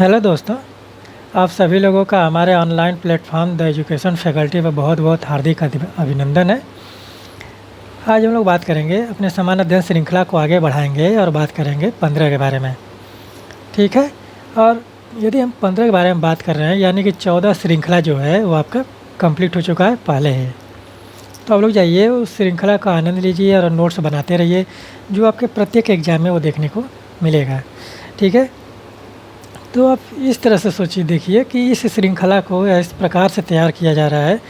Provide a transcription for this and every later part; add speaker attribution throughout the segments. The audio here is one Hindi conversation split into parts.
Speaker 1: हेलो दोस्तों, आप सभी लोगों का हमारे online platform the education faculty पर बहुत बहुत हार्दिक अभिनंदन है। आज हम लोग बात करेंगे अपने समान अध्ययन श्रृंखला को आगे बढ़ाएंगे और बात करेंगे 15 के बारे में। ठीक है। और यदि हम 15 के बारे में बात कर रहे हैं यानी कि 14 श्रृंखला जो है वो आपका कंप्लीट हो चुका है पहले ही। तो आप लोग जाइए उस श्रृंखला का आनंद लीजिए और नोट्स बनाते रहिए, जो आपके प्रत्येक एग्जाम में वो देखने को मिलेगा। ठीक है। तो आप इस तरह से सोचिए, देखिए कि इस श्रृंखला को इस प्रकार से तैयार किया जा रहा है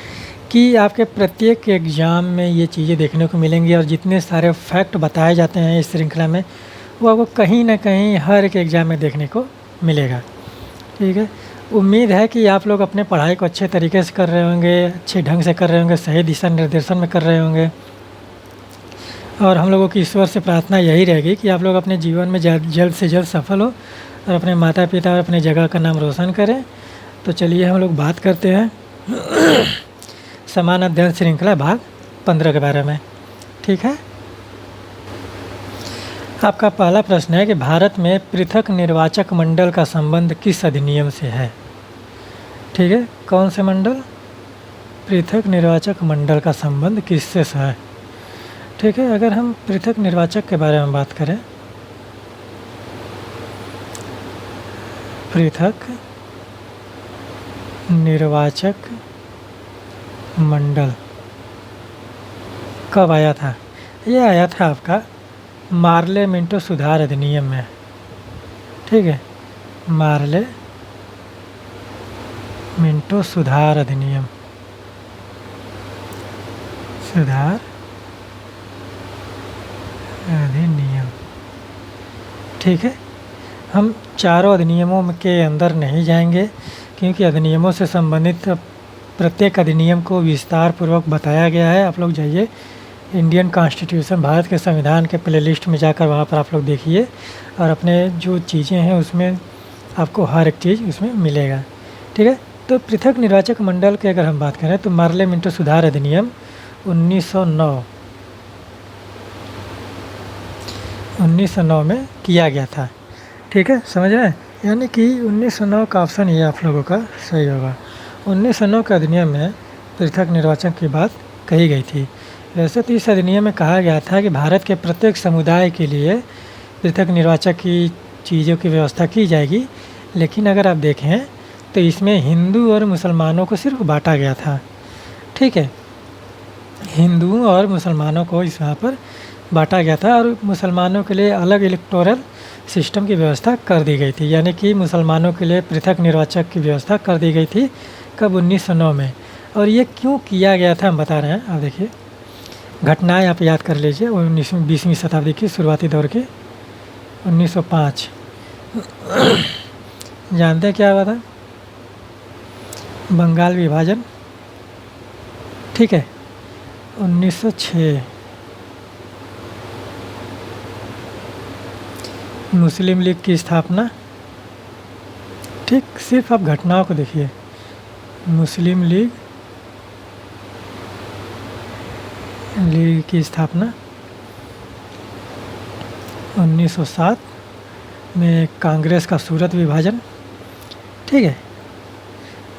Speaker 1: कि आपके प्रत्येक एग्ज़ाम में ये चीज़ें देखने को मिलेंगी और जितने सारे फैक्ट बताए जाते हैं इस श्रृंखला में वो आपको कहीं ना कहीं हर एक एग्ज़ाम में देखने को मिलेगा। ठीक है। उम्मीद है कि आप लोग अपने पढ़ाई को अच्छे तरीके से कर रहे होंगे, अच्छे ढंग से कर रहे होंगे, सही दिशा निर्देशन में कर रहे होंगे। और हम लोगों की ईश्वर से प्रार्थना यही रहेगी कि आप लोग अपने जीवन में जल्द से जल्द सफल हो और अपने माता पिता और अपने जगह का नाम रोशन करें। तो चलिए हम लोग बात करते हैं समान अध्ययन श्रृंखला भाग 15 के बारे में। ठीक है। आपका पहला प्रश्न है कि भारत में पृथक निर्वाचक मंडल का संबंध किस अधिनियम से है। ठीक है। कौन से मंडल? पृथक निर्वाचक मंडल का संबंध किससे है? ठीक है। अगर हम पृथक निर्वाचक के बारे में बात करें, पृथक निर्वाचक मंडल कब आया था? ये आया था आपका मार्ले मिंटो सुधार अधिनियम में। ठीक है। मार्ले मिंटो सुधार अधिनियम, सुधार अधिनियम। ठीक है। हम चारों अधिनियमों के अंदर नहीं जाएंगे क्योंकि अधिनियमों से संबंधित प्रत्येक अधिनियम को विस्तार पूर्वक बताया गया है। आप लोग जाइए इंडियन कॉन्स्टिट्यूशन, भारत के संविधान के प्लेलिस्ट में जाकर वहाँ पर आप लोग देखिए और अपने जो चीज़ें हैं उसमें आपको हर एक चीज़ उसमें मिलेगा। ठीक है। तो पृथक निर्वाचक मंडल की अगर हम बात करें तो मार्ले मिंटो सुधार अधिनियम 1909 में किया गया था। ठीक है। समझ रहे हैं? यानी कि 1909 का ऑप्शन ये आप लोगों का सही होगा। 1909 के अधिनियम में पृथक निर्वाचन की बात कही गई थी। वैसे तो इस अधिनियम में कहा गया था कि भारत के प्रत्येक समुदाय के लिए पृथक निर्वाचक की चीज़ों की व्यवस्था की जाएगी, लेकिन अगर आप देखें तो इसमें हिंदू और मुसलमानों को सिर्फ बांटा गया था। ठीक है। हिंदुओं और मुसलमानों को इस वहाँ पर बांटा गया था और मुसलमानों के लिए अलग इलेक्टोरल सिस्टम की व्यवस्था कर दी गई थी, यानी कि मुसलमानों के लिए पृथक निर्वाचक की व्यवस्था कर दी गई थी। कब? 1909 में। और ये क्यों किया गया था हम बता रहे हैं। आप देखिए घटनाएं आप याद कर लीजिए। वो 20वीं शताब्दी की शुरुआती दौर की 1905 जानते हैं क्या हुआ था? बंगाल विभाजन। ठीक है। 1906 मुस्लिम लीग की स्थापना। ठीक। सिर्फ आप घटनाओं को देखिए। मुस्लिम लीग की स्थापना 1907 में। कांग्रेस का सूरत विभाजन। ठीक है।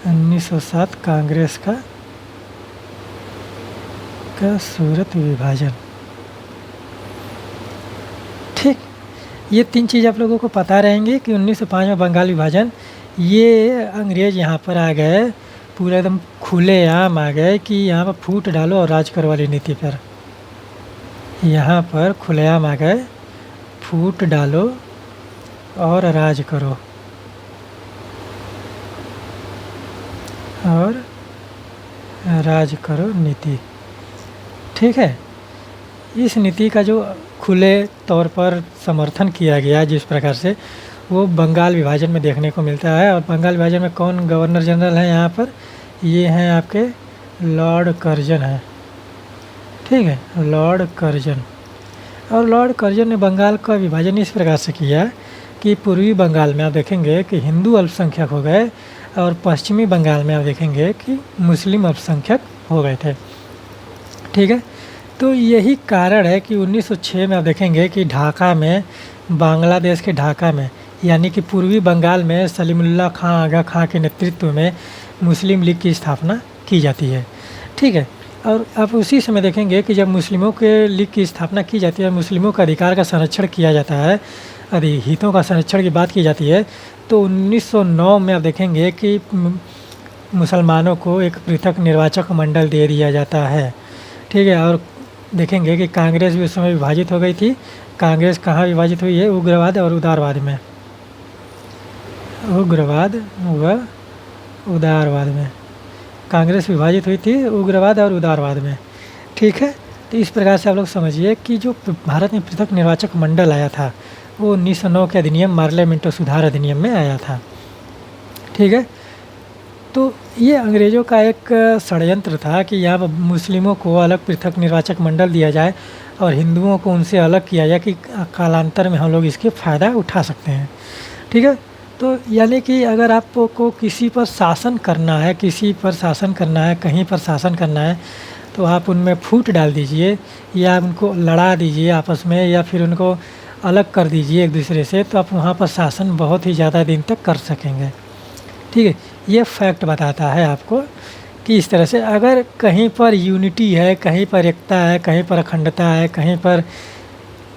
Speaker 1: 1907 कांग्रेस का सूरत विभाजन। ठीक। ये तीन चीज़ आप लोगों को पता रहेंगी कि 1905 में बंगाल विभाजन, ये अंग्रेज़ यहाँ पर आ गए, पूरा एकदम खुले आम आ गए कि यहाँ पर फूट डालो और राज करो वाली नीति पर। यहाँ पर खुलेआम आ गए, फूट डालो और राज करो और राज करो नीति। ठीक है। इस नीति का जो खुले तौर पर समर्थन किया गया जिस प्रकार से, वो बंगाल विभाजन में देखने को मिलता है। और बंगाल विभाजन में कौन गवर्नर जनरल है यहाँ पर? ये हैं आपके लॉर्ड कर्जन हैं। ठीक है। Lord Curzon. और लॉर्ड कर्जन ने बंगाल का विभाजन इस प्रकार से किया कि पूर्वी बंगाल में आप देखेंगे कि हिंदू अल्पसंख्यक हो गए और पश्चिमी बंगाल में आप देखेंगे कि मुस्लिम अल्पसंख्यक हो गए थे। ठीक है। तो यही कारण है कि 1906 में आप देखेंगे कि ढाका में, बांग्लादेश के ढाका में यानी कि पूर्वी बंगाल में सलीमुल्लाह खां आगा खां के नेतृत्व में मुस्लिम लीग की स्थापना की जाती है। ठीक है, और आप उसी समय देखेंगे कि जब मुस्लिमों के लीग की स्थापना की जाती है, मुस्लिमों का अधिकार का संरक्षण किया जाता है, हितों का संरक्षण की बात की जाती है, तो 1909 में आप देखेंगे कि मुसलमानों को एक पृथक निर्वाचक मंडल दे दिया जाता है। ठीक है, और देखेंगे कि कांग्रेस भी उस समय विभाजित हो गई थी। कांग्रेस कहाँ विभाजित हुई है? उग्रवाद और उदारवाद में, उग्रवाद व उदारवाद में कांग्रेस विभाजित हुई थी, उग्रवाद और उदारवाद में। ठीक है, तो इस प्रकार से आप लोग समझिए कि जो भारत में पृथक निर्वाचक मंडल आया था वो 1909 के अधिनियम मार्ले मिंटो सुधार अधिनियम में आया था। ठीक है, तो ये अंग्रेज़ों का एक षड्यंत्र था कि यहाँ पर मुस्लिमों को अलग पृथक निर्वाचक मंडल दिया जाए और हिंदुओं को उनसे अलग किया जाए कि कालांतर में हम लोग इसके फ़ायदा उठा सकते हैं। ठीक है, तो यानी कि अगर आपको किसी पर शासन करना है, किसी पर शासन करना है, कहीं पर शासन करना है, तो आप उनमें फूट डाल दीजिए या उनको लड़ा दीजिए आपस में, या फिर उनको अलग कर दीजिए एक दूसरे से, तो आप वहाँ पर शासन बहुत ही ज़्यादा दिन तक कर सकेंगे। ठीक है, ये फैक्ट बताता है आपको कि इस तरह से अगर कहीं पर यूनिटी है, कहीं पर एकता है, कहीं पर अखंडता है, कहीं पर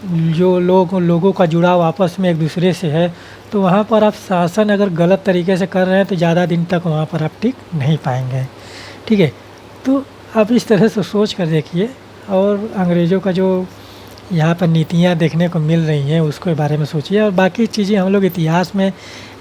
Speaker 1: जो लोगों का जुड़ाव आपस में एक दूसरे से है, तो वहाँ पर आप शासन अगर गलत तरीके से कर रहे हैं तो ज़्यादा दिन तक वहाँ पर आप टिक नहीं पाएंगे। ठीक है, तो आप इस तरह से सोच कर देखिए, और अंग्रेज़ों का जो यहाँ पर नीतियाँ देखने को मिल रही हैं उसके बारे में सोचिए, और बाकी चीज़ें हम लोग इतिहास में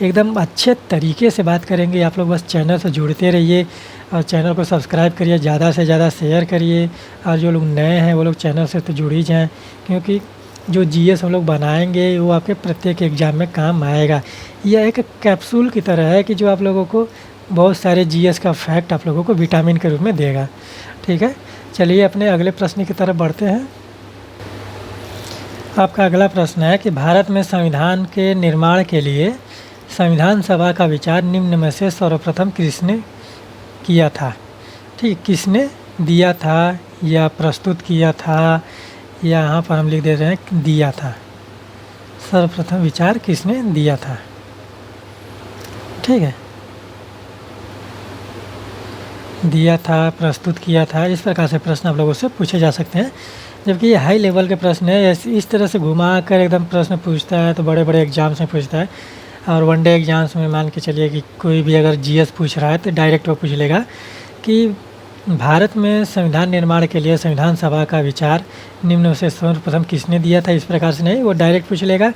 Speaker 1: एकदम अच्छे तरीके से बात करेंगे। आप लोग बस चैनल से जुड़ते रहिए और चैनल को सब्सक्राइब करिए, ज़्यादा से ज़्यादा शेयर करिए, और जो लोग नए हैं वो लोग चैनल से तो जुड़ ही जाएँ, क्योंकि जो जीएस हम लोग बनाएंगे वो आपके प्रत्येक एग्ज़ाम में काम आएगा। यह एक कैप्सूल की तरह है कि जो आप लोगों को बहुत सारे जीएस का फैक्ट आप लोगों को विटामिन के रूप में देगा। ठीक है, चलिए अपने अगले प्रश्न की तरफ बढ़ते हैं। आपका अगला प्रश्न है कि भारत में संविधान के निर्माण के लिए संविधान सभा का विचार निम्न में से सर्वप्रथम किसने किया था? ठीक, किसने दिया था या प्रस्तुत किया था, या यहाँ पर हम लिख दे रहे हैं दिया था। सर्वप्रथम विचार किसने दिया था? ठीक है, दिया था, प्रस्तुत किया था, इस प्रकार से प्रश्न आप लोगों से पूछे जा सकते हैं। जबकि ये हाई लेवल के प्रश्न है, इस तरह से घुमा कर एकदम प्रश्न पूछता है तो बड़े बड़े एग्जाम्स में पूछता है, और वनडे एग्जाम्स में मान के चलिए कि कोई भी अगर जीएस पूछ रहा है तो डायरेक्ट वो पूछ लेगा कि भारत में संविधान निर्माण के लिए संविधान सभा का विचार निम्न में से सर्वप्रथम किसने दिया था। इस प्रकार से नहीं, वो डायरेक्ट पूछ लेगा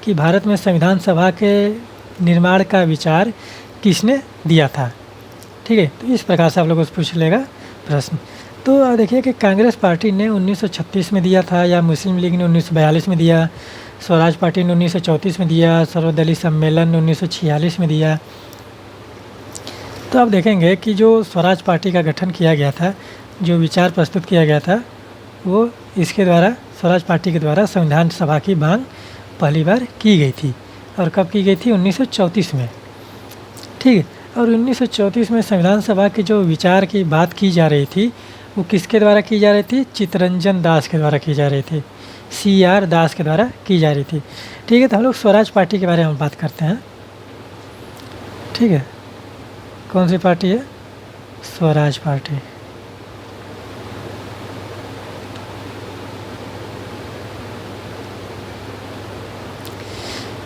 Speaker 1: कि भारत में संविधान सभा के निर्माण का विचार किसने दिया था। ठीक है, तो इस प्रकार से आप लोगों से पूछ लेगा प्रश्न। तो आप देखिए कि कांग्रेस पार्टी ने 1936 में दिया था, या मुस्लिम लीग ने 1942 में दिया, स्वराज पार्टी ने 1934 में दिया, सर्वदलीय सम्मेलन ने 1946 में दिया। तो आप देखेंगे कि जो स्वराज पार्टी का गठन किया गया था, जो विचार प्रस्तुत किया गया था, वो इसके द्वारा स्वराज पार्टी के द्वारा संविधान सभा की मांग पहली बार की गई थी। और कब की गई थी? 1934 में। ठीक है, और 1934 में संविधान सभा के जो विचार की बात की जा रही थी वो किसके द्वारा की जा रही थी? चित्तरंजन दास के द्वारा की जा रही थी, CR दास के द्वारा की जा रही थी। ठीक है, तो हम लोग स्वराज पार्टी के बारे में बात करते हैं। ठीक है, कौन सी पार्टी है? स्वराज पार्टी।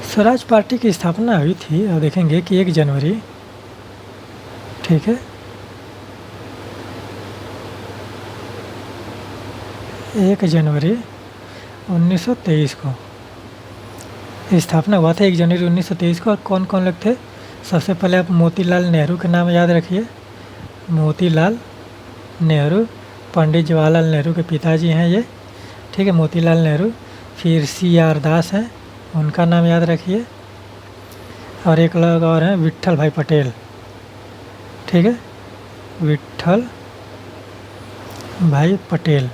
Speaker 1: स्वराज पार्टी की स्थापना हुई थी, और देखेंगे कि 1 जनवरी, ठीक है, 1 जनवरी 1923 को स्थापना हुआ था। 1 जनवरी 1923 को। और कौन कौन लोग थे? सबसे पहले आप मोतीलाल नेहरू का नाम याद रखिए। मोतीलाल नेहरू, पंडित जवाहरलाल नेहरू के पिताजी हैं ये। ठीक है, मोतीलाल नेहरू। फिर CR दास हैं, उनका नाम याद रखिए। और एक लोग और हैं, विट्ठल भाई पटेल। ठीक है, विट्ठल भाई पटेल।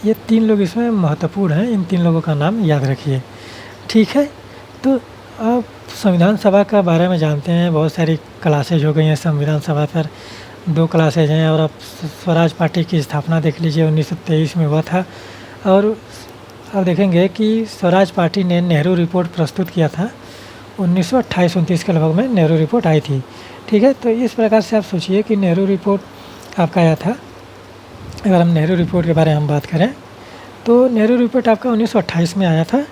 Speaker 1: ये 3 लोग इसमें महत्वपूर्ण हैं, इन 3 लोगों का नाम याद रखिए। ठीक है, तो आप संविधान सभा का बारे में जानते हैं, बहुत सारी क्लासेज हो गई हैं संविधान सभा पर, 2 क्लासेज हैं। और आप स्वराज पार्टी की स्थापना देख लीजिए, 1923 में हुआ था। और आप देखेंगे कि स्वराज पार्टी ने नेहरू रिपोर्ट प्रस्तुत किया था 1928-29 के लगभग में नेहरू रिपोर्ट आई थी। ठीक है, तो इस प्रकार से आप सोचिए कि नेहरू रिपोर्ट आपका आया था। अगर हम नेहरू रिपोर्ट के बारे में हम बात करें तो नेहरू रिपोर्ट आपका 1928 में आया था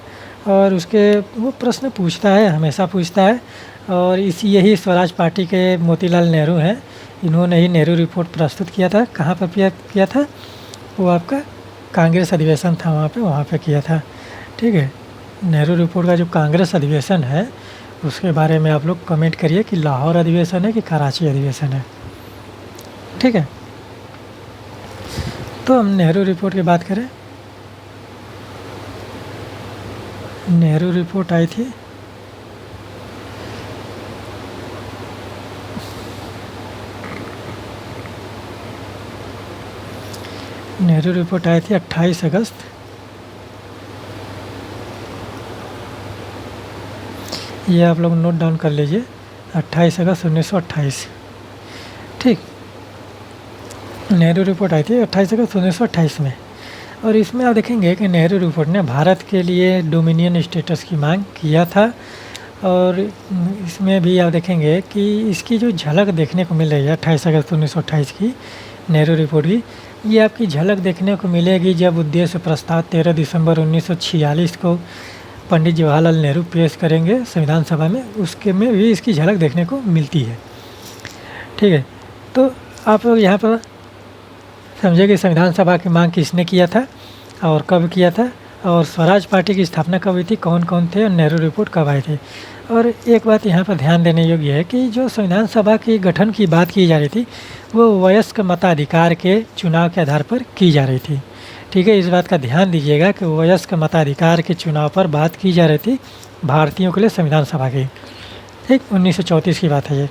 Speaker 1: और उसके वो प्रश्न पूछता है, हमेशा पूछता है। और यही स्वराज पार्टी के मोतीलाल नेहरू हैं, इन्होंने ही नेहरू रिपोर्ट प्रस्तुत किया था। कहाँ पर किया था? वो आपका कांग्रेस अधिवेशन था वहाँ पे किया था। ठीक है, नेहरू रिपोर्ट का जो कांग्रेस अधिवेशन है उसके बारे में आप लोग कमेंट करिए कि लाहौर अधिवेशन है कि कराची अधिवेशन है। ठीक है, तो हम नेहरू रिपोर्ट की बात करें। नेहरू रिपोर्ट आई थी नेहरू रिपोर्ट आई थी 28 अगस्त। ये आप लोग नोट डाउन कर लीजिए, 28 अगस्त 1928। ठीक, नेहरू रिपोर्ट आई थी 28 अगस्त 1928 में। और इसमें आप देखेंगे कि नेहरू रिपोर्ट ने भारत के लिए डोमिनियन स्टेटस की मांग किया था। और इसमें भी आप देखेंगे कि इसकी जो झलक देखने को मिल रही है 28 अगस्त 1928 की नेहरू रिपोर्ट की, ये आपकी झलक देखने को मिलेगी जब उद्देश्य प्रस्ताव 13 दिसंबर 1946 को पंडित जवाहरलाल नेहरू पेश करेंगे संविधान सभा में, उसके में भी इसकी झलक देखने को मिलती है। ठीक है, तो आप लोग यहाँ पर समझे कि संविधान सभा की मांग किसने किया था और कब किया था, और स्वराज पार्टी की स्थापना कब हुई थी, कौन कौन थे, और नेहरू रिपोर्ट कब आई थी। और एक बात यहाँ पर ध्यान देने योग्य है कि जो संविधान सभा के गठन की बात की जा रही थी वो वयस्क मताधिकार के चुनाव के आधार पर की जा रही थी। ठीक है, इस बात का ध्यान दीजिएगा कि वयस्क मताधिकार के चुनाव पर बात की जा रही थी भारतीयों के लिए संविधान सभा की। ठीक, 1934 की बात है ये।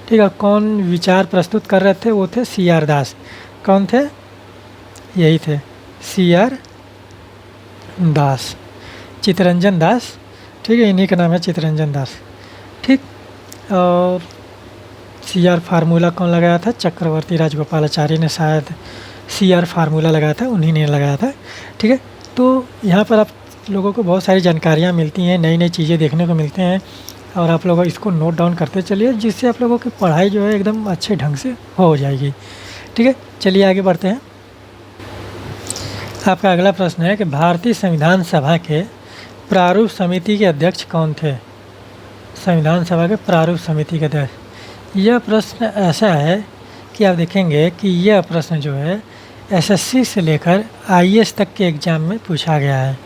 Speaker 1: ठीक है, कौन विचार प्रस्तुत कर रहे थे? वो थे CR दास। कौन थे? यही थे CR दास, चित्तरंजन दास। ठीक है, इन्हीं का नाम है चित्तरंजन दास। ठीक, और CR फार्मूला कौन लगाया था? चक्रवर्ती राजगोपालाचारी ने शायद CR फार्मूला लगाया था, उन्हीं ने लगाया था। ठीक है, तो यहाँ पर आप लोगों को बहुत सारी जानकारियाँ मिलती हैं, नई नई चीज़ें देखने को मिलते हैं, और आप लोग इसको नोट डाउन करते चलिए जिससे आप लोगों की पढ़ाई जो है एकदम अच्छे ढंग से हो जाएगी। ठीक है, चलिए आगे बढ़ते हैं। आपका अगला प्रश्न है कि भारतीय संविधान सभा के प्रारूप समिति के अध्यक्ष कौन थे? संविधान सभा के प्रारूप समिति के अध्यक्ष। यह प्रश्न ऐसा है कि आप देखेंगे कि यह प्रश्न जो है SSC से लेकर IAS तक के एग्ज़ाम में पूछा गया है।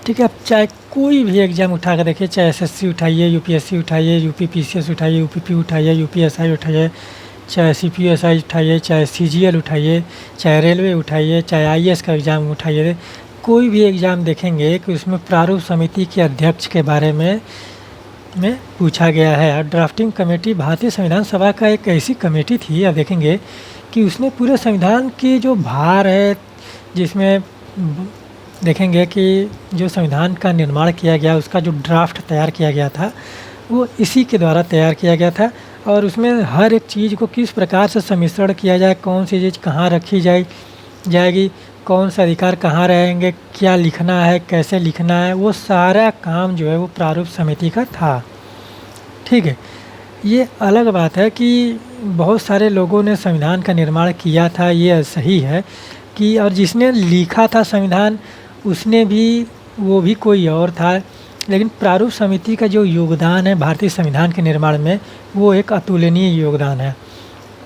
Speaker 1: ठीक है, आप चाहे कोई भी एग्ज़ाम उठा कर देखिए, चाहे SSC उठाइए, UPSC उठाइए, UP PCS उठाइए, UPP उठाइए, UPSI उठाइए, चाहे CPSI उठाइए, चाहे CGL उठाइए, चाहे रेलवे उठाइए, चाहे IAS का एग्ज़ाम उठाइए, कोई भी एग्ज़ाम देखेंगे कि उसमें प्रारूप समिति के अध्यक्ष के बारे में पूछा गया है। और ड्राफ्टिंग कमेटी भारतीय संविधान सभा का एक ऐसी कमेटी थी, आप देखेंगे कि उसने पूरे संविधान की जो भार है, जिसमें देखेंगे कि जो संविधान का निर्माण किया गया उसका जो ड्राफ्ट तैयार किया गया था वो इसी के द्वारा तैयार किया गया था। और उसमें हर एक चीज़ को किस प्रकार से सम्मिश्रण किया जाए, कौन सी चीज़ कहाँ रखी जाएगी, कौन से अधिकार कहाँ रहेंगे, क्या लिखना है, कैसे लिखना है, वो सारा काम जो है वो प्रारूप समिति का था। ठीक है, ये अलग बात है कि बहुत सारे लोगों ने संविधान का निर्माण किया था, ये सही है कि, और जिसने लिखा था संविधान उसने भी, वो भी कोई और था, लेकिन प्रारूप समिति का जो योगदान है भारतीय संविधान के निर्माण में वो एक अतुलनीय योगदान है।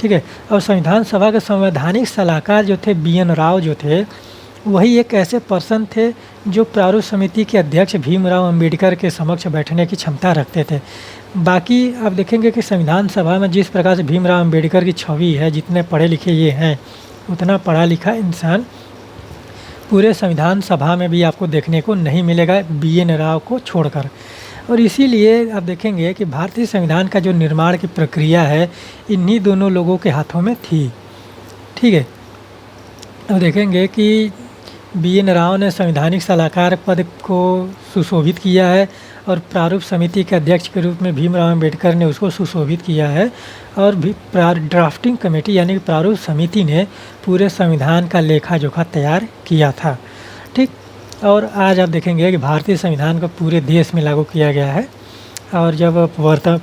Speaker 1: ठीक है, और संविधान सभा के संवैधानिक सलाहकार जो थे BN राव जो थे, वही एक ऐसे पर्सन थे जो प्रारूप समिति के अध्यक्ष भीमराव अंबेडकर के समक्ष बैठने की क्षमता रखते थे। बाकी आप देखेंगे कि संविधान सभा में जिस प्रकार से भीमराव अंबेडकर की छवि है, जितने पढ़े लिखे ये हैं, उतना पढ़ा लिखा इंसान पूरे संविधान सभा में भी आपको देखने को नहीं मिलेगा BN राव को छोड़कर। और इसीलिए आप देखेंगे कि भारतीय संविधान का जो निर्माण की प्रक्रिया है इन्हीं दोनों लोगों के हाथों में थी। ठीक है, अब देखेंगे कि BN राव ने संवैधानिक सलाहकार पद को सुशोभित किया है और प्रारूप समिति के अध्यक्ष के रूप में भीमराव अंबेडकर ने उसको सुशोभित किया है। और भी ड्राफ्टिंग कमेटी यानी कि प्रारूप समिति ने पूरे संविधान का लेखा जोखा तैयार किया था। ठीक, और आज आप देखेंगे कि भारतीय संविधान को पूरे देश में लागू किया गया है। और जब वार्ता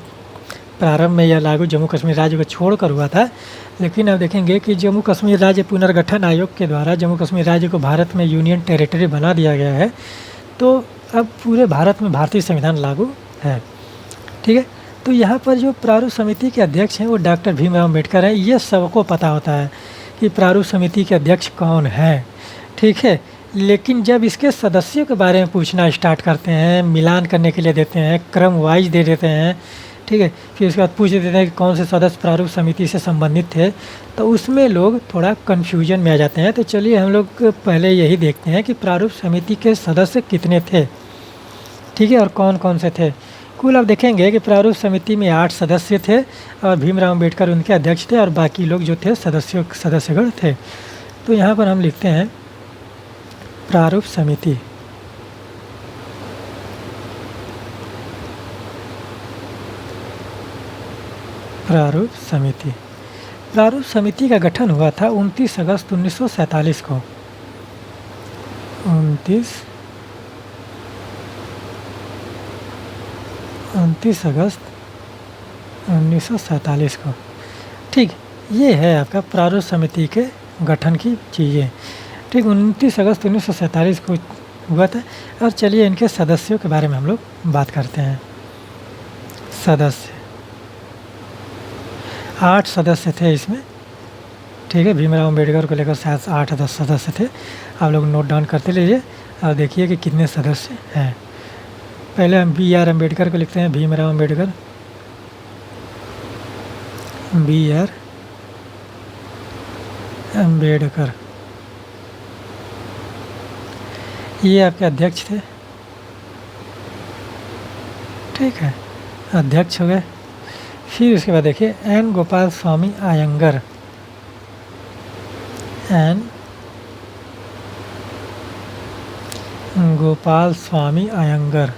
Speaker 1: प्रारंभ में यह लागू जम्मू कश्मीर राज्य को छोड़कर हुआ था, लेकिन अब देखेंगे कि जम्मू कश्मीर राज्य पुनर्गठन आयोग के द्वारा जम्मू कश्मीर राज्य को भारत में यूनियन टेरिटरी बना दिया गया है। तो अब पूरे भारत में भारतीय संविधान लागू है। ठीक है, तो यहाँ पर जो प्रारूप समिति के अध्यक्ष हैं वो डॉक्टर भीमराव अम्बेडकर हैं। ये सबको पता होता है कि प्रारूप समिति के अध्यक्ष कौन है। ठीक है, लेकिन जब इसके सदस्यों के बारे में पूछना स्टार्ट करते हैं, मिलान करने के लिए देते हैं, क्रम वाइज दे देते हैं, ठीक है, फिर उसके बाद पूछ देते हैं कि कौन से सदस्य प्रारूप समिति से संबंधित थे, तो उसमें लोग थोड़ा कन्फ्यूजन में आ जाते हैं। तो चलिए हम लोग पहले यही देखते हैं कि प्रारूप समिति के सदस्य कितने थे। ठीक है, और कौन कौन से थे। कुल आप देखेंगे कि प्रारूप समिति में 8 सदस्य थे और भीमराव अम्बेडकर उनके अध्यक्ष थे और बाकी लोग जो थे सदस्यगण थे। तो यहाँ पर हम लिखते हैं प्रारूप समिति। प्रारूप समिति प्रारूप समिति का गठन हुआ था 29 अगस्त 1947 को। 29 अगस्त 1947 को। ठीक, ये है आपका प्रारूप समिति के गठन की चीज़ें। ठीक, 29 अगस्त 1947 को हुआ था। और चलिए इनके सदस्यों के बारे में हम लोग बात करते हैं। सदस्य 8 सदस्य थे इसमें। ठीक है, भीमराव अम्बेडकर को लेकर शायद 8-10 सदस्य थे। आप लोग नोट डाउन करते लीजिए और देखिए कि कितने सदस्य हैं। पहले हम BR अम्बेडकर को लिखते हैं। भीमराव अम्बेडकर, BR अम्बेडकर, ये आपके अध्यक्ष थे। ठीक है, अध्यक्ष हो गए। फिर उसके बाद देखिए N. Gopal Swami Iyengar, N. Gopal Swami Iyengar,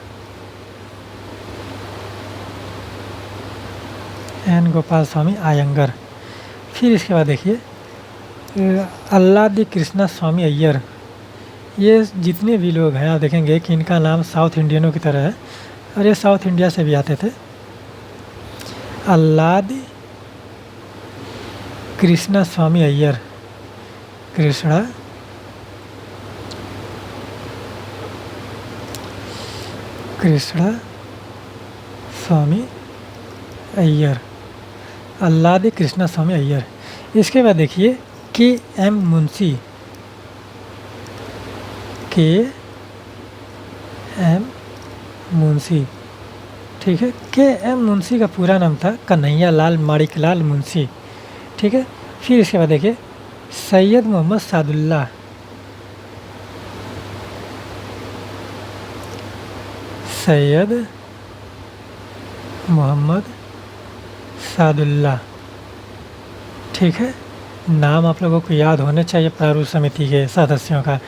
Speaker 1: N. Gopal Swami Iyengar. फिर इसके बाद देखिए अल्लादी कृष्णा स्वामी अय्यर। ये जितने भी लोग हैं आप देखेंगे कि इनका नाम साउथ इंडियनों की तरह है और ये साउथ इंडिया से भी आते थे। अल्लादी कृष्णा स्वामी अय्यर, कृष्णा स्वामी अय्यर, अल्लादी कृष्णा स्वामी अय्यर। इसके बाद देखिए KM मुंशी, KM मुंशी। ठीक है, KM मुंशी का पूरा नाम था कन्हैया लाल माणिकलाल मुंशी। ठीक है, फिर इसके बाद देखिए सैयद मोहम्मद सादुल्लाह, सैयद मोहम्मद सादुल्लाह। ठीक है, नाम आप लोगों को याद होने चाहिए प्रारूप समिति के सदस्यों का।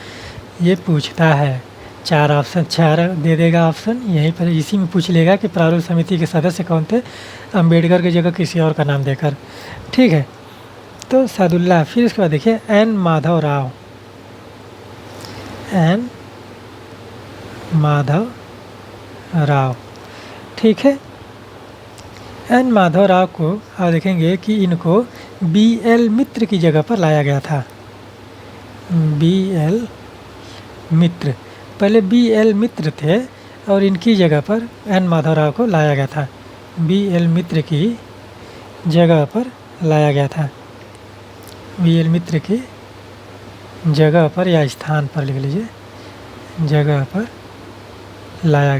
Speaker 1: ये पूछता है 4 ऑप्शन, 4 दे देगा ऑप्शन, यहीं पर इसी में पूछ लेगा कि प्रारूप समिति के सदस्य कौन थे, अम्बेडकर की जगह किसी और का नाम देकर। ठीक है, तो सादुल्लाह। फिर इसके बाद देखिए N. माधव राव, N. माधव राव। ठीक है, N. माधव राव को आप देखेंगे कि इनको BL मित्र की जगह पर लाया गया था। BL मित्र, पहले BL मित्र थे और इनकी जगह पर N. माधव राव को लाया गया था। BL मित्र की जगह पर लाया गया था। BL मित्र की जगह पर या स्थान पर लिख लीजिए, जगह पर लाया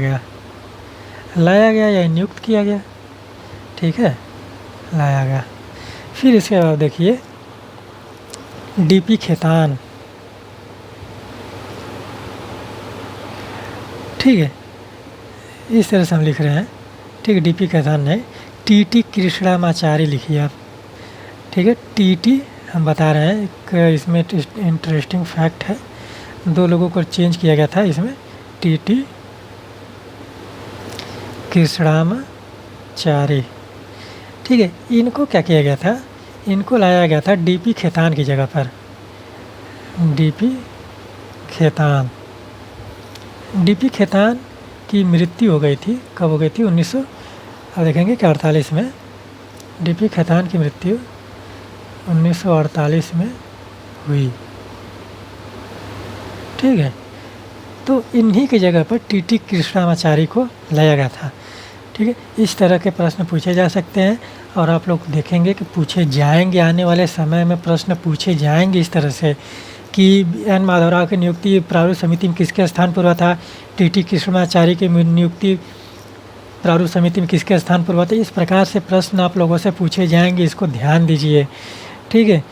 Speaker 1: गया या नियुक्त किया गया। ठीक है, लाया गया। फिर इसके बाद देखिए DP खेतान। ठीक है, इस तरह से हम लिख रहे हैं। ठीक है, DP खेतान ने TT कृष्णामाचारी लिखिए आप। ठीक है, TT हम बता रहे हैं, एक इसमें इंटरेस्टिंग फैक्ट है, 2 लोगों को चेंज किया गया था इसमें। TT कृष्णामाचारी। ठीक है, इनको क्या किया गया था, इनको लाया गया था DP खेतान की जगह पर। DP खेतान की मृत्यु हो गई थी। कब हो गई थी? 19 अब देखेंगे कि 48 में डीपी खेतान की मृत्यु 1948 में हुई। ठीक है, तो इन्हीं की जगह पर टीटी कृष्णामाचारी को लाया गया था। ठीक है, इस तरह के प्रश्न पूछे जा सकते हैं और आप लोग देखेंगे कि पूछे जाएंगे, आने वाले समय में प्रश्न पूछे जाएंगे इस तरह से कि एन माधवराव की नियुक्ति प्रारूप समिति में किसके स्थान पर हुआ था, टीटी कृष्णामाचारी की नियुक्ति प्रारूप समिति में किसके स्थान पर हुआ था। इस प्रकार से प्रश्न आप लोगों से पूछे जाएंगे, इसको ध्यान दीजिए। ठीक है,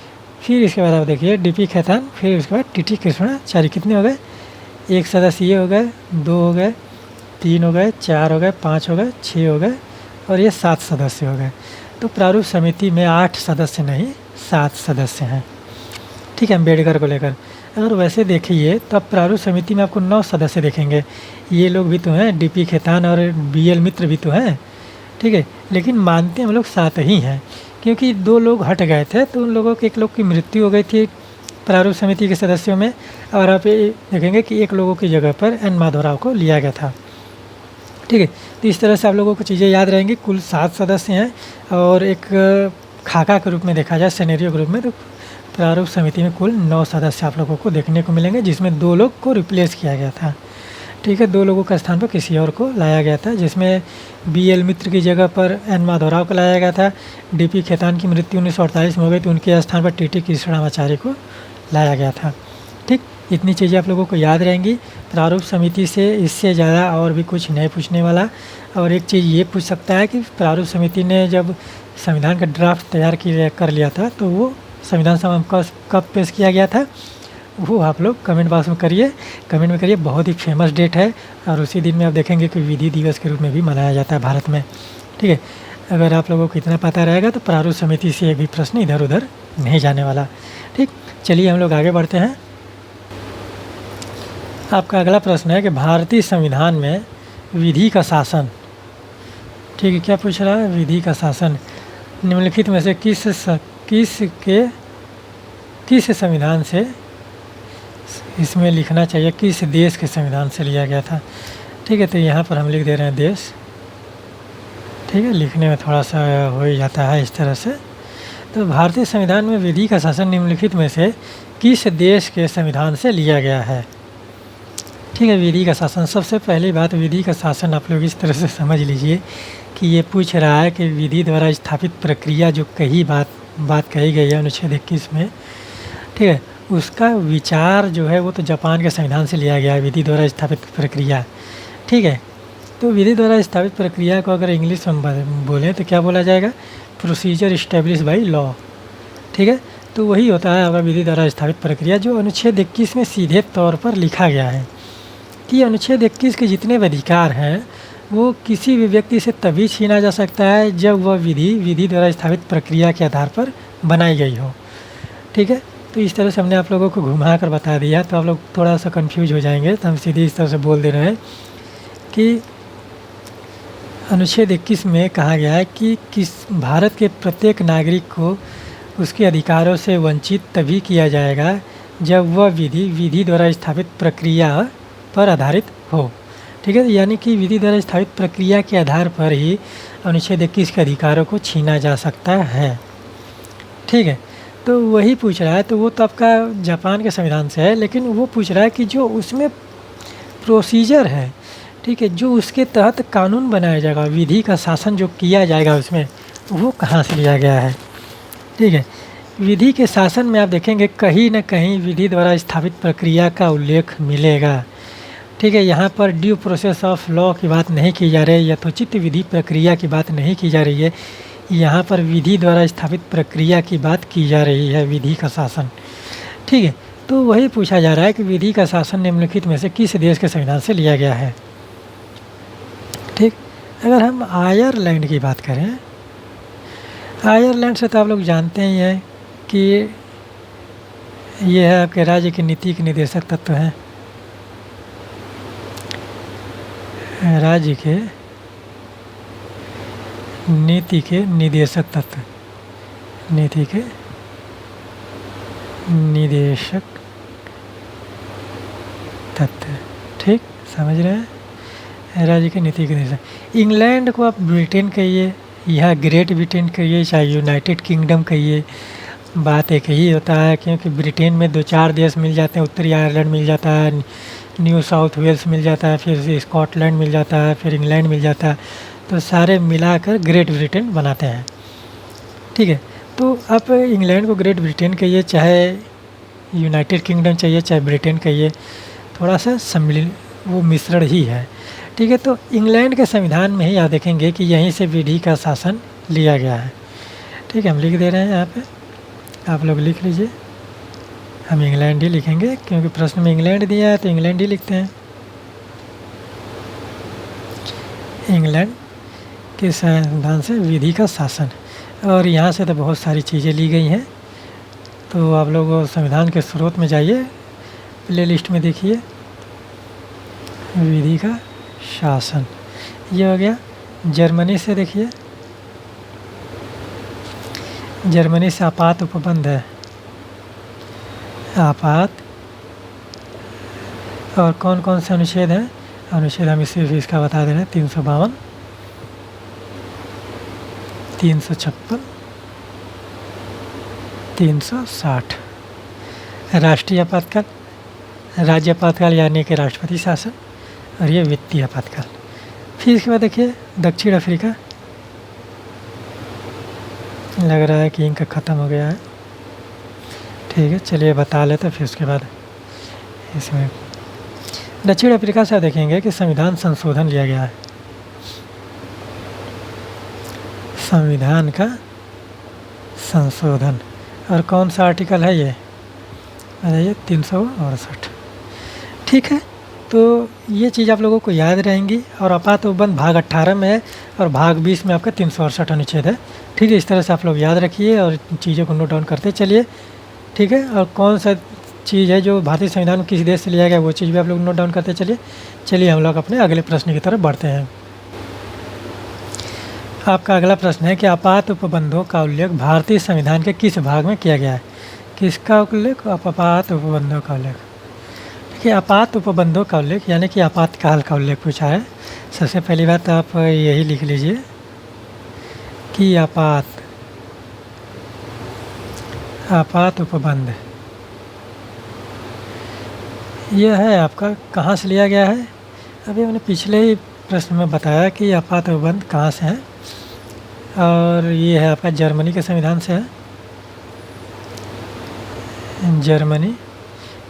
Speaker 1: फिर इसके बाद आप देखिए डीपी खेतान, फिर उसके बाद टीटी कृष्णामाचारी कितने हो गए, एक सदस्य ये हो गए, 2 हो गए, 3 हो गए, 4 हो गए, 5 हो गए, 6 हो गए और ये 7 सदस्य हो गए। तो प्रारूप समिति में 8 सदस्य नहीं 7 सदस्य हैं। ठीक है, अम्बेडकर को लेकर अगर वैसे देखिए तो अब प्रारूप समिति में आपको 9 सदस्य देखेंगे। ये लोग भी तो हैं, डीपी खेतान और बीएल मित्र भी तो हैं। ठीक है, लेकिन मानते हम लोग 7 ही हैं क्योंकि 2 लोग हट गए थे, तो उन लोगों के एक लोग की मृत्यु हो गई थी प्रारूप समिति के सदस्यों में, और आप ये देखेंगे कि एक लोगों की जगह पर एन माधवराव को लिया गया था। ठीक है, तो इस तरह से आप लोगों को चीज़ें याद रहेंगी। कुल 7 सदस्य हैं और एक खाका के रूप में देखा जाए, सिनेरियो के रूप में, तो प्रारूप समिति में कुल 9 सदस्य आप लोगों को देखने को मिलेंगे, जिसमें 2 लोग को रिप्लेस किया गया था। ठीक है, 2 लोगों का स्थान पर किसी और को लाया गया था, जिसमें बीएल मित्र की जगह पर एन माधवराव को लाया गया था। डीपी खेतान की मृत्यु 1948 में हो गई, तो उनके स्थान पर टीटी कृष्णामाचारी को लाया गया था। ठीक, इतनी चीज़ें आप लोगों को याद रहेंगी। प्रारूप समिति से इससे ज़्यादा और भी कुछ नहीं पूछने वाला। और एक चीज़ ये पूछ सकता है कि प्रारूप समिति ने जब संविधान का ड्राफ्ट तैयार कर लिया था, तो वो संविधान सभा में कब पेश किया गया था, वो आप लोग कमेंट बॉक्स में करिए। बहुत ही फेमस डेट है और उसी दिन में आप देखेंगे कि विधि दिवस के रूप में भी मनाया जाता है भारत में। ठीक है, अगर आप लोगों को इतना पता रहेगा तो प्रारूप समिति से एक भी प्रश्न इधर उधर नहीं जाने वाला। ठीक, चलिए हम लोग आगे बढ़ते हैं। आपका अगला प्रश्न है कि भारतीय संविधान में विधि का शासन, ठीक है, क्या पूछ रहा है, विधि का शासन निम्नलिखित में से किस संविधान से, इसमें लिखना चाहिए किस देश के संविधान से लिया गया था। ठीक है, तो यहाँ पर हम लिख दे रहे हैं देश। ठीक है, लिखने में थोड़ा सा हो ही जाता है इस तरह से। तो भारतीय संविधान में विधि का शासन निम्नलिखित में से किस देश के संविधान से लिया गया है। ठीक है, विधि का शासन, सबसे पहली बात विधि का शासन आप लोग इस तरह से समझ लीजिए कि ये पूछ रहा है कि विधि द्वारा स्थापित प्रक्रिया जो बात कही गई है अनुच्छेद 21 में, ठीक है, उसका विचार जो है वो तो जापान के संविधान से लिया गया है, विधि द्वारा स्थापित प्रक्रिया। ठीक है, तो विधि द्वारा स्थापित प्रक्रिया को अगर इंग्लिश में बोलें तो क्या बोला जाएगा, प्रोसीजर इस्टेब्लिश बाई लॉ। ठीक है, तो वही होता है आपका विधि द्वारा स्थापित प्रक्रिया, जो अनुच्छेद 21 में सीधे तौर पर लिखा गया है कि अनुच्छेद 21 के जितने भी अधिकार हैं वो किसी भी व्यक्ति से तभी छीना जा सकता है जब वह विधि द्वारा स्थापित प्रक्रिया के आधार पर बनाई गई हो। ठीक है, तो इस तरह से हमने आप लोगों को घुमा कर बता दिया, तो आप लोग थोड़ा सा कंफ्यूज हो जाएंगे, तो हम सीधे इस तरह से बोल दे रहे हैं कि अनुच्छेद 21 में कहा गया है कि भारत के प्रत्येक नागरिक को उसके अधिकारों से वंचित तभी किया जाएगा जब वह विधि द्वारा स्थापित प्रक्रिया पर आधारित हो। ठीक है, यानी कि विधि द्वारा स्थापित प्रक्रिया के आधार पर ही अनुच्छेद 21 के अधिकारों को छीना जा सकता है। ठीक है, तो वही पूछ रहा है, तो वो तो आपका जापान के संविधान से है, लेकिन वो पूछ रहा है कि जो उसमें प्रोसीजर है, ठीक है, जो उसके तहत कानून बनाया जाएगा, विधि का शासन जो किया जाएगा उसमें, वो कहाँ से लिया गया है। ठीक है, विधि के शासन में आप देखेंगे कहीं ना कहीं विधि द्वारा स्थापित प्रक्रिया का उल्लेख मिलेगा। ठीक है, यहाँ पर ड्यू प्रोसेस ऑफ लॉ की बात नहीं की जा रही है, यथोचित विधि प्रक्रिया की बात नहीं की जा रही है, यहाँ पर विधि द्वारा स्थापित प्रक्रिया की बात की जा रही है, विधि का शासन। ठीक है, तो वही पूछा जा रहा है कि विधि का शासन निम्नलिखित में से किस देश के संविधान से लिया गया है। ठीक, अगर हम आयरलैंड की बात करें, आयरलैंड से तो आप लोग जानते ही हैं कि ये है आपके राज्य के नीति के निदेशक तत्व हैं, राज्य के नीति के निदेशक तत्व, नीति के निदेशक तत्व। ठीक, समझ रहे हैं, राज्य की नीति के अनुसार। इंग्लैंड को आप ब्रिटेन कहिए या ग्रेट ब्रिटेन कहिए, चाहे यूनाइटेड किंगडम कहिए, बात एक ही होता है, क्योंकि ब्रिटेन में 2-4 देश मिल जाते हैं। उत्तरी आयरलैंड मिल जाता है, न्यू साउथ वेल्स मिल जाता है, फिर स्कॉटलैंड मिल जाता है, फिर इंग्लैंड मिल जाता है, तो सारे मिलाकर ग्रेट ब्रिटेन बनाते हैं। ठीक है, तो आप इंग्लैंड को ग्रेट ब्रिटेन कहिए, चाहे यूनाइटेड किंगडम चाहिए, चाहे ब्रिटेन कहिए, थोड़ा सा सम्मिलित वो मिश्रण ही है। ठीक है, तो इंग्लैंड के संविधान में ही आप देखेंगे कि यहीं से विधि का शासन लिया गया है। ठीक है, हम लिख दे रहे हैं यहाँ पे, आप लोग लिख लीजिए। हम इंग्लैंड ही लिखेंगे क्योंकि प्रश्न में इंग्लैंड दिया है, तो इंग्लैंड ही लिखते हैं। इंग्लैंड के संविधान से विधि का शासन, और यहाँ से तो बहुत सारी चीज़ें ली गई हैं। तो आप लोग संविधान के स्रोत में जाइए, प्ले लिस्ट में देखिए, विधि का शासन ये हो गया। जर्मनी से देखिए, जर्मनी से आपात उपबंध है, आपात, और कौन कौन से अनुच्छेद हैं? अनुच्छेद हम इसका बता दे रहे हैं, 352, 356, 360। राष्ट्रीय आपातकाल, राज्य आपातकाल यानी कि राष्ट्रपति शासन, और ये वित्तीय आपातकाल। फिर इसके बाद देखिए दक्षिण अफ्रीका, लग रहा है कि इनका ख़त्म हो गया है। ठीक है, चलिए बता लेते फिर उसके बाद इसमें। दक्षिण अफ्रीका से देखेंगे कि संविधान संशोधन लिया गया है, संविधान का संशोधन, और कौन सा आर्टिकल है ये? बताइए, 368। ठीक है, तो ये चीज़ आप लोगों को याद रहेंगी। और आपात उपबंध भाग 18 में है, और भाग 20 में आपका 368 अनुच्छेद है। ठीक है, इस तरह से आप लोग याद रखिए और चीज़ों को नोट डाउन करते चलिए। ठीक है, और कौन सा चीज़ है जो भारतीय संविधान में किस देश से लिया गया, वो चीज़ भी आप लोग नोट डाउन करते चलिए। चलिए हम लोग अपने अगले प्रश्न की तरफ बढ़ते हैं। आपका अगला प्रश्न है कि आपात उपबंधों का उल्लेख भारतीय संविधान के किस भाग में किया गया है? किसका उल्लेख? आपात उपबंधों का उल्लेख। देखिए, आपात उपबंधों का उल्लेख यानी कि आपातकाल का उल्लेख पूछा है। सबसे पहली बात आप यही लिख लीजिए कि आपात उपबंध यह है आपका कहाँ से लिया गया है? अभी मैंने पिछले ही प्रश्न में बताया कि आपात उपबंध कहाँ से है, और ये है आपका जर्मनी के संविधान से है। जर्मनी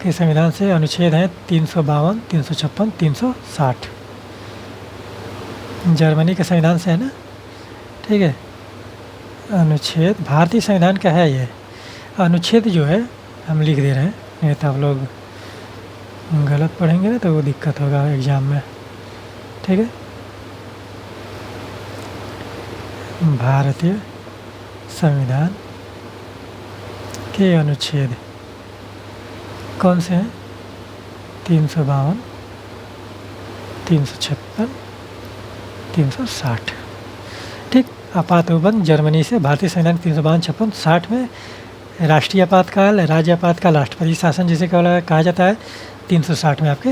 Speaker 1: के संविधान से अनुच्छेद हैं 352, 356, 360। जर्मनी के संविधान से है ना। ठीक है, अनुच्छेद भारतीय संविधान का है ये। अनुच्छेद जो है हम लिख दे रहे हैं, नहीं तो आप लोग गलत पढ़ेंगे ना तो वो दिक्कत होगा एग्ज़ाम में। ठीक है, भारतीय संविधान के अनुच्छेद कौन से हैं? 352, 356, 360। ठीक, आपात उपबंध जर्मनी से भारतीय संविधान 352, 56, 60 में राष्ट्रीय आपातकाल, राज्य आपातकाल, राष्ट्रपति शासन जिसे कहा जाता है। 360 में आपके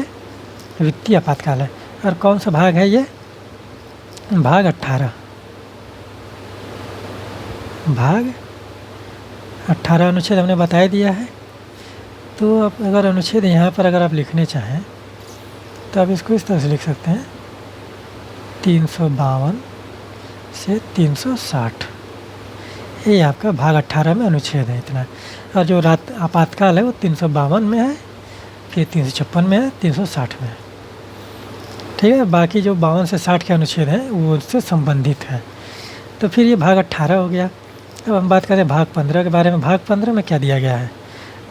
Speaker 1: वित्तीय आपातकाल है। और कौन सा भाग है ये? भाग 18। भाग 18 अनुच्छेद हमने बता दिया है। तो आप अगर अनुच्छेद यहाँ पर अगर आप लिखने चाहें तो आप इसको इस तरह से लिख सकते हैं, 352 से 360। ये आपका भाग 18 में अनुच्छेद है इतना। और जो आपातकाल है वो 352 में है, फिर 356 में है, 360 में है। ठीक है, बाकी जो 52 से 60 के अनुच्छेद हैं वो उससे संबंधित है। तो फिर ये भाग 18 हो गया। अब हम बात करें भाग 15 के बारे में। भाग 15 में क्या दिया गया है?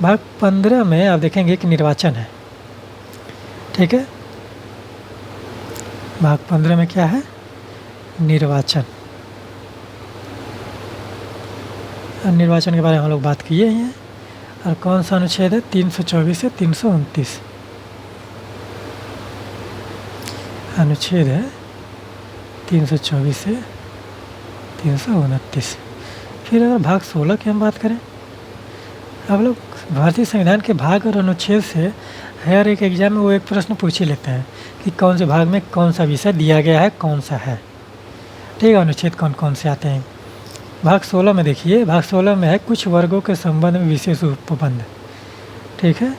Speaker 1: भाग 15 में आप देखेंगे कि निर्वाचन है। ठीक है, भाग 15 में क्या है? निर्वाचन। निर्वाचन के बारे में हम लोग बात किए ही हैं। और कौन सा अनुच्छेद है? 324 से 329 अनुच्छेद है, 324 से 329। फिर अगर भाग 16 की हम बात करें, आप लोग भारतीय संविधान के भाग और अनुच्छेद से हर एक एग्ज़ाम में वो एक प्रश्न पूछ ही लेते हैं कि कौन से भाग में कौन सा विषय दिया गया है, कौन सा है। ठीक है, अनुच्छेद कौन कौन से आते हैं। भाग 16 में देखिए, भाग 16 में है कुछ वर्गों के संबंध में विशेष उपबंध। ठीक है,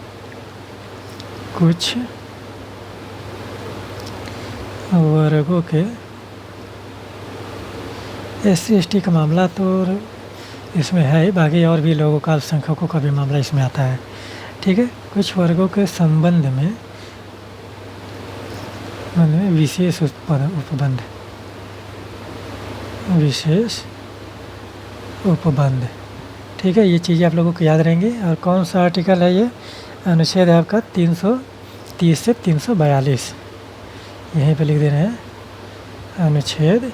Speaker 1: कुछ वर्गों के, SC/ST का मामला तो इसमें है ही, बाकी और भी लोगों का, अल्पसंख्यकों का भी मामला इसमें आता है। ठीक है, कुछ वर्गों के संबंध में विशेष उपबंध, विशेष उपबंध। ठीक है, ये चीज़ें आप लोगों को याद रहेंगी। और कौन सा आर्टिकल है ये? अनुच्छेद है आपका 330 से 342, यहीं पे लिख दे रहे हैं। अनुच्छेद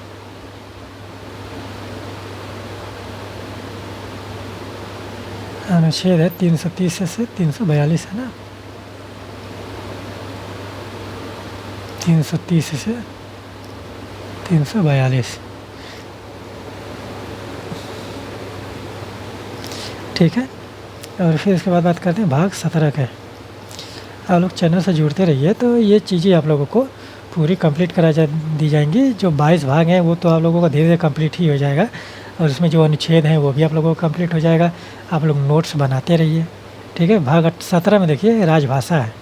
Speaker 1: है 330 से 342 है ना, 330 से 342। ठीक है, और फिर इसके बाद बात करते हैं भाग 17 के। आप लोग चैनल से जुड़ते रहिए तो ये चीज़ें आप लोगों को पूरी कंप्लीट दी जाएंगी। जो 22 भाग हैं वो तो आप लोगों का धीरे धीरे कंप्लीट ही हो जाएगा, और इसमें जो अनुच्छेद हैं वो भी आप लोगों को कंप्लीट हो जाएगा। आप लोग नोट्स बनाते रहिए। ठीक है, भाग 17 में देखिए राजभाषा है।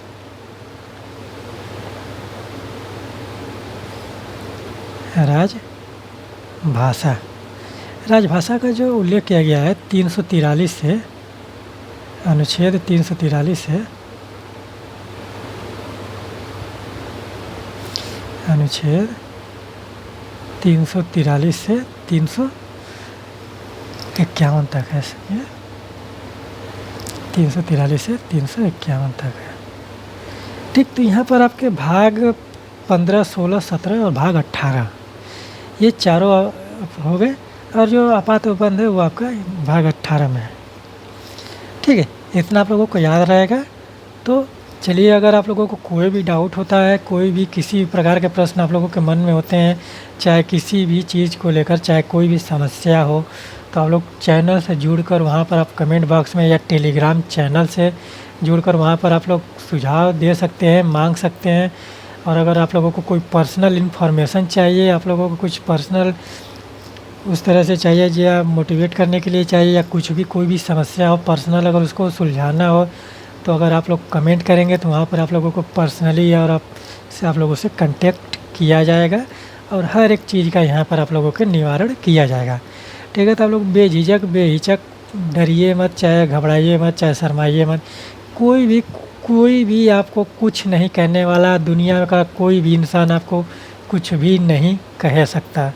Speaker 1: राजभाषा, राजभाषा का जो उल्लेख किया गया है 343 से, अनुच्छेद 343 से, अनुच्छेद 343 से 351 तक है। 343 से 351 तक है। ठीक, तो यहाँ पर आपके भाग 15, 16, 17 और भाग 18 ये चारों हो गए, और जो आपात उपबंध है वो आपका भाग 18 में है। ठीक है, इतना आप लोगों को याद रहेगा। तो चलिए, अगर आप लोगों को कोई भी डाउट होता है, कोई भी किसी प्रकार के प्रश्न आप लोगों के मन में होते हैं, चाहे किसी भी चीज़ को लेकर, चाहे कोई भी समस्या हो, तो आप लोग चैनल से जुड़कर वहाँ पर आप कमेंट बॉक्स में या टेलीग्राम चैनल से जुड़कर वहाँ पर आप लोग सुझाव दे सकते हैं, मांग सकते हैं। और अगर आप लोगों को कोई पर्सनल इन्फॉर्मेशन चाहिए, आप लोगों को कुछ पर्सनल उस तरह से चाहिए या मोटिवेट करने के लिए चाहिए, या कुछ भी कोई भी समस्या हो पर्सनल, अगर उसको सुलझाना हो, तो अगर आप लोग कमेंट करेंगे तो वहाँ पर आप लोगों को पर्सनली और आप लोगों से कांटेक्ट किया जाएगा, और हर एक चीज़ का यहाँ पर आप लोगों के निवारण किया जाएगा। ठीक है, तो आप लोग बेहिचक डरिए मत, चाहे घबराइए मत, चाहे शर्माइए मत। कोई भी आपको कुछ नहीं कहने वाला, दुनिया का कोई भी इंसान आपको कुछ भी नहीं कह सकता।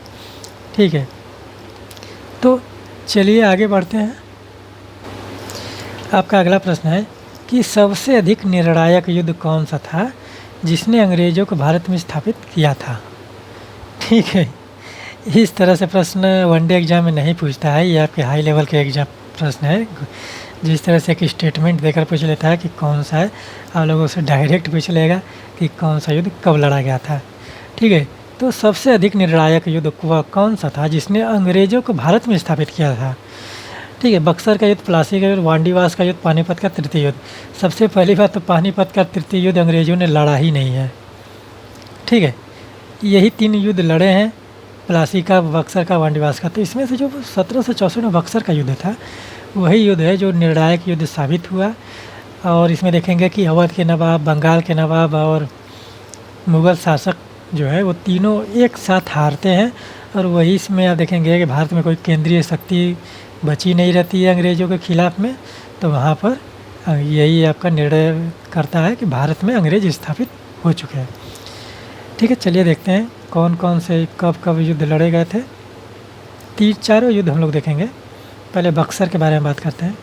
Speaker 1: ठीक है, तो चलिए आगे बढ़ते हैं। आपका अगला प्रश्न है कि सबसे अधिक निर्णायक युद्ध कौन सा था जिसने अंग्रेज़ों को भारत में स्थापित किया था? ठीक है, इस तरह से प्रश्न वनडे एग्ज़ाम में नहीं पूछता है, ये आपके हाई लेवल के एग्जाम प्रश्न है। जिस तरह से एक स्टेटमेंट देकर पूछ लेता है कि कौन सा है, आप लोगों से डायरेक्ट पूछ लेगा कि कौन सा युद्ध कब लड़ा गया था। ठीक है, तो सबसे अधिक निर्णायक युद्ध कौन सा था जिसने अंग्रेज़ों को भारत में स्थापित किया था? ठीक है, बक्सर का युद्ध, प्लासी का युद्ध, वांडीवास का युद्ध, पानीपत का तृतीय युद्ध। सबसे पहली बात तो पानीपत का तृतीय युद्ध अंग्रेज़ों ने लड़ा ही नहीं है। ठीक है, यही 3 युद्ध लड़े हैं, प्लासी का, बक्सर का, वांडीवास का। तो इसमें से जो 1764 में बक्सर का युद्ध था वही युद्ध है जो निर्णायक युद्ध साबित हुआ। और इसमें देखेंगे कि अवध के नवाब, बंगाल के नवाब और मुग़ल शासक जो है वो तीनों एक साथ हारते हैं, और वही इसमें आप देखेंगे कि भारत में कोई केंद्रीय शक्ति बची नहीं रहती है अंग्रेज़ों के ख़िलाफ़ में। तो वहाँ पर यही आपका निर्णय करता है कि भारत में अंग्रेज़ स्थापित हो चुके हैं। ठीक है, चलिए देखते हैं कौन कौन से कब कब युद्ध लड़े गए थे। 4 युद्ध हम लोग देखेंगे। पहले बक्सर के बारे में बात करते हैं।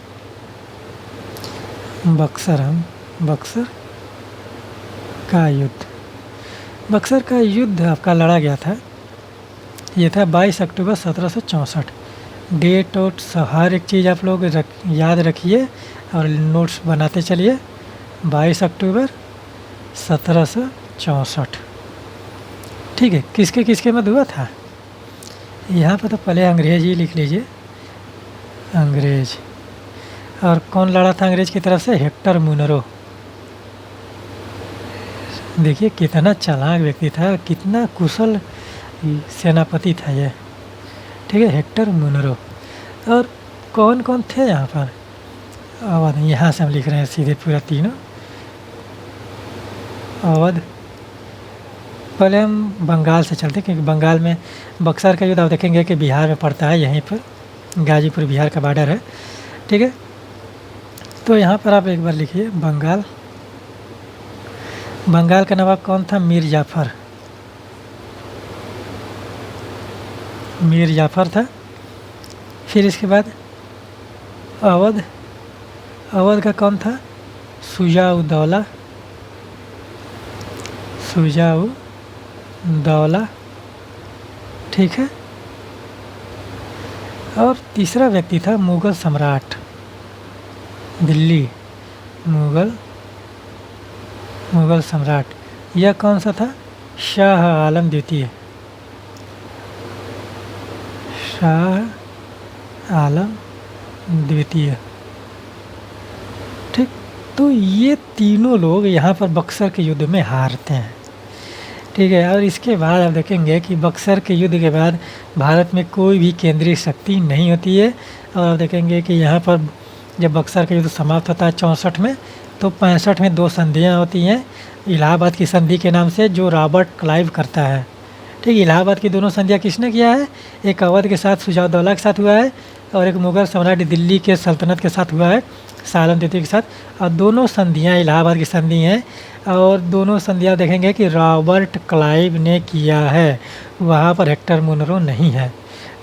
Speaker 1: बक्सर का युद्ध, बक्सर का युद्ध आपका लड़ा गया था, ये था 22 अक्टूबर 1764। डेट और हर एक चीज़ आप लोग याद रखिए और नोट्स बनाते चलिए। 22 अक्टूबर 1764। ठीक है, किसके किसके मध्य हुआ था? यहाँ पर तो पहले अंग्रेज़ ही लिख लीजिए, अंग्रेज़। और कौन लड़ा था अंग्रेज़ की तरफ से? Hector Munro. देखिए कितना चालाक व्यक्ति था, कितना कुशल सेनापति था ये। ठीक है, हेक्टर मुनरो। और कौन कौन थे यहाँ पर? अवध, यहाँ से हम लिख रहे हैं सीधे पूरा तीनों। अवध, पहले हम बंगाल से चलते क्योंकि बंगाल में बक्सर का युद्ध आप देखेंगे कि बिहार में पड़ता है, यहीं पर गाजीपुर बिहार का बॉर्डर है। ठीक है, तो यहाँ पर आप एक बार लिखिए बंगाल। बंगाल का नवाब कौन था? मीर जाफ़र। मीर जाफ़र था। फिर इसके बाद अवध, अवध का कौन था? शुजा-उद-दौला। शुजा-उद-दौला, ठीक है। और तीसरा व्यक्ति था मुग़ल सम्राट, दिल्ली मुग़ल सम्राट। यह कौन सा था? शाह आलम द्वितीय। शाह आलम द्वितीय, ठीक। तो ये तीनों लोग यहाँ पर बक्सर के युद्ध में हारते हैं। ठीक है, और इसके बाद आप देखेंगे कि बक्सर के युद्ध के बाद भारत में कोई भी केंद्रीय शक्ति नहीं होती है। और आप देखेंगे कि यहाँ पर जब बक्सर का युद्ध समाप्त होता है 64 में, तो 65 में 2 संधियाँ होती हैं इलाहाबाद की संधि के नाम से, जो रॉबर्ट क्लाइव करता है। ठीक, इलाहाबाद की दोनों संधियाँ किसने किया है? एक अवध के साथ शुजा-उद-दौला के साथ हुआ है और एक मुग़ल सम्राट दिल्ली के सल्तनत के साथ हुआ है, शाह आलम द्वितीय के साथ। और दोनों संधियाँ इलाहाबाद की संधि हैं और दोनों संधियाँ देखेंगे कि रॉबर्ट क्लाइव ने किया है, वहाँ पर हेक्टर मुनरो नहीं है।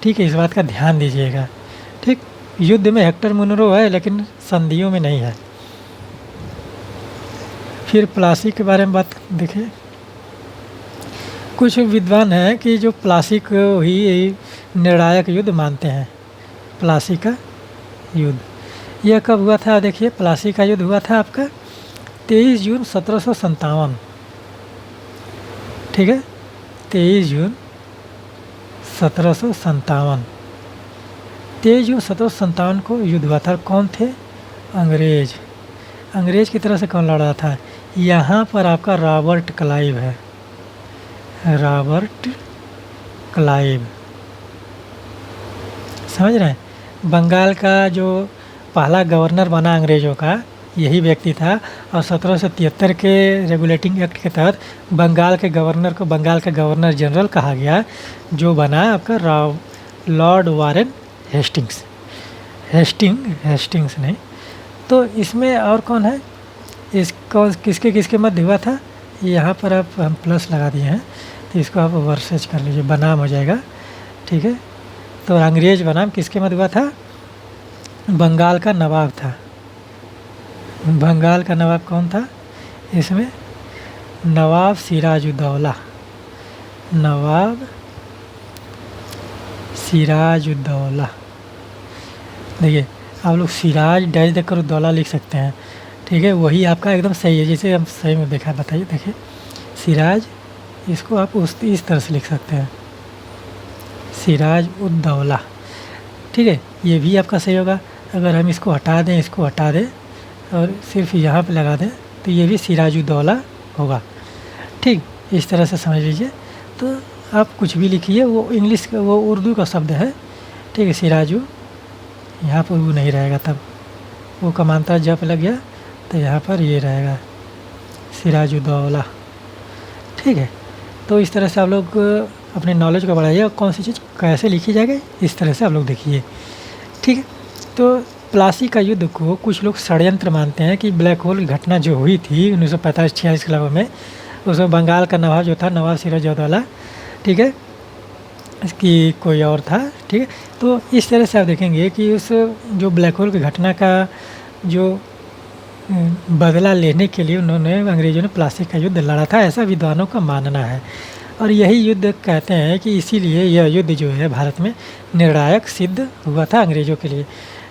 Speaker 1: ठीक है, इस बात का ध्यान दीजिएगा। ठीक, युद्ध में हेक्टर मुनरो है लेकिन संधियों में नहीं है। फिर प्लासी के बारे में बात देखिए। कुछ विद्वान हैं कि जो प्लासी को ही निर्णायक युद्ध मानते हैं। प्लासी का युद्ध यह कब हुआ था? देखिए, प्लासी का युद्ध हुआ था आपका 23 जून 1757। ठीक है, 23 जून 1757। 23 जून 1757 को युद्ध हुआ था। कौन थे? अंग्रेज। अंग्रेज की तरफ से कौन लड़ रहा था? यहाँ पर आपका रॉबर्ट क्लाइव है, रॉबर्ट क्लाइव, समझ रहे हैं? बंगाल का जो पहला गवर्नर बना अंग्रेज़ों का यही व्यक्ति था और 1773 के रेगुलेटिंग एक्ट के तहत बंगाल के गवर्नर को बंगाल का गवर्नर जनरल कहा गया, जो बना आपका लॉर्ड वारेन हेस्टिंग्स। हेस्टिंग्स नहीं। तो इसमें और कौन है? इसको किसके किसके मध्य हुआ था? यहाँ पर आप हम प्लस लगा दिए हैं, तो इसको आप वर्सेज कर लीजिए, बनाम हो जाएगा। ठीक है, तो अंग्रेज बनाम किसके मध्य हुआ था? बंगाल का नवाब था। बंगाल का नवाब कौन था इसमें? नवाब सिराजुद्दौला। नवाब सिराजुद्दौला। देखिए, आप लोग सिराज डैश देकर उद्दौला लिख सकते हैं। ठीक है, वही आपका एकदम सही है, जैसे हम सही में देखा। बताइए, देखिए सिराज, इसको आप इस तरह से लिख सकते हैं, सिराज-उद-दौला। ठीक है, ये भी आपका सही होगा। अगर हम इसको हटा दें, इसको हटा दें और सिर्फ यहाँ पे लगा दें, तो ये भी सिराज-उद-दौला होगा। ठीक, इस तरह से समझ लीजिए। तो आप कुछ भी लिखिए, वो इंग्लिश का, वो उर्दू का शब्द है। ठीक है, सिराजू, यहाँ पर वो नहीं रहेगा, तब वो कमांतर जप लग गया तो यहाँ पर ये रहेगा सिराज-उद-दौला। ठीक है, तो इस तरह से आप लोग अपने नॉलेज को बढ़ाइए और कौन सी चीज़ कैसे लिखी जाएगी इस तरह से आप लोग देखिए। ठीक है, तो प्लासी का युद्ध को कुछ लोग षड्यंत्र मानते हैं कि ब्लैक होल की घटना जो हुई थी 1945-46 के लगभग में, उसमें बंगाल का नवाब जो था, नवाब सिराज-उद-दौला, ठीक है, इसकी कोई और था। ठीक है, तो इस तरह से आप देखेंगे कि उस जो ब्लैक होल की घटना का जो बदला लेने के लिए उन्होंने अंग्रेज़ों ने प्लासी का युद्ध लड़ा था, ऐसा विद्वानों का मानना है। और यही युद्ध कहते हैं कि इसीलिए यह युद्ध जो है भारत में निर्णायक सिद्ध हुआ था अंग्रेज़ों के लिए।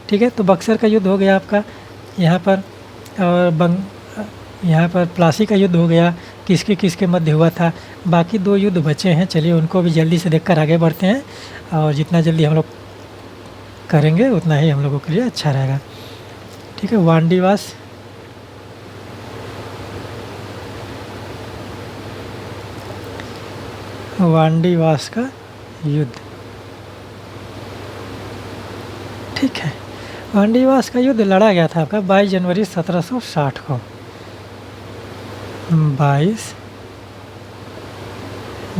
Speaker 1: ठीक है, तो बक्सर का युद्ध हो गया आपका यहाँ पर, और यहाँ पर प्लासी का युद्ध हो गया, किसके किसके मध्य हुआ था। बाकी 2 युद्ध बचे हैं, चलिए उनको भी जल्दी से देखकर आगे बढ़ते हैं, और जितना जल्दी हम लोग करेंगे उतना ही हम लोगों के लिए अच्छा रहेगा। ठीक है, वांडीवास, वांडीवास का युद्ध। ठीक है, वांडीवास का युद्ध लड़ा गया था आपका 22 जनवरी 1760 को। 22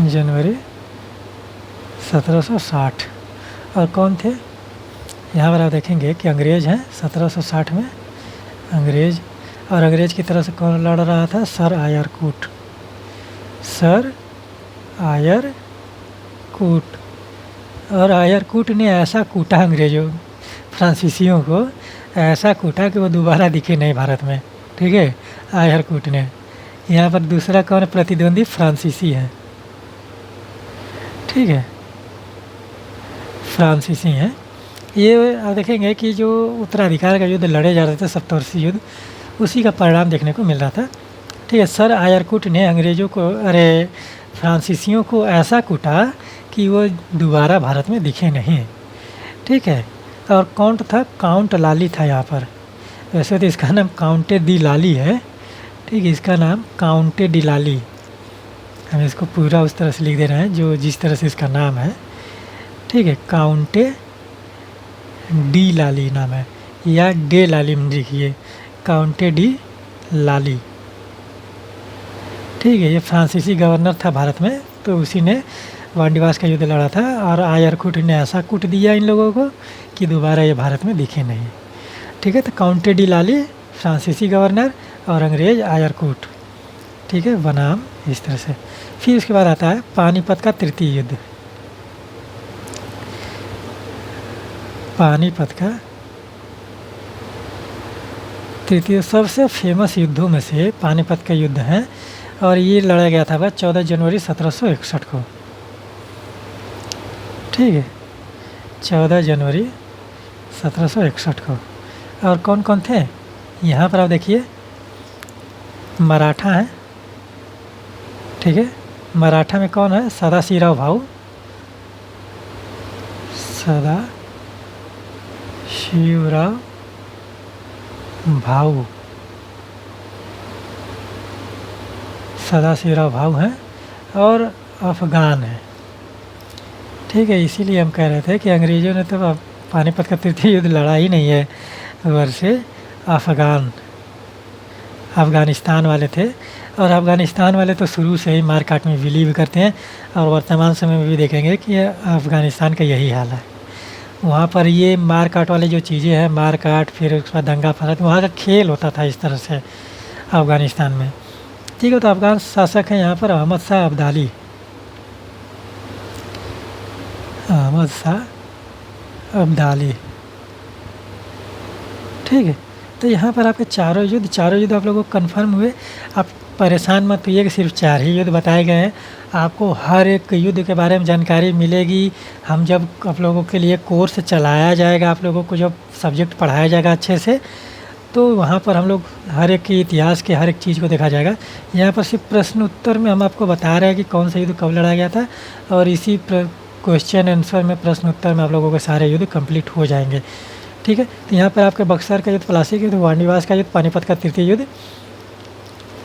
Speaker 1: जनवरी 1760। और कौन थे यहाँ पर? आप देखेंगे कि अंग्रेज़ हैं 1760 में, अंग्रेज़। और अंग्रेज़ की तरफ से कौन लड़ रहा था? सर आयर कूट। सर आयर कूट। और आयर कूट ने ऐसा कूटा अंग्रेज़ों फ्रांसीसियों को, ऐसा कूटा कि वो दोबारा दिखे नहीं भारत में। ठीक है, आयर कूट ने। यहाँ पर दूसरा कौन प्रतिद्वंदी? फ्रांसीसी है। ठीक है, फ्रांसीसी हैं ये। आप देखेंगे कि जो उत्तराधिकार का युद्ध लड़े जा रहे थे, सप्तवर्षीय युद्ध, उसी का परिणाम देखने को मिल रहा था। ठीक है, सर आयरकुट ने अंग्रेज़ों को, फ्रांसीसियों को ऐसा कूटा कि वो दोबारा भारत में दिखे नहीं। ठीक है, और काउंट था, काउंट लाली था यहाँ पर। वैसे तो इसका नाम काउंटे डी लाली है। ठीक है, इसका नाम काउंटे डी लाली। हम इसको पूरा उस तरह से लिख दे रहे हैं जो जिस तरह से इसका नाम है। ठीक है, काउंटे डी लाली नाम है, या डे लाली में लिखिए, काउंटे डी लाली। ठीक है, ये फ्रांसीसी गवर्नर था भारत में, तो उसी ने वांडीवास का युद्ध लड़ा था। और आयरकुट ने ऐसा कूट दिया इन लोगों को कि दोबारा ये भारत में दिखे नहीं। ठीक है, तो काउंटे डी लाली फ्रांसीसी गवर्नर और अंग्रेज़ आयरकुट। ठीक है, बनाम इस तरह से। फिर उसके बाद आता है पानीपत का तृतीय युद्ध। पानीपत का तृतीय सबसे फेमस युद्धों में से पानीपत का युद्ध है, और ये लड़ा गया था 14 जनवरी 1761 को। ठीक है, 14 जनवरी 1761 को। और कौन कौन थे यहाँ पर? आप देखिए, मराठा हैं। ठीक है, मराठा में कौन है? सदाशिवराव भाऊ। सदाशिवराव भाऊ, सदाशिवराव भाऊ हैं। और अफ़गान है। ठीक है, इसीलिए हम कह रहे थे कि अंग्रेज़ों ने तो पानीपत का तृतीय युद्ध लड़ा ही नहीं है वर्षे। अफ़गानिस्तान वाले थे, और अफ़गानिस्तान वाले तो शुरू से ही मार काट में बिलीव करते हैं, और वर्तमान समय में भी देखेंगे कि अफ़गानिस्तान का यही हाल है। वहाँ पर ये मार काट वाली जो चीज़ें हैं, मार काट, फिर उसके बाद दंगा फसाद, वहाँ का खेल होता था इस तरह से अफ़गानिस्तान में। ठीक है, तो अफ़गान शासक हैं यहाँ पर अहमद शाह अब्दाली। अहमद शाह अब्दाली। ठीक है, तो यहाँ पर आपके चारों युद्ध आप लोगों को कन्फर्म हुए। आप परेशान मत होइए कि सिर्फ 4 ही युद्ध बताए गए हैं। आपको हर एक युद्ध के बारे में जानकारी मिलेगी। हम जब आप लोगों के लिए कोर्स चलाया जाएगा, आप लोगों को जब सब्जेक्ट पढ़ाया जाएगा अच्छे से, तो वहाँ पर हम लोग हर एक के इतिहास के हर एक चीज़ को देखा जाएगा। यहाँ पर सिर्फ प्रश्न उत्तर में हम आपको बता रहे हैं कि कौन सा युद्ध कब लड़ा गया था, और इसी क्वेश्चन आंसर में, प्रश्न उत्तर में आप लोगों के सारे युद्ध कंप्लीट हो जाएंगे। ठीक है, तो यहाँ पर आपके बक्सर का युद्ध, प्लासी का युद्ध, वांडीवास का युद्ध, पानीपत का तृतीय युद्ध,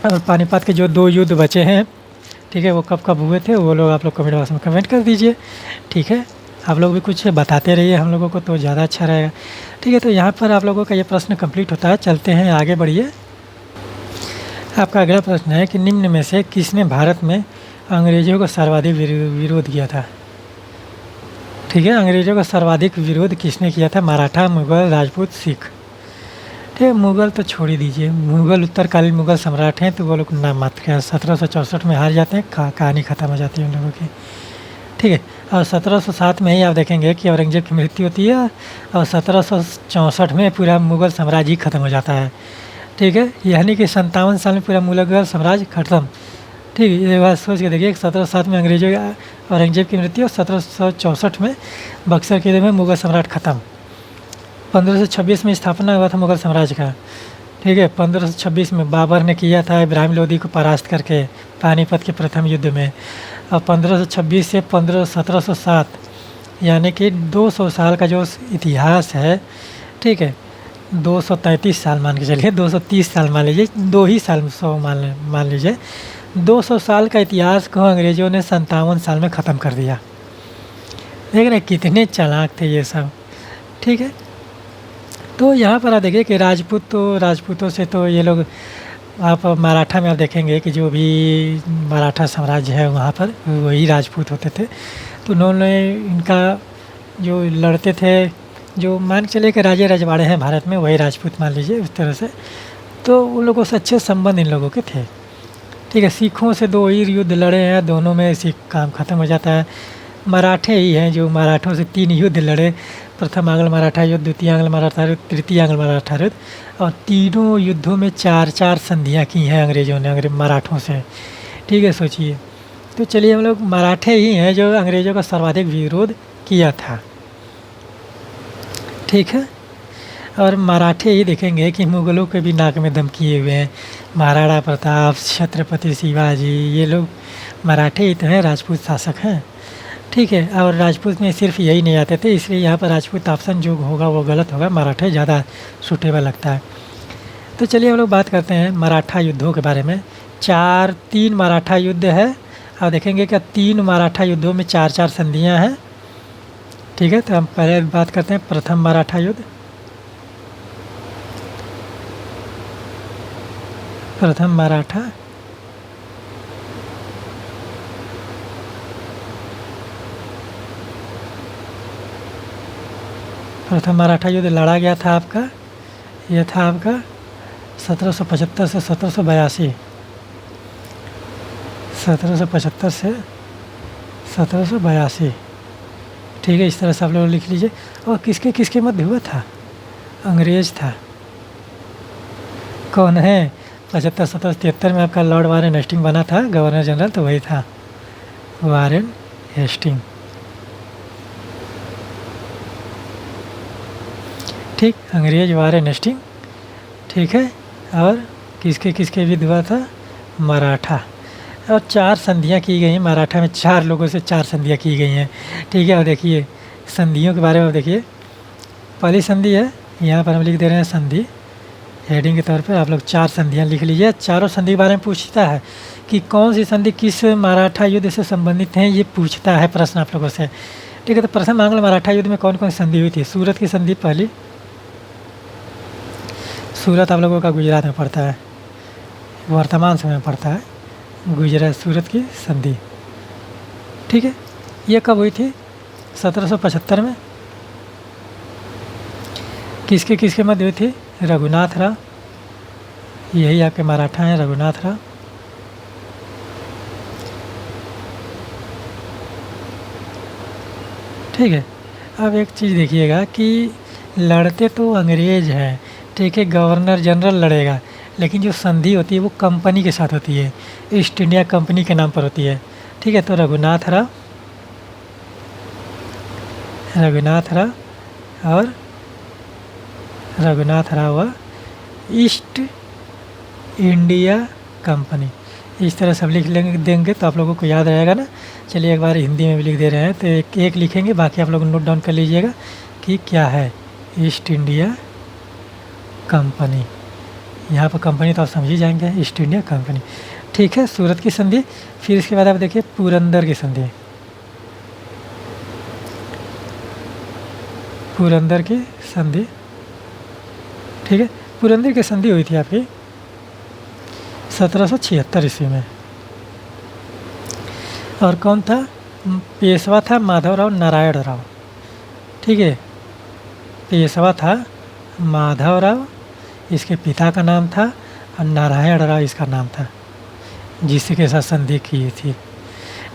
Speaker 1: और पानीपत के जो 2 युद्ध बचे हैं, ठीक है, वो कब कब हुए थे, वो लोग आप लोग कमेंट बॉक्स में कमेंट कर दीजिए। ठीक है, आप लोग भी कुछ बताते रहिए हम लोगों को, तो ज़्यादा अच्छा रहेगा। ठीक है, तो यहाँ पर आप लोगों का ये प्रश्न कंप्लीट होता है। चलते हैं आगे, बढ़िए। आपका अगला प्रश्न है कि निम्न में से किसने भारत में अंग्रेज़ों का सर्वाधिक विरोध किया था? ठीक है, अंग्रेज़ों का सर्वाधिक विरोध किसने किया था? मराठा, मुग़ल, राजपूत, सिख। ठीक है, मुग़ल तो छोड़ ही दीजिए, मुग़ल उत्तरकालीन मुग़ल सम्राट हैं, तो वो लोग नाम मात्र के 1764 में हार जाते हैं, कहानी ख़त्म हो जाती है उन लोगों की। ठीक है, और 1707 में ही आप देखेंगे कि औरंगज़ेब की मृत्यु होती है, और 1764 में पूरा मुग़ल साम्राज्य ही ख़त्म हो जाता है। ठीक है, यानी कि 57 साल में पूरा मुग़ल साम्राज्य ख़त्म। ठीक है, ये बात सोच के देखिए, 1707 में अंग्रेजों औरंगज़ेब की मृत्यु, और 1764 में बक्सर किले में मुग़ल सम्राट ख़त्म। 1526 में स्थापना हुआ था मुग़ल साम्राज्य का। ठीक है, 1526 में बाबर ने किया था इब्राहिम लोदी को परास्त करके पानीपत के प्रथम युद्ध में। और 1526 से 1707, यानी कि 200 साल का जो इतिहास है, ठीक है, 233 साल मान के चलिए, 230 साल मान लीजिए, 2 ही साल 100 मान लीजिए, 200 साल का इतिहास को अंग्रेज़ों ने 57 साल में ख़त्म कर दिया। देख रहे हैं कितने चालाक थे ये सब, ठीक है। तो यहाँ पर आप देखिए कि राजपूतों से तो ये लोग, आप मराठा में आप देखेंगे कि जो भी मराठा साम्राज्य है वहाँ पर वही राजपूत होते थे। तो उन्होंने इनका जो लड़ते थे, जो मान के चलिए कि राजे रजवाड़े हैं भारत में, वही राजपूत मान लीजिए उस तरह से। तो उन लोगों से अच्छे संबंध इन लोगों के थे, ठीक है। सिखों से 2 ही युद्ध लड़े हैं, दोनों में सिख काम ख़त्म हो जाता है। मराठे ही हैं जो मराठों से 3 युद्ध लड़े, प्रथम आंग्ल मराठा युद्ध, द्वितीय आंग्ल मराठा युद्ध, तृतीय आंग्ल मराठा युद्ध, और तीनों युद्धों में 4-4 संधियाँ की हैं अंग्रेज़ों ने मराठों से, ठीक है। सोचिए, तो चलिए हम लोग मराठे ही हैं जो अंग्रेज़ों का सर्वाधिक विरोध किया था, ठीक है। और मराठे ही देखेंगे कि मुग़लों के भी नाक में दम किए हुए हैं। महाराणा प्रताप, छत्रपति शिवाजी, ये लोग मराठे ही तो हैं, राजपूत शासक हैं, ठीक है। और राजपूत में सिर्फ यही नहीं आते थे, इसलिए यहाँ पर राजपूत ऑप्शन जो होगा वो गलत होगा, मराठे ज़्यादा सूटेबल लगता है। तो चलिए हम लोग बात करते हैं मराठा युद्धों के बारे में। 3 मराठा युद्ध है, और देखेंगे कि 3 मराठा युद्धों में 4-4 संधियाँ हैं, ठीक है। तो हम पहले बात करते हैं प्रथम मराठा युद्ध। प्रथम मराठा युद्ध लड़ा गया था आपका, यह था आपका 1775 से 1782, 1775 से 1782, ठीक है। इस तरह से आप लोग लिख लीजिए। और किसके किसके मध्य हुआ था? अंग्रेज था। कौन है? 75-77 में आपका लॉर्ड वारेन हेस्टिंग बना था गवर्नर जनरल, तो वही था वारेन हेस्टिंग, ठीक। अंग्रेज वारेन हेस्टिंग, ठीक है। और किसके किसके विरुद्ध हुआ था? मराठा। और 4 संधियाँ की गई हैं मराठा में, 4 लोगों से 4 संधियाँ की गई हैं, ठीक है। और देखिए संधियों के बारे में देखिए, पहली संधि है, यहाँ पर हम लिख दे रहे हैं संधि, हेडिंग के तौर पे आप लोग 4 संधियाँ लिख लीजिए। चारों संधि के बारे में पूछता है कि कौन सी संधि किस मराठा युद्ध से संबंधित हैं, ये पूछता है प्रश्न आप लोगों से, ठीक है। तो प्रथम आंग्ल मराठा युद्ध में कौन कौन सी संधि हुई थी? सूरत की संधि पहली, सूरत आप लोगों का गुजरात में पड़ता है, वर्तमान समय में पड़ता है गुजरात, सूरत की संधि, ठीक है। ये कब हुई थी? 1775 में। किसके किसके मध्य हुई थी? रघुनाथ राव, यही आपके मराठा हैं, रघुनाथ राव, ठीक है। अब एक चीज़ देखिएगा कि लड़ते तो अंग्रेज हैं, ठीक है, गवर्नर जनरल लड़ेगा, लेकिन जो संधि होती है वो कंपनी के साथ होती है, ईस्ट इंडिया कंपनी के नाम पर होती है, ठीक है। तो रघुनाथ राव और Raghunath Rao east India company, इस तरह सब लिख देंगे तो आप लोगों को याद रहेगा ना। चलिए एक बार हिंदी में भी लिख दे रहे हैं, तो एक लिखेंगे, बाकी आप लोग नोट डाउन कर लीजिएगा कि क्या है ईस्ट इंडिया कंपनी। यहाँ पर कंपनी तो आप समझ ही जाएंगे, ईस्ट इंडिया कंपनी, ठीक है। सूरत की संधि, फिर इसके बाद आप देखिए पुरंदर की संधि, पुरंदर की संधि, ठीक है। पुरंदर की संधि हुई थी आपकी 1776 ईस्वी में, और कौन था? पेशवा था माधवराव नारायण राव, ठीक है। पेशवा था माधवराव, इसके पिता का नाम था, और नारायण राव इसका नाम था, जिसके साथ संधि की थी,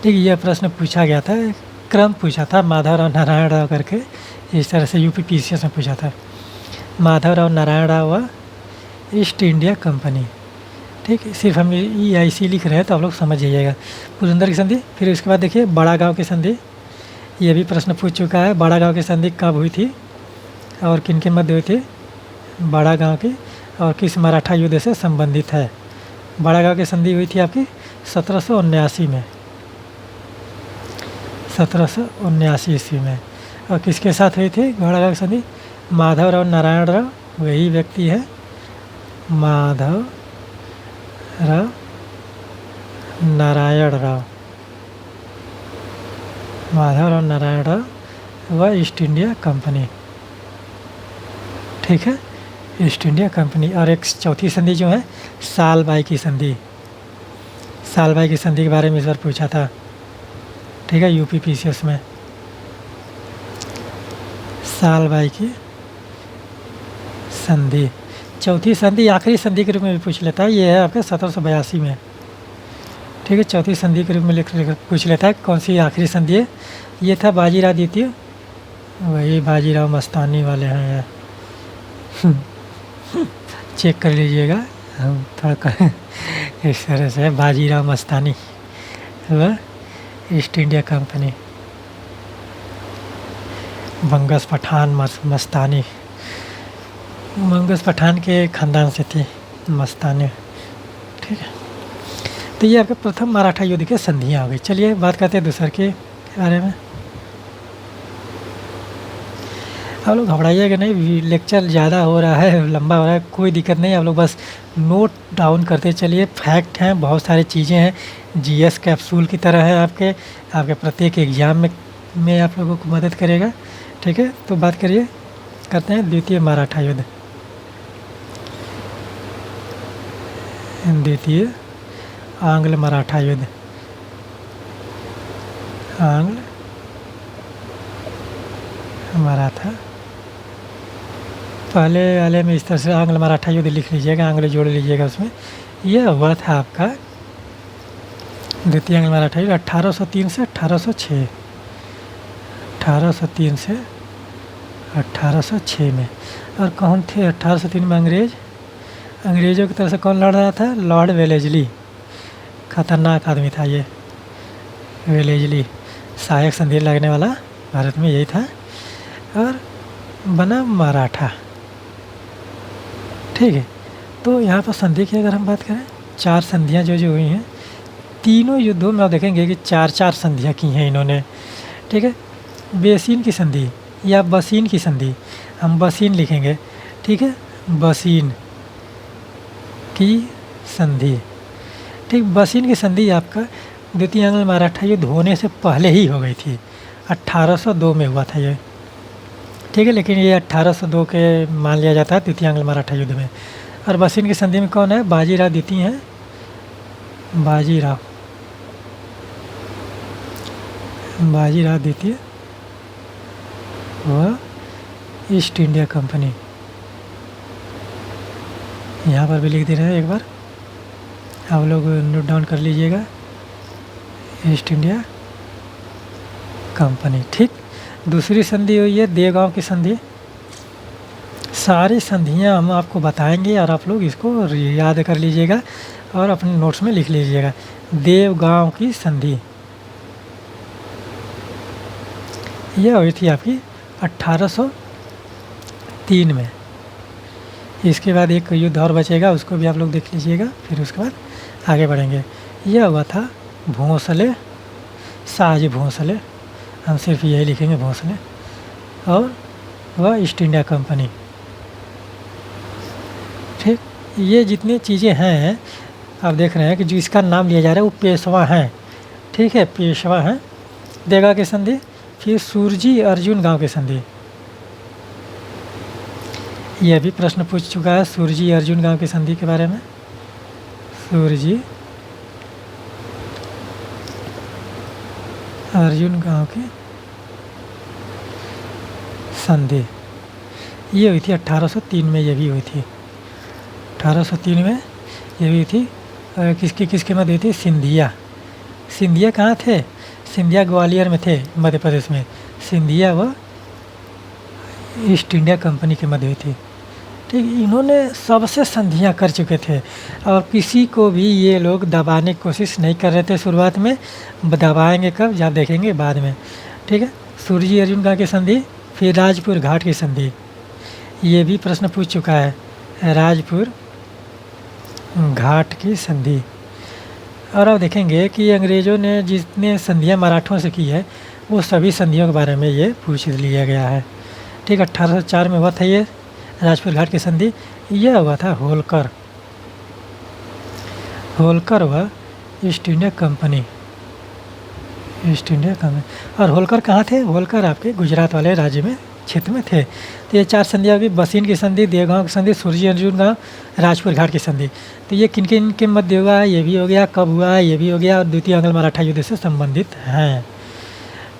Speaker 1: ठीक है। यह प्रश्न पूछा गया था, क्रम पूछा था, माधवराव नारायण राव करके, इस तरह से यूपी पीसीएस में पूछा था। माधवराव नारायण राव व ईस्ट इंडिया कंपनी, ठीक है। सिर्फ हम EIC लिख रहे हैं तो आप लोग समझ जाइएगा। पुरंदर की संधि, फिर उसके बाद देखिए बड़ा गांव की संधि, ये भी प्रश्न पूछ चुका है। बड़ा गांव की संधि कब हुई थी और किन किन मध्य हुई थी? बड़ा गांव की, और किस मराठा युद्ध से संबंधित है? बड़ा गांव की संधि हुई थी आपकी 1779 में, 1779 ईस्वी में। और किसके साथ हुई थी बड़ा गांव की संधि? माधवराव नारायण राव, वही व्यक्ति है माधवराव नारायण राव, माधवराव नारायण राव व ईस्ट इंडिया कंपनी। ठीक है, ईस्ट इंडिया कंपनी। और एक चौथी संधि जो है सालबाई की संधि। सालबाई की संधि के बारे में इस बार पूछा था। ठीक है, यूपी पीसीएस में सालबाई की संधि। चौथी संधि आखिरी संधि के रूप में भी पूछ लेता है, ये है आपके 1782 में। ठीक है, चौथी संधि के रूप में लिख पूछ लेता है कौन सी आखिरी संधि है। ये था बाजीराव द्वितीय, वही बाजीराव मस्तानी वाले हैं यार। चेक कर लीजिएगा, हम थोड़ा इस तरह से बाजीराव मस्तानी व ईस्ट इंडिया कंपनी। बंगस पठान मस्तानी, बंगस पठान के ख़ानदान से थी मस्तानी। ठीक है, तो ये आपके प्रथम मराठा युद्ध के संधियाँ हो गई। चलिए बात करते हैं दूसरे के बारे में। आप लोग घबराइएगा नहीं, लेक्चर ज़्यादा हो रहा है, लंबा हो रहा है, कोई दिक्कत नहीं। आप लोग बस नोट डाउन करते चलिए। फैक्ट हैं, बहुत सारी चीज़ें हैं, जीएस कैप्सूल की तरह है आपके प्रत्येक एग्ज़ाम में आप लोगों को मदद करेगा। ठीक है, तो बात करते हैं द्वितीय मराठा युद्ध। द्वितीय आंग्ल मराठा युद्ध। आंग्ल मराठा, पहले वाले में इस तरह से आंग्ल मराठा युद्ध लिख लीजिएगा, आंग्ल जोड़ लीजिएगा उसमें। यह हुआ था आपका द्वितीय आंग्ल मराठा युद्ध 1803 से 1806। 1803 से 1806 में। और कौन थे 1803 में अंग्रेज़ों की तरफ से कौन लड़ रहा था? Lord Wellesley. खतरनाक आदमी था ये वेलेस्ली, सहायक संधि लगने वाला भारत में यही था, और बना मराठा। ठीक है, तो यहाँ पर संधि की अगर हम बात करें, 4 संधियाँ जो हुई हैं तीनों युद्धों में, आप देखेंगे कि 4-4 संधियाँ की हैं इन्होंने। ठीक है, बेसिन की संधि या बसीन की संधि, हम बसीन लिखेंगे। ठीक है, बसीन की संधि। ठीक, बसीन की संधि आपका द्वितीय आंग्ल मराठा युद्ध होने से पहले ही हो गई थी, 1802 में हुआ था ये। ठीक है, लेकिन ये 1802 के मान लिया जाता है द्वितीय आंग्ल मराठा युद्ध में। और बसीन की संधि में कौन है? बाजीराव द्वितीय हैं, बाजीराव द्वितीय व ईस्ट इंडिया कंपनी। यहाँ पर भी लिख दे रहे हैं, एक बार आप लोग नोट डाउन कर लीजिएगा, ईस्ट इंडिया कंपनी। ठीक, दूसरी संधि हुई है देवगांव की संधि। सारी संधियाँ हम आपको बताएंगे और आप लोग इसको याद कर लीजिएगा और अपने नोट्स में लिख लीजिएगा। देवगांव की संधि यह हुई थी आपकी 1803 में। इसके बाद एक युद्ध और बचेगा, उसको भी आप लोग देख लीजिएगा, फिर उसके बाद आगे बढ़ेंगे। यह हुआ था भोंसले, शाहजी भोंसले, हम सिर्फ यही लिखेंगे भोंसले, और वह ईस्ट इंडिया कंपनी। ठीक, ये जितनी चीज़ें हैं आप देख रहे हैं कि जो इसका नाम लिया जा रहा है वो पेशवा हैं। ठीक है, पेशवा हैं। देवगांव की संधि, फिर सुरजी अर्जुन गांव की संधि। यह भी प्रश्न पूछ चुका है सुरजी अर्जुन गांव की संधि के बारे में। सुरजी अर्जुन गांव की संधि ये हुई थी 1803 में, ये भी हुई थी 1803 में, ये हुई थी। किसके मध्य हुई थी? सिंधिया कहाँ थे? सिंधिया ग्वालियर में थे, मध्य प्रदेश में। सिंधिया व ईस्ट इंडिया कंपनी के मध्य हुई थी। ठीक, इन्होंने सबसे संधियाँ कर चुके थे और किसी को भी ये लोग दबाने की कोशिश नहीं कर रहे थे शुरुआत में। दबाएंगे कब? जब देखेंगे बाद में। ठीक है, सुरजी अर्जुन गांव की संधि, फिर राजपुर घाट की संधि, ये भी प्रश्न पूछ चुका है, राजपुर घाट की संधि। और अब देखेंगे कि अंग्रेज़ों ने जितने संधियाँ मराठों से की है वो सभी संधियों के बारे में ये पूछ लिया गया है। ठीक, 1804 में हुआ था ये राजपुर घाट की संधि। यह हुआ था होलकर व east India company, east India company. और होलकर कहाँ थे? होलकर आपके गुजरात वाले राज्य में क्षेत्र में थे। तो ये 4 संधियाँ होगी, बसीन की संधि, देवगांव की संधि, सूर्य अर्जुन गाँव, राजपुर घाट की संधि। तो ये किन किन के मध्य हुआ है, ये भी हो गया, कब हुआ है ये भी हो गया, और द्वितीय आंग्ल मराठा युद्ध से संबंधित हैं।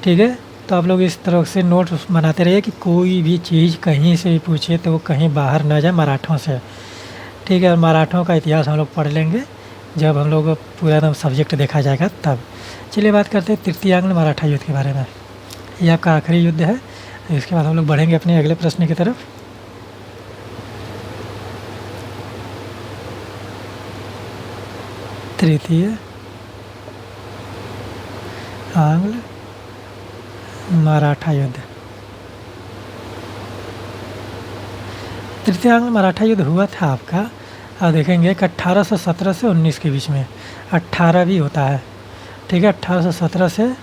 Speaker 1: ठीक है, तो आप लोग इस तरह से नोट बनाते रहिए कि कोई भी चीज़ कहीं से भी पूछे तो वो कहीं बाहर ना जाए मराठों से। ठीक है, और मराठों का इतिहास हम लोग पढ़ लेंगे जब हम लोग पूरा एकदम सब्जेक्ट देखा जाएगा तब। चलिए बात करते हैं तृतीय आंग्ल मराठा युद्ध के बारे में। ये आपका आखिरी युद्ध है। इसके बाद हम लोग बढ़ेंगे अपने अगले प्रश्न की तरफ। तृतीय आंग्ल मराठा युद्ध। तृतीय आंग्ल मराठा युद्ध हुआ था आपका, आप देखेंगे कि 1817 से 19 के बीच में। 18 भी होता है, ठीक है, 1817 से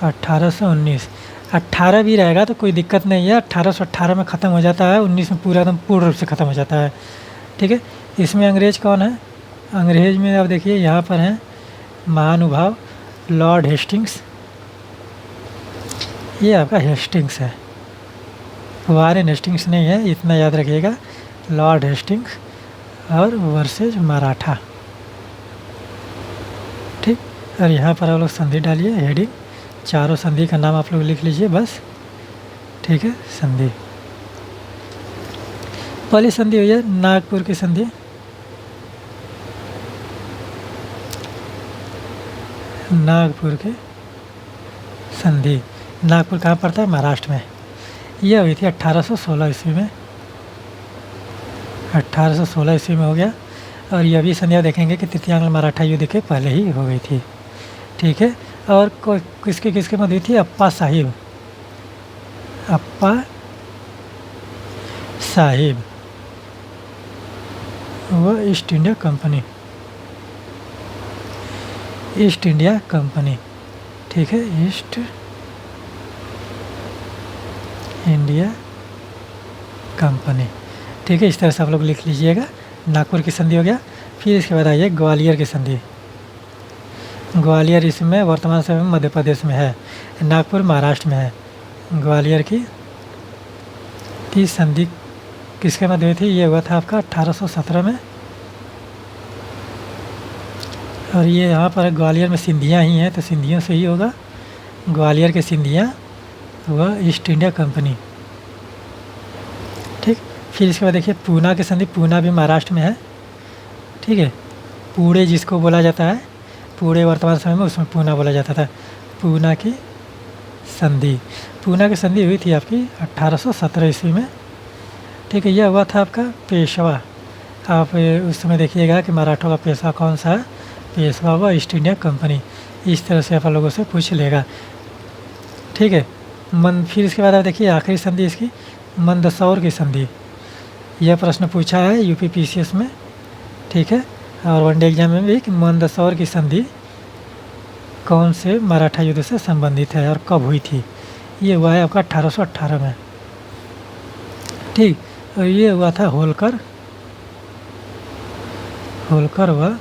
Speaker 1: 1819। 18 भी रहेगा तो कोई दिक्कत नहीं है, 1818 में ख़त्म हो जाता है, 19 में पूरा एकदम पूर्ण रूप से ख़त्म हो जाता है। ठीक है, इसमें अंग्रेज कौन है? अंग्रेज में आप देखिए यहाँ पर हैं महानुभाव लॉर्ड हेस्टिंग्स। ये आपका हेस्टिंग्स है, वारेन हेस्टिंग्स नहीं है, इतना याद रखिएगा। लॉर्ड हेस्टिंग्स और वर्सेज मराठा। ठीक, और यहाँ पर आप लोग संधि डालिए, हेडिंग, चारों संधि का नाम आप लोग लिख लीजिए बस। ठीक है, संधि। पहली संधि हुई है नागपुर की संधि। नागपुर की संधि, नागपुर कहाँ पड़ता है? महाराष्ट्र में। यह हुई थी 1816 ईस्वी में। 1816 ईस्वी में हो गया। और यह भी संध्या देखेंगे कि तृतीय आंग्ल मराठा युद्ध के पहले ही हो गई थी। ठीक है, और किसके किसके मध्य थी? अप्पा साहिब, अप्पा साहिब व east India company, east India company. ठीक है, ईस्ट इंडिया कंपनी। ठीक है, इस तरह से आप लोग लिख लीजिएगा। नागपुर की संधि हो गया। फिर इसके बाद आइए ग्वालियर की संधि। ग्वालियर इसमें वर्तमान समय में मध्य प्रदेश में है, नागपुर महाराष्ट्र में है। ग्वालियर की 30 संधि किसके मध्य हुई थी? ये हुआ था आपका 1817 में। और ये यहाँ पर ग्वालियर में सिंधियाँ ही हैं तो सिंधियों से ही होगा। ग्वालियर के सिंधियाँ व ईस्ट इंडिया कंपनी। ठीक, फिर इसके बाद देखिए पूना की संधि। पूना भी महाराष्ट्र में है। ठीक है, पुणे जिसको बोला जाता है, पुणे वर्तमान समय में उसमें पूना बोला जाता था। पूना की संधि, पूना की संधि हुई थी आपकी 1817 ईस्वी में। ठीक है, यह हुआ था आपका पेशवा। आप उस समय देखिएगा कि मराठों का पेशवा कौन सा है? पेशवा व ईस्ट इंडिया कंपनी। इस तरह से आप लोगों से पूछ लेगा। ठीक है, फिर इसके बाद आप देखिए आखिरी संधि इसकी मंदसौर की संधि। यह प्रश्न पूछा है यूपीपीसीएस में। ठीक है, और वनडे एग्जाम में भी कि मंदसौर की संधि कौन से मराठा युद्ध से संबंधित है और कब हुई थी? ये हुआ है आपका 1818 में। ठीक, और ये हुआ था होलकर व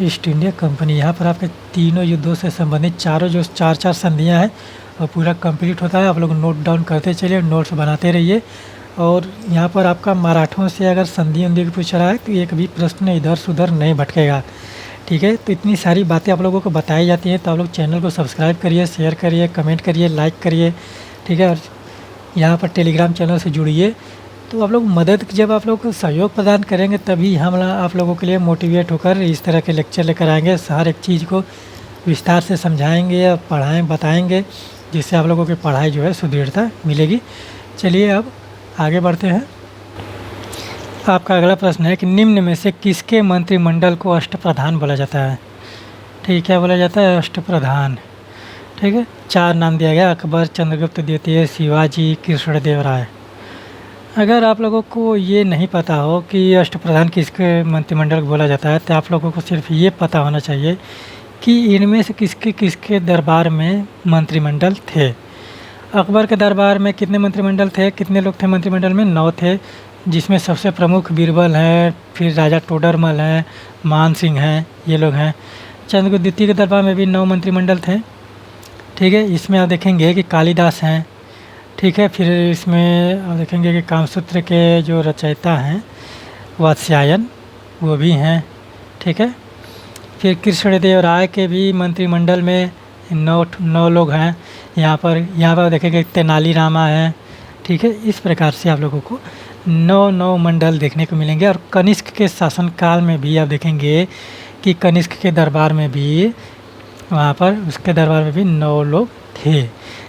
Speaker 1: ईस्ट इंडिया कंपनी। यहाँ पर आपके तीनों युद्धों से संबंधित चारों जो चार संधियाँ हैं और पूरा कंप्लीट होता है। आप लोग नोट डाउन करते चलिए, नोट्स बनाते रहिए। और यहाँ पर आपका मराठों से अगर संधि उंधि पूछ रहा है तो एक भी प्रश्न इधर से उधर नहीं भटकेगा। ठीक है, तो इतनी सारी बातें आप लोगों को बताई जाती हैं तो आप लोग चैनल को सब्सक्राइब करिए, शेयर करिए, कमेंट करिए, लाइक करिए। ठीक है, और यहाँ पर टेलीग्राम चैनल से जुड़िए। तो आप लोग मदद जब आप लोग को सहयोग प्रदान करेंगे तभी हम आप लोगों के लिए मोटिवेट होकर इस तरह के लेक्चर लेकर आएंगे। हर एक चीज़ को विस्तार से समझाएंगे और बताएंगे, जिससे आप लोगों की पढ़ाई जो है सुदृढ़ता मिलेगी। चलिए अब आगे बढ़ते हैं। आपका अगला प्रश्न है कि निम्न में से किसके मंत्रिमंडल को अष्टप्रधान बोला जाता है? ठीक है, बोला जाता है अष्टप्रधान। ठीक है, 4 नाम दिया गया, अकबर, चंद्रगुप्त द्वितीय, शिवाजी, कृष्णदेवराय। अगर आप लोगों को ये नहीं पता हो कि अष्टप्रधान किसके मंत्रिमंडल को बोला जाता है तो आप लोगों को सिर्फ ये पता होना चाहिए कि इनमें से किसके किसके दरबार में मंत्रिमंडल थे। अकबर के दरबार में कितने मंत्रिमंडल थे? कितने लोग थे मंत्रिमंडल में? 9 थे, जिसमें सबसे प्रमुख बीरबल हैं, फिर राजा टोडरमल हैं, मान सिंह हैं, ये लोग हैं। चंद्रगुप्त द्वितीय के दरबार में भी 9 मंत्रिमंडल थे। ठीक है, इसमें आप देखेंगे कि कालिदास हैं। ठीक है, फिर इसमें आप देखेंगे कि कामसूत्र के जो रचयिता हैं वात्स्यायन, वो भी हैं। ठीक है, फिर कृष्णदेव राय के भी मंत्रिमंडल में 9 लोग हैं। यहाँ पर देखेंगे तेनाली रामा हैं। ठीक है, इस प्रकार से आप लोगों को 9 मंडल देखने को मिलेंगे। और कनिष्क के शासनकाल में भी आप देखेंगे कि कनिष्क के दरबार में भी वहाँ पर उसके दरबार में भी 9 लोग थे,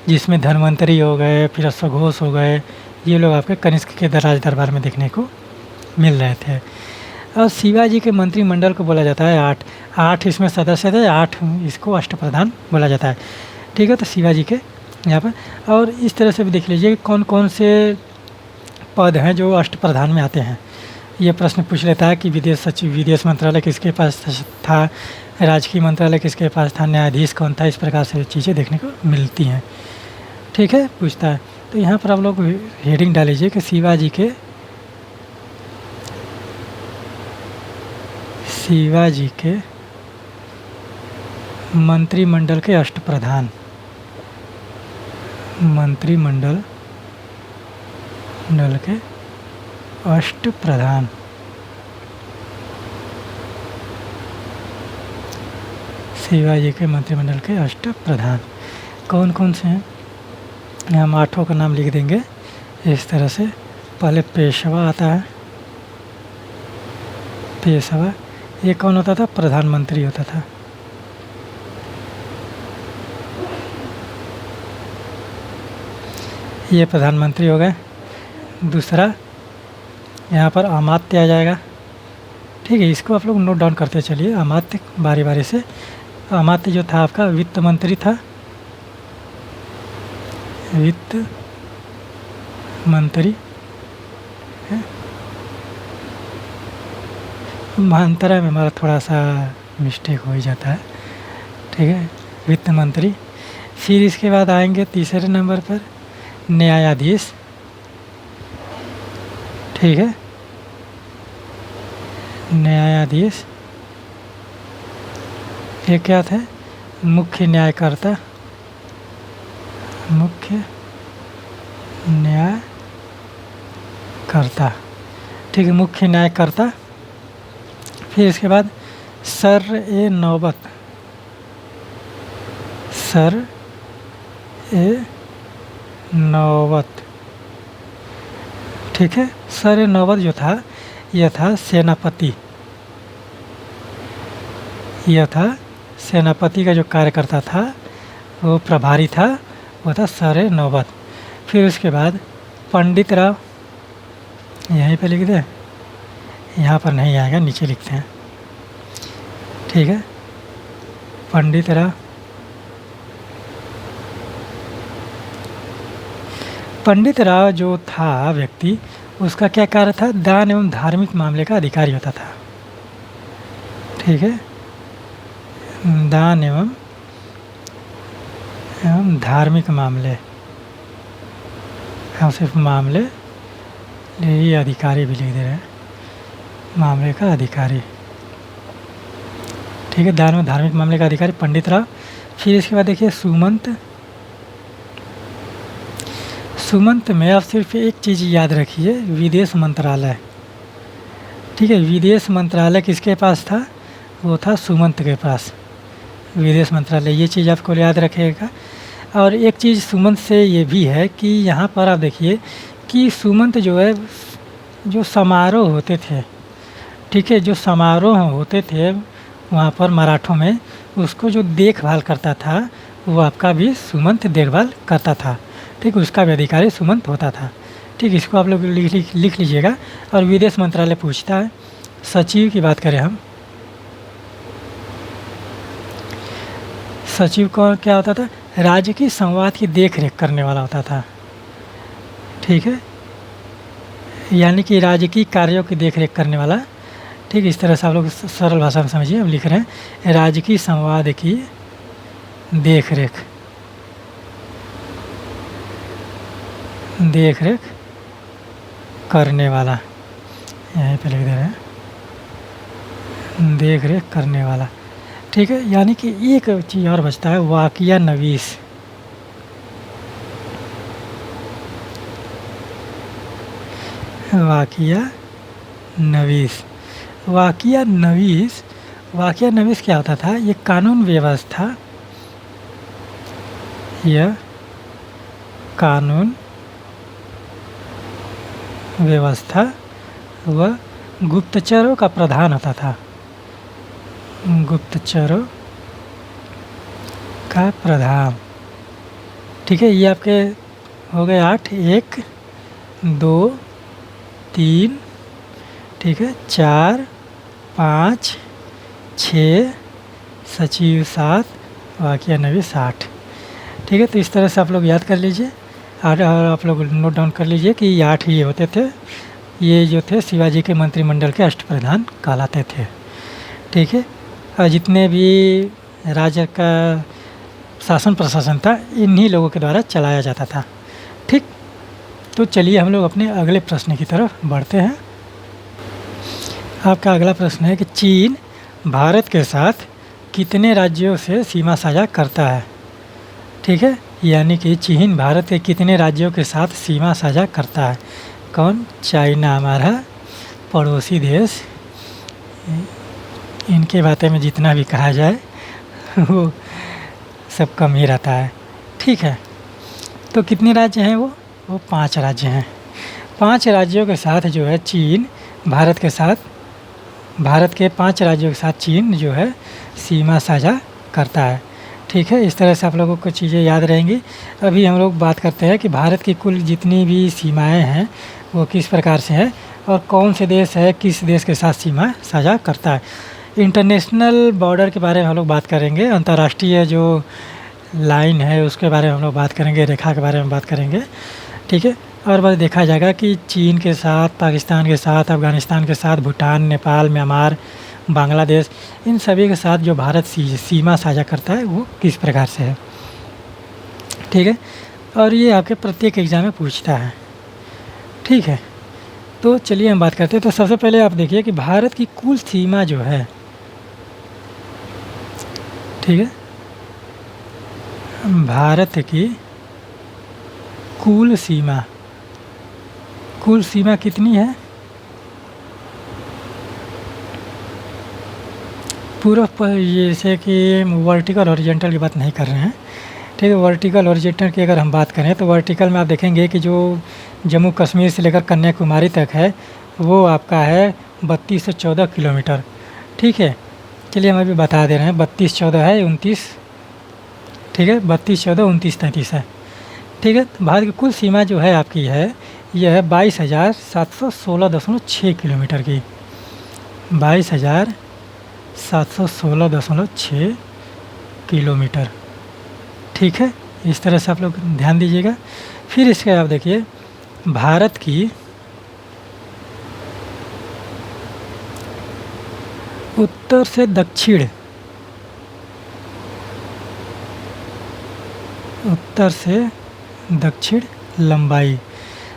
Speaker 1: जिसमें धन्वंतरी हो गए, फिर अश्वघोष हो गए, ये लोग आपके कनिष्क के राज दरबार में देखने को मिल रहे थे। और शिवाजी के मंत्रिमंडल को बोला जाता है 8 इसमें सदस्य थे, 8 इसको अष्टप्रधान बोला जाता है। ठीक है, तो शिवाजी के यहाँ पर और इस तरह से भी देख लीजिए कौन कौन से पद हैं जो अष्टप्रधान में आते हैं। ये प्रश्न पूछ लेता है कि विदेश सचिव, विदेश मंत्रालय किसके पास था, राजकीय मंत्रालय किसके पास था, न्यायाधीश कौन था, इस प्रकार से चीज़ें देखने को मिलती हैं। ठीक है, पूछता है। तो यहाँ पर आप लोग हेडिंग डाल लीजिए कि शिवाजी के मंत्रिमंडल के अष्टप्रधान, मंत्रिमंडल के अष्टप्रधान। शिवाजी के मंत्रिमंडल के अष्टप्रधान कौन कौन से हैं, हम 8 का नाम लिख देंगे इस तरह से। पहले पेशवा आता है। पेशवा ये कौन होता था, प्रधानमंत्री होता था। ये प्रधानमंत्री हो गए। दूसरा यहाँ पर अमात्य आ जाएगा। ठीक है, इसको आप लोग नोट डाउन करते चलिए। अमात्य बारी बारी से। अमात्य जो था आपका वित्त मंत्री था, वित्त मंत्री। महांतरा में हमारा थोड़ा सा मिस्टेक हो ही जाता है। ठीक है, वित्त मंत्री। फिर इसके बाद आएंगे तीसरे नंबर पर न्यायाधीश। ठीक है, न्यायाधीश। ये क्या थे, मुख्य न्यायकर्ता, मुख्य न्यायकर्ता। ठीक है, मुख्य न्यायकर्ता। फिर इसके बाद सर-ए-नौबत, सर-ए-नौबत। ठीक है, सर-ए-नौबत जो था यह था सेनापति। यह था सेनापति का जो कार्यकर्ता था, वो प्रभारी था, वो था सर-ए-नौबत। फिर उसके बाद पंडित राव, यहीं पे लिख दे, यहाँ पर नहीं आएगा, नीचे लिखते हैं। ठीक है, पंडित राव। पंडित राव जो था व्यक्ति, उसका क्या कार्य था, दान एवं धार्मिक मामले का अधिकारी होता था। ठीक है, दान एवं धार्मिक मामले, हम सिर्फ मामले, ये अधिकारी भी लिख दे रहे हैं, मामले का अधिकारी। ठीक है, दान एवं धार्मिक मामले का अधिकारी पंडित राव। फिर इसके बाद देखिए सुमंत। सुमंत में आप सिर्फ एक चीज़ याद रखिए, विदेश मंत्रालय। ठीक है, विदेश मंत्रालय किसके पास था, वो था सुमंत के पास, विदेश मंत्रालय। ये चीज़ आपको याद रखिएगा। और एक चीज़ सुमंत से ये भी है कि यहाँ पर आप देखिए कि सुमंत जो है, जो समारोह होते थे, ठीक है, जो समारोह होते थे वहाँ पर मराठों में, उसको जो देखभाल करता था वो आपका भी सुमंत देखभाल करता था। ठीक, उसका भी अधिकारी सुमंत होता था। ठीक, इसको आप लोग लिख लीजिएगा। और विदेश मंत्रालय पूछता है। सचिव की बात करें हम, सचिव को क्या होता था, राज्य की संवाद की देख रेख करने वाला होता था। ठीक है, यानी कि राज्य की कार्यों की देख रेख करने वाला। ठीक, इस तरह से आप लोग सरल भाषा में समझिए। हम लिख रहे हैं राज्य की संवाद की देख रेख करने वाला, यहीं पे लिख दे रहे हैं, देख रेख करने वाला। ठीक है, यानी कि एक चीज़ और बचता है, वाक़िया नवीस। वाक़िया नवीस। वाक़िया नवीस, वाक़िया नवीस क्या होता था? ये कानून व्यवस्था, यह कानून व्यवस्था व गुप्तचरों का प्रधान होता था। गुप्तचरों का प्रधान। ठीक है, ये आपके हो गए 8, 1 2 3, ठीक है, 4 5 6, सचिव 7, वाक़िया नवीस 8। ठीक है, तो इस तरह से आप लोग याद कर लीजिए और आप लोग नोट डाउन कर लीजिए कि ये 8 ये होते थे, ये जो थे शिवाजी के मंत्रिमंडल के अष्टप्रधान कहलाते थे। ठीक है, और जितने भी राज्य का शासन प्रशासन था इन्हीं लोगों के द्वारा चलाया जाता था। ठीक, तो चलिए हम लोग अपने अगले प्रश्न की तरफ बढ़ते हैं। आपका अगला प्रश्न है कि चीन भारत के साथ कितने राज्यों से सीमा साझा करता है? ठीक है, यानी कि चीन भारत के कितने राज्यों के साथ सीमा साझा करता है? कौन? चाइना हमारा पड़ोसी देश। इनके बारे में जितना भी कहा जाए वो सब कम ही रहता है। ठीक है, तो कितने राज्य हैं वो 5 राज्य हैं। 5 राज्यों के साथ जो है चीन भारत के साथ, भारत के 5 राज्यों के साथ चीन जो है सीमा साझा करता है। ठीक है, इस तरह से आप लोगों को चीज़ें याद रहेंगी। अभी हम लोग बात करते हैं कि भारत की कुल जितनी भी सीमाएं हैं वो किस प्रकार से है और कौन से देश है किस देश के साथ सीमा साझा करता है। इंटरनेशनल बॉर्डर के बारे में हम लोग बात करेंगे, अंतर्राष्ट्रीय जो लाइन है उसके बारे में हम लोग बात करेंगे, रेखा के बारे में बात करेंगे। ठीक है, और बस देखा जाएगा कि चीन के साथ, पाकिस्तान के साथ, अफ़गानिस्तान के साथ, भूटान, नेपाल, म्यांमार, बांग्लादेश, इन सभी के साथ जो भारत सीमा साझा करता है वो किस प्रकार से है। ठीक है, और ये आपके प्रत्येक एग्ज़ाम में पूछता है। ठीक है, तो चलिए हम बात करते हैं। तो सबसे पहले आप देखिए कि भारत की कुल सीमा जो है, ठीक है, भारत की कुल सीमा कितनी है? पूर्व पर, जैसे कि वर्टिकल हॉरिजॉन्टल की बात नहीं कर रहे हैं। ठीक है, वर्टिकल हॉरिजॉन्टल की अगर हम बात करें तो वर्टिकल में आप देखेंगे कि जो जम्मू कश्मीर से लेकर कन्याकुमारी तक है वो आपका है 3214 किलोमीटर। ठीक है, चलिए हम अभी बता दे रहे हैं, 3214 है 29, ठीक है, 3214 29 33 है। ठीक है, तो भारत की कुल सीमा जो है आपकी है यह है 22,716.6 किलोमीटर की। 22,716.6 किलोमीटर। ठीक है, इस तरह से आप लोग ध्यान दीजिएगा। फिर इसके आप देखिए भारत की उत्तर से दक्षिण, उत्तर से दक्षिण लंबाई,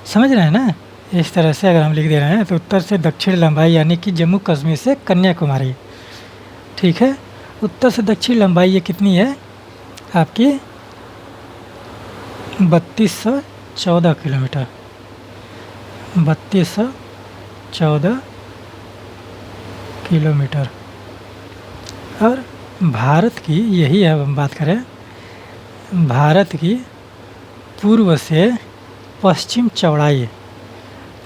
Speaker 1: समझ रहे हैं ना? इस तरह से अगर हम लिख दे रहे हैं तो उत्तर से दक्षिण लंबाई यानी कि जम्मू कश्मीर से कन्याकुमारी। ठीक है, उत्तर से दक्षिण लंबाई ये कितनी है आपकी? 3214 किलोमीटर। 3214 किलोमीटर। और भारत की, यही अब हम बात करें, भारत की पूर्व से पश्चिम चौड़ाई,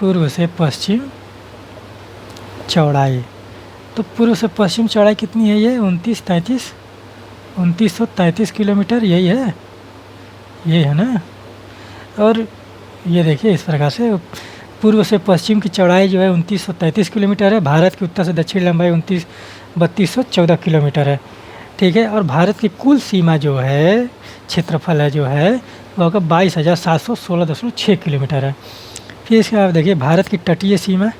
Speaker 1: पूर्व से पश्चिम चौड़ाई, तो पूर्व से पश्चिम चौड़ाई कितनी है? ये 2933 किलोमीटर, यही है, यही है ना? और ये देखिए इस प्रकार से पूर्व से पश्चिम की चौड़ाई जो है 2933 किलोमीटर है। भारत की उत्तर से दक्षिण लंबाई 3214 किलोमीटर है। ठीक है, और भारत की कुल सीमा जो है, क्षेत्रफल है जो है वो आपका 22,716.6 किलोमीटर है। फिर इसके बाद देखिए भारत की तटीय सीमा,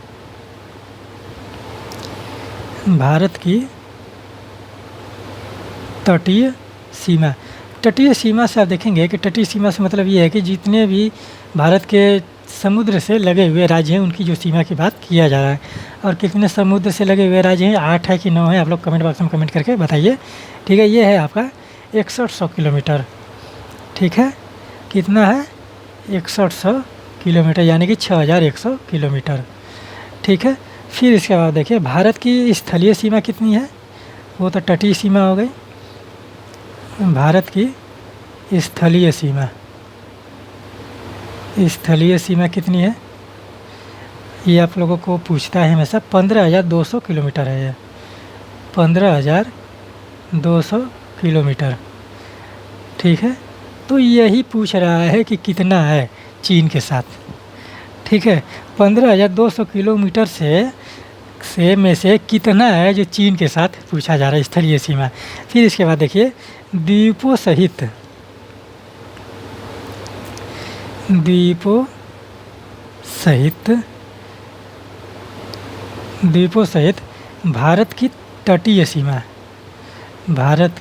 Speaker 1: भारत की तटीय सीमा से आप देखेंगे कि तटीय सीमा से मतलब ये है कि जितने भी भारत के समुद्र से लगे हुए राज्य हैं उनकी जो सीमा की बात किया जा रहा है। और कितने समुद्र से लगे हुए राज्य हैं, 8 है कि 9 है, आप लोग कमेंट बॉक्स में कमेंट करके बताइए। ठीक है, ये है आपका 6100 किलोमीटर। ठीक है, कितना है, 6100 किलोमीटर, यानी कि 6100 किलोमीटर। ठीक है, फिर इसके बाद देखिए भारत की स्थलीय सीमा कितनी है, वो तो तटीय सीमा हो गई। भारत की स्थलीय सीमा, स्थलीय सीमा कितनी है, ये आप लोगों को पूछता है हमेशा। 15,200 किलोमीटर है ये, 15,200 किलोमीटर। ठीक है, तो यही पूछ रहा है कि कितना है चीन के साथ। ठीक है, 15,200 किलोमीटर से में से कितना है जो चीन के साथ पूछा जा रहा है स्थलीय सीमा। फिर इसके बाद देखिए द्वीपों सहित, द्वीपों सहित भारत की तटीय सीमा, भारत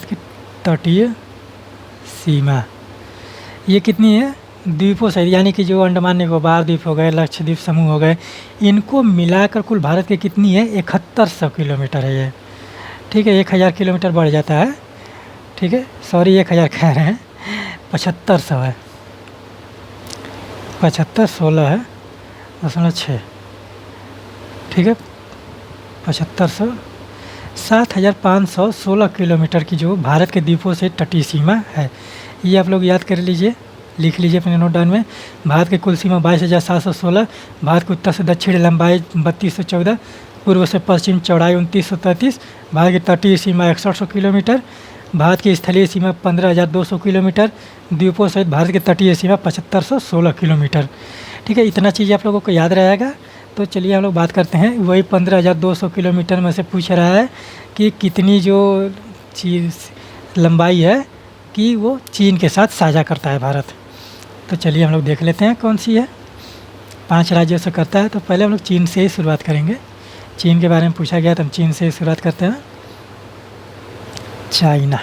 Speaker 1: की तटीय सीमा ये कितनी है, द्वीपों सहित, यानी कि जो अंडमान निकोबार द्वीप हो गए, लक्षद्वीप समूह हो गए, इनको मिलाकर कुल भारत की कितनी है, 7100 किलोमीटर है ये। ठीक है, 1000 किलोमीटर बढ़ जाता है। ठीक है, सॉरी 1000 कह रहे हैं, 7500 है, 75 16 है 0.6। ठीक है, 7500, 7516 किलोमीटर की जो भारत के द्वीपों से तटीय सीमा है, ये आप लोग याद कर लीजिए, लिख लीजिए अपने नोट डाउन में। भारत की कुल सीमा 22,716, भारत की उत्तर से दक्षिण लंबाई 3214, पूर्व से पश्चिम चौड़ाई 2933, भारत की तटीय सीमा 6100 किलोमीटर, भारत की स्थलीय सीमा 15,200 किलोमीटर, द्वीपों सहित भारत की तटीय सीमा 7516 किलोमीटर। ठीक है, इतना चीज़ आप लोगों को याद रहेगा। तो चलिए हम लोग बात करते हैं, वही 15,200 किलोमीटर में से पूछ रहा है कि कितनी जो चीज़ लंबाई है कि वो चीन के साथ साझा करता है भारत। तो चलिए हम लोग देख लेते हैं कौन सी है। 5 राज्यों से करता है, तो पहले हम लोग चीन से ही शुरुआत करेंगे। चीन के बारे में पूछा गया तो हम चीन से ही शुरुआत करते हैं। चाइना,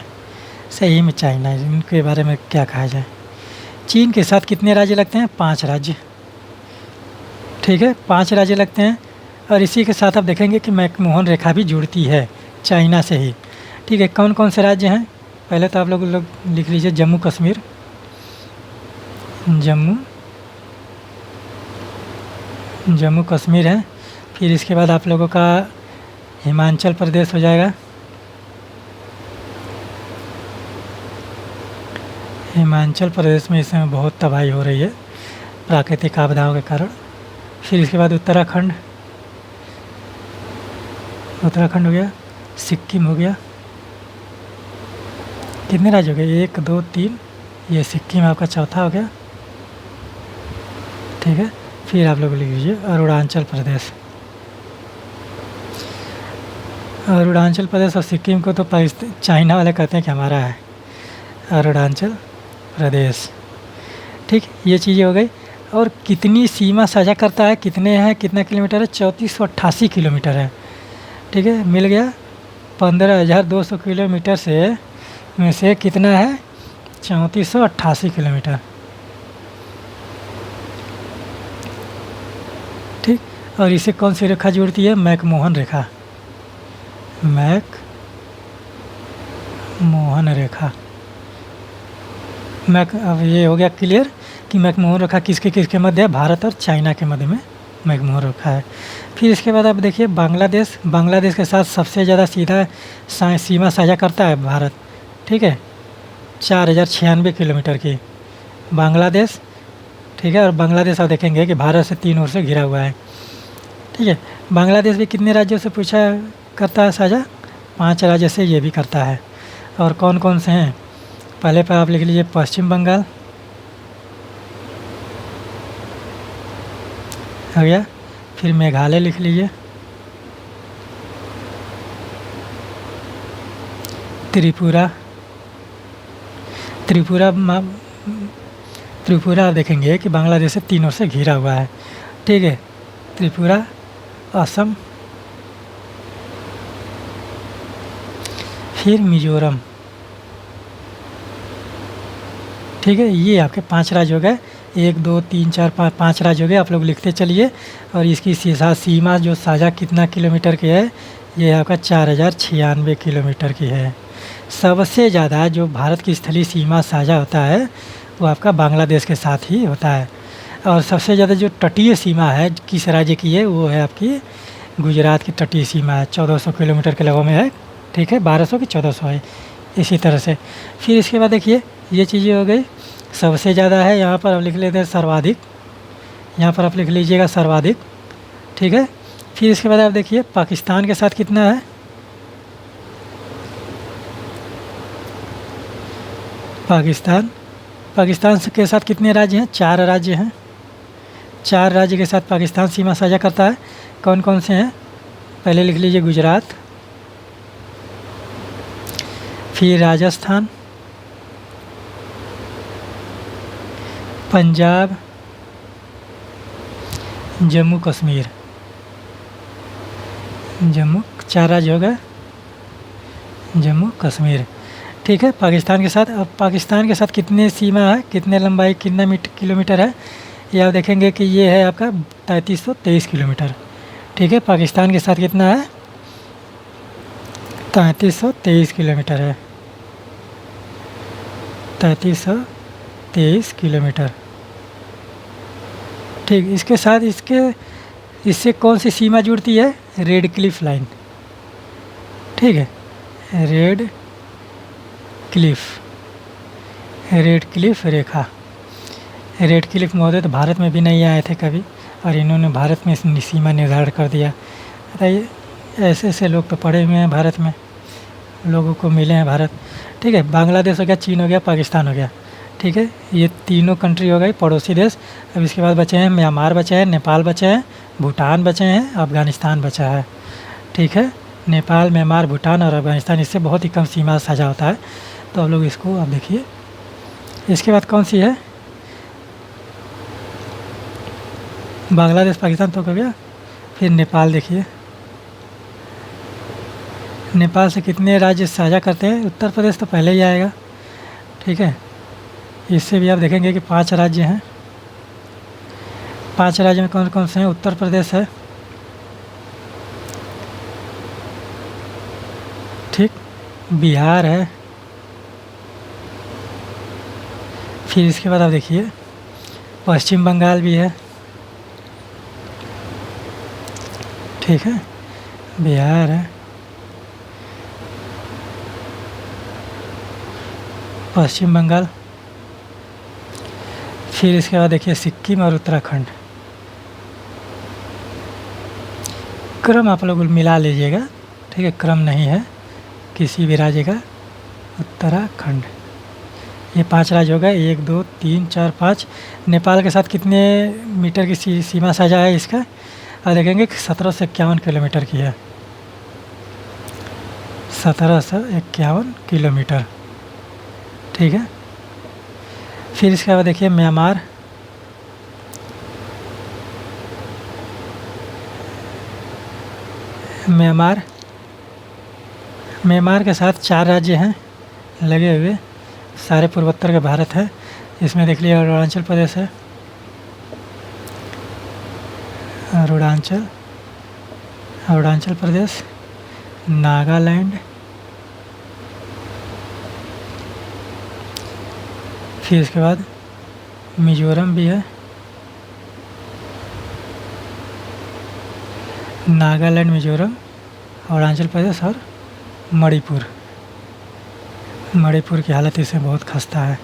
Speaker 1: सही में चाइना, इनके बारे में क्या कहा जाए। चीन के साथ कितने राज्य लगते हैं, 5 राज्य। ठीक है, 5 राज्य लगते हैं। और इसी के साथ आप देखेंगे कि मैकमोहन रेखा भी जुड़ती है चाइना से ही। ठीक है, कौन कौन से राज्य हैं, पहले तो आप लोग लिख लीजिए जम्मू कश्मीर, जम्मू कश्मीर है। फिर इसके बाद आप लोगों का हिमाचल प्रदेश हो जाएगा, हिमाचल प्रदेश में इस समय बहुत तबाही हो रही है प्राकृतिक आपदाओं के कारण। फिर इसके बाद उत्तराखंड हो गया, सिक्किम हो गया। कितने राज्य हो गए, 1 2 3, ये सिक्किम आपका चौथा हो गया। ठीक है, फिर आप लोग लिख लीजिए अरुणाचल प्रदेश। अरुणाचल प्रदेश और सिक्किम को तो चाइना वाले कहते हैं कि हमारा है अरुणाचल प्रदेश। ठीक, ये चीज़ें हो गई। और कितनी सीमा साझा करता है, कितने हैं, कितना किलोमीटर है, 3488 किलोमीटर है। ठीक है, मिल गया। 15,200 किलोमीटर में से कितना है, 3488 किलोमीटर। ठीक, और इसे कौन सी रेखा जोड़ती है, मैकमोहन रेखा, मैकमोहन रेखा। अब ये हो गया क्लियर कि मैकमोहन रेखा किसके मध्य है, भारत और चाइना के मध्य में मैकमोहन रेखा है। फिर इसके बाद आप देखिए बांग्लादेश के साथ सबसे ज़्यादा सीधा सीमा साझा करता है भारत। ठीक है, 4096 किलोमीटर की बांग्लादेश। ठीक है, और बांग्लादेश आप देखेंगे कि भारत से 3 ओर से घिरा हुआ है। ठीक है, बांग्लादेश भी कितने राज्यों से पूछा करता है साझा, 5 राज्य से ये भी करता है। और कौन कौन से हैं, पहले पर आप लिख लीजिए पश्चिम बंगाल हो गया। फिर मेघालय लिख लीजिए, त्रिपुरा आप देखेंगे कि बांग्लादेश से 3 ओर से घिरा हुआ है। ठीक है, त्रिपुरा, असम, फिर मिजोरम, ठीक है, ये आपके 5 राज्य हो गए। 1 2 3 4 5 राज्य हो गए, आप लोग लिखते चलिए। और इसकी सीमा जो साझा कितना किलोमीटर की है, ये आपका 4096 किलोमीटर की है। सबसे ज़्यादा जो भारत की स्थलीय सीमा साझा होता है वो आपका बांग्लादेश के साथ ही होता है। और सबसे ज़्यादा जो तटीय सीमा है किस राज्य की है, वो है आपकी गुजरात की तटीय सीमा है, 1400 किलोमीटर के लगभग में है। ठीक है, 1200 की 1400 है, इसी तरह से। फिर इसके बाद देखिए, ये चीज़ें हो गई। सबसे ज़्यादा है, यहाँ पर आप लिख लेते हैं सर्वाधिक, यहाँ पर आप लिख लीजिएगा सर्वाधिक। ठीक है, फिर इसके बाद आप देखिए पाकिस्तान के साथ कितना है। पाकिस्तान के साथ कितने राज्य हैं? 4 राज्य हैं। 4 राज्य के साथ पाकिस्तान सीमा साझा करता है। कौन कौन से हैं? पहले लिख लीजिए गुजरात, फिर राजस्थान, पंजाब, जम्मू कश्मीर। 4 राज्य हो गए, जम्मू कश्मीर। ठीक है, पाकिस्तान के साथ। अब पाकिस्तान के साथ कितने सीमा है, कितने लंबाई, कितना किलोमीटर है, ये आप देखेंगे कि ये है आपका 3323 किलोमीटर। ठीक है, पाकिस्तान के साथ कितना है? 3323 किलोमीटर है, 3323 किलोमीटर। ठीक, इसके साथ इससे कौन सी सीमा जुड़ती है? Red Cliff line. ठीक है, रेड क्लिफ रेखा। रेड क्लिफ महोदय तो भारत में भी नहीं आए थे कभी, और इन्होंने भारत में सीमा निर्धारण कर दिया। बताइए, ऐसे ऐसे लोग तो पढ़े हुए हैं भारत में, लोगों को मिले हैं भारत। ठीक है, बांग्लादेश हो गया, चीन हो गया, पाकिस्तान हो गया। ठीक है, ये तीनों कंट्री हो गई पड़ोसी देश। अब इसके बाद बचे हैं म्यांमार, बचे हैं नेपाल, बचे हैं भूटान, बचे हैं अफ़गानिस्तान बचा है। ठीक है, नेपाल, म्यांमार, भूटान और अफ़गानिस्तान, इससे बहुत ही कम सीमा साझा होता है। तो आप लोग इसको आप देखिए। इसके बाद कौन सी है? बांग्लादेश, पाकिस्तान तो हो गया। फिर नेपाल देखिए, नेपाल से कितने राज्य साझा करते हैं? उत्तर प्रदेश तो पहले ही आएगा। ठीक है, इससे भी आप देखेंगे कि 5 राज्य हैं। 5 राज्य में कौन कौन से हैं? उत्तर प्रदेश है, ठीक, बिहार है। फिर इसके बाद आप देखिए पश्चिम बंगाल भी है। ठीक है, बिहार है, पश्चिम बंगाल। फिर इसके बाद देखिए सिक्किम और उत्तराखंड। क्रम आप लोग मिला लीजिएगा। ठीक है, क्रम नहीं है किसी भी राज्य का। उत्तराखंड, ये 5 राज्य हो गए, 1 2 3 4 5। नेपाल के साथ कितने मीटर की सीमा साझा है इसका? और देखेंगे 1751 किलोमीटर की है, 1751 किलोमीटर। ठीक है, फिर इसके बाद देखिए म्यांमार, म्यांमार के साथ 4 राज्य हैं लगे हुए, सारे पूर्वोत्तर के भारत है। इसमें देख लिया अरुणाचल प्रदेश है, अरुणाचल प्रदेश, नागालैंड, फिर इसके बाद मिजोरम भी है, नागालैंड, मिजोरम, अरुणाचल प्रदेश और मणिपुर की हालत इसमें बहुत खस्ता है।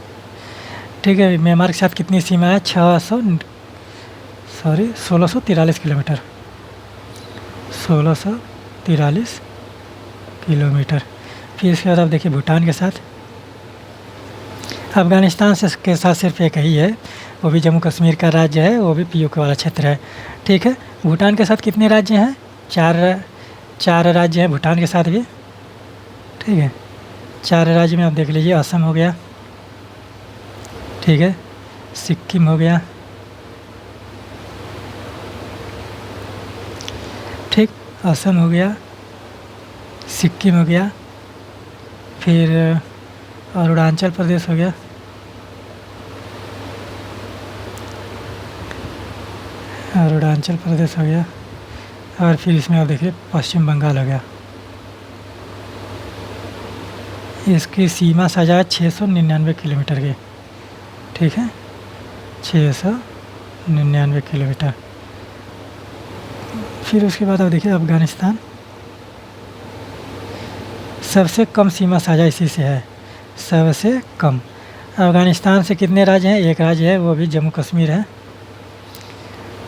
Speaker 1: ठीक है, म्यांमार के साथ कितनी सीमा है? 1643 किलोमीटर, 1643 किलोमीटर। फिर इसके बाद आप देखिए भूटान के साथ, अफ़गानिस्तान के साथ सिर्फ एक ही है, वो भी जम्मू कश्मीर का राज्य है, वो भी पीओके वाला क्षेत्र है। ठीक है, भूटान के साथ कितने राज्य हैं? 4 राज्य हैं भूटान के साथ भी। ठीक है, 4 राज्य में आप देख लीजिए, असम हो गया, ठीक है, सिक्किम हो गया, ठीक, असम हो गया, सिक्किम हो गया, फिर अरुणाचल प्रदेश हो गया, अरुणाचल प्रदेश हो गया, और फिर इसमें आप देखिए पश्चिम बंगाल हो गया। इसकी सीमा साझा है 699 किलोमीटर की, ठीक है, 699 किलोमीटर। फिर उसके बाद आप देखिए अफ़गानिस्तान, सबसे कम सीमा साझा इसी से है, सबसे कम। अफ़गानिस्तान से कितने राज्य हैं? एक राज्य है, वो भी जम्मू कश्मीर है,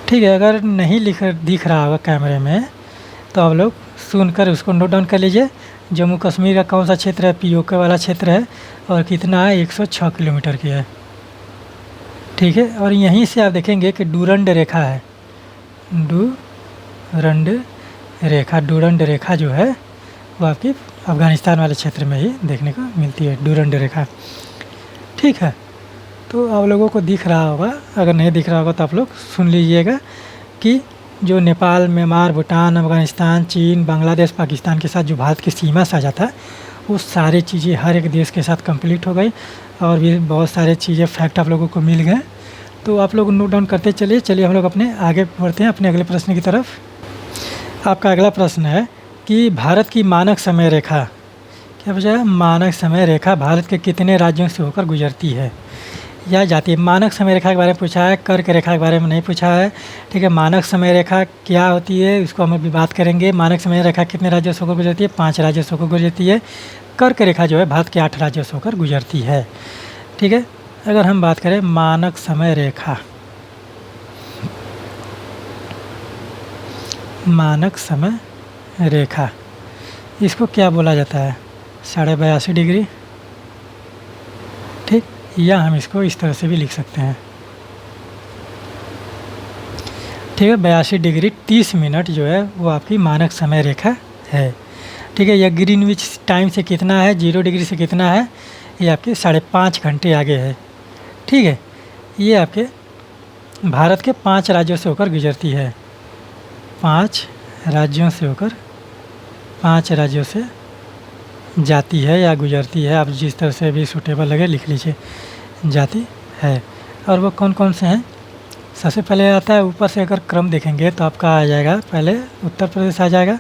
Speaker 1: ठीक है। अगर नहीं दिख रहा होगा कैमरे में तो आप लोग सुनकर उसको नोट डाउन कर लीजिए। जम्मू कश्मीर का कौन सा क्षेत्र है? पीओके वाला क्षेत्र है, और कितना है? 106 किलोमीटर की है, ठीक है। और यहीं से आप देखेंगे कि डूरंड रेखा है, डूरंड रेखा जो है वो आपकी अफ़गानिस्तान वाले क्षेत्र में ही देखने को मिलती है, डूरंड रेखा, ठीक है। तो आप लोगों को दिख रहा होगा, अगर नहीं दिख रहा होगा तो आप लोग सुन लीजिएगा कि जो नेपाल, म्यांमार, भूटान, अफ़गानिस्तान, चीन, बांग्लादेश, पाकिस्तान के साथ जो भारत की सीमा साझा था, वो सारी चीज़ें हर एक देश के साथ कंप्लीट हो गई, और भी बहुत सारे चीज़ें फैक्ट आप लोगों को मिल गए। तो आप लोग नोट डाउन करते चलिए हम लोग अपने आगे बढ़ते हैं अपने अगले प्रश्न की तरफ। आपका अगला प्रश्न है कि भारत की मानक समय रेखा, क्या पूछा है? मानक समय रेखा भारत के कितने राज्यों से होकर गुजरती है या जाती है? मानक समय रेखा के बारे में पूछा है, कर्क रेखा के बारे में नहीं पूछा है, ठीक है। मानक समय रेखा क्या होती है इसको हम अभी बात करेंगे। मानक समय रेखा कितने राज्यों से होकर गुजरती है? 5 राज्यों से होकर गुजरती है। कर्क रेखा जो है भारत के 8 राज्यों से होकर गुजरती है, ठीक है। अगर हम बात करें मानक समय रेखा, मानक समय रेखा इसको क्या बोला जाता है? 82.5 डिग्री, ठीक, या हम इसको इस तरह से भी लिख सकते हैं, ठीक है। 82 डिग्री 30 मिनट जो है वो आपकी मानक समय रेखा है, ठीक है। यह ग्रीनविच टाइम से कितना है? 0 डिग्री से कितना है? ये आपके 5.5 घंटे आगे है, ठीक है। ये आपके भारत के 5 राज्यों से होकर गुजरती है, 5 राज्यों से होकर, 5 राज्यों से जाती है या गुजरती है, आप जिस तरह से भी सूटेबल लगे लिख लीजिए, जाती है। और वो कौन कौन से हैं? सबसे पहले आता है, ऊपर से अगर क्रम देखेंगे तो आपका आ जाएगा, पहले उत्तर प्रदेश आ जाएगा,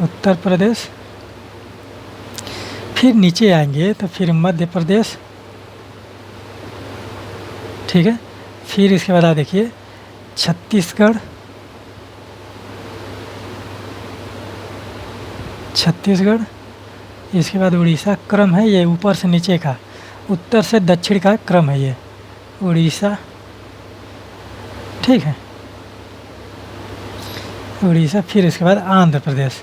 Speaker 1: उत्तर प्रदेश, फिर नीचे आएंगे तो फिर मध्य प्रदेश, ठीक है। फिर इसके बाद आप देखिए छत्तीसगढ़, इसके बाद उड़ीसा, क्रम है ये ऊपर से नीचे का, उत्तर से दक्षिण का क्रम है ये, उड़ीसा, ठीक है, उड़ीसा। फिर इसके बाद आंध्र प्रदेश,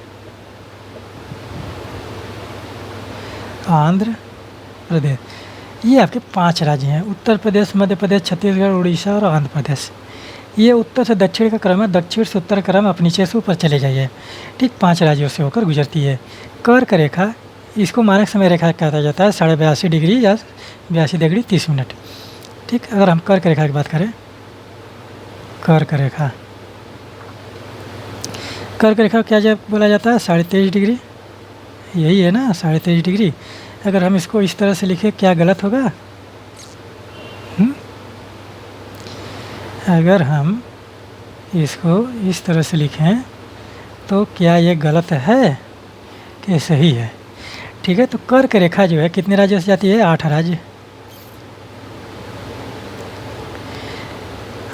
Speaker 1: ये आपके 5 राज्य हैं, उत्तर प्रदेश, मध्य प्रदेश, छत्तीसगढ़, उड़ीसा और आंध्र प्रदेश। ये उत्तर से दक्षिण का क्रम है, दक्षिण से उत्तर क्रम, आप नीचे से ऊपर चले जाइए, ठीक। 5 राज्यों से होकर गुजरती है। कर्क रेखा, इसको मानक समय रेखा कहा जाता है, 82.5 डिग्री या 82 डिग्री 30 मिनट, ठीक। अगर हम कर्क रेखा की बात करें, कर्क रेखा क्या बोला जाता है? 23.5 डिग्री, यही है ना, 23.5 डिग्री। अगर हम इसको इस तरह से लिखें क्या गलत होगा? अगर हम इसको इस तरह से लिखें तो क्या ये गलत है कि सही है? ठीक है। तो कर्क रेखा जो है कितने राज्यों से जाती है? 8 राज्य,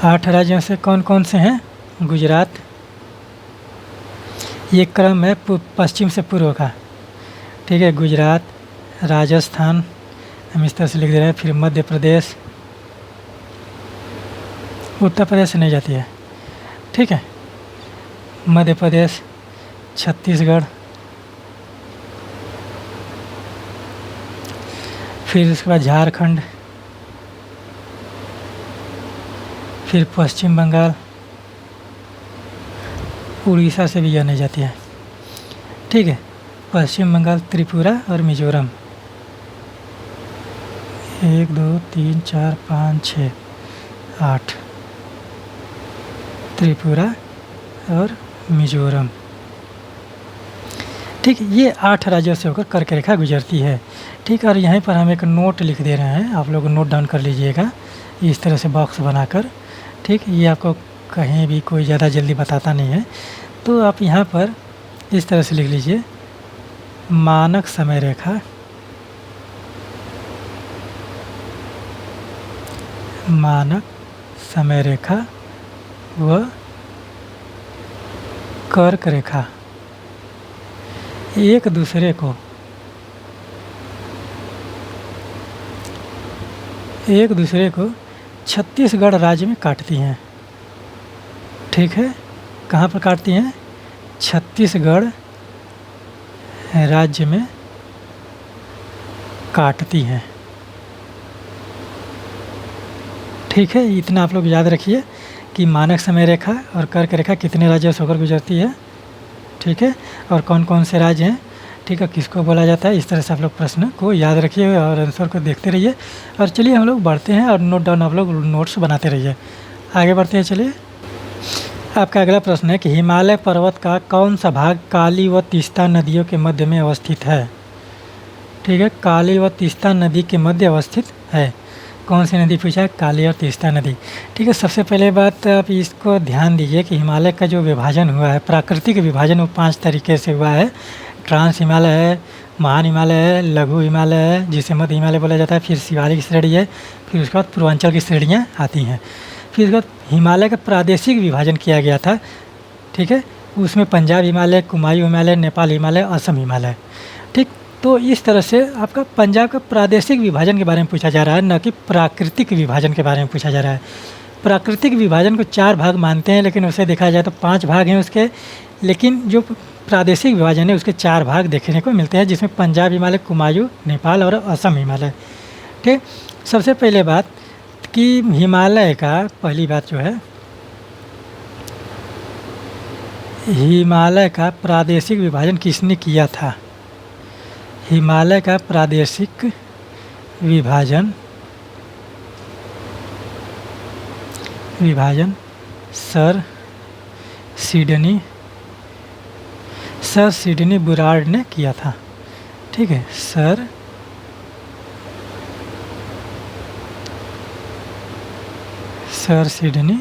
Speaker 1: 8 राज्यों से कौन कौन से हैं? गुजरात, ये क्रम है पश्चिम से पूर्व का, ठीक है। गुजरात, राजस्थान, हम इस तरह से लिख दे रहे हैं, फिर मध्य प्रदेश, उत्तर प्रदेश से नहीं जाती है, ठीक है, मध्य प्रदेश, छत्तीसगढ़, फिर उसके बाद झारखंड, फिर पश्चिम बंगाल, उड़ीसा से भी यह नहीं जाती है, ठीक है। पश्चिम बंगाल, त्रिपुरा और मिजोरम, 1 2 3 4 5 6 8, त्रिपुरा और मिजोरम, ठीक। ये 8 राज्यों से होकर कर्क रेखा गुजरती है, ठीक। और यहीं पर हम एक नोट लिख दे रहे हैं, आप लोग नोट डाउन कर लीजिएगा इस तरह से बॉक्स बनाकर, ठीक। ये आपको कहीं भी कोई ज़्यादा जल्दी बताता नहीं है, तो आप यहाँ पर इस तरह से लिख लीजिए, मानक समय रेखा, मानक समय रेखा व कर्क रेखा एक दूसरे को छत्तीसगढ़ राज्य में काटती हैं। ठीक है, कहाँ पर काटती हैं? छत्तीसगढ़ राज्य में काटती हैं। ठीक है, इतना आप लोग याद रखिए कि मानक समय रेखा और कर्क रेखा कितने राज्यों से होकर गुजरती है। ठीक है, और कौन कौन से राज्य हैं, ठीक है, किसको बोला जाता है, इस तरह से आप लोग प्रश्न को याद रखिए और आंसर को देखते रहिए। और चलिए हम लोग बढ़ते हैं और नोट डाउन आप लोग नोट्स बनाते रहिए। आगे बढ़ते हैं। चलिए, आपका अगला प्रश्न है कि हिमालय पर्वत का कौन सा भाग काली व तीस्ता नदियों के मध्य में अवस्थित है? ठीक है, काली व तीस्ता नदी के मध्य अवस्थित है। कौन सी नदी पूछा है? काली और तीस्ता नदी। ठीक है, सबसे पहले बात आप इसको ध्यान दीजिए कि हिमालय का जो विभाजन हुआ है, प्राकृतिक विभाजन, वो 5 तरीके से हुआ है। ट्रांस हिमालय है, महान हिमालय है, लघु हिमालय है जिसे मध्य हिमालय बोला जाता है, फिर शिवालिक श्रेणी है, फिर उसके बाद पूर्वांचल की श्रेणियाँ आती हैं। फिर उसके बाद हिमालय का प्रादेशिक विभाजन किया गया था। ठीक है, उसमें पंजाब हिमालय, कुमायूं हिमालय, नेपाल हिमालय, असम हिमालय। ठीक, तो इस तरह से आपका पंजाब का प्रादेशिक विभाजन के बारे में पूछा जा रहा है, न कि प्राकृतिक विभाजन के बारे में पूछा जा रहा है। प्राकृतिक विभाजन को 4 भाग मानते हैं, लेकिन उसे देखा जाए तो 5 भाग हैं उसके, लेकिन जो प्रादेशिक विभाजन है उसके 4 भाग देखने को मिलते हैं, जिसमें पंजाब हिमालय, कुमायूं, नेपाल और असम हिमालय। ठीक, सबसे पहले बात कि हिमालय का, पहली बात जो है, हिमालय का प्रादेशिक विभाजन किसने किया था? हिमालय का प्रादेशिक विभाजन सर सिडनी बुरार्ड ने किया था। ठीक है, सर सिडनी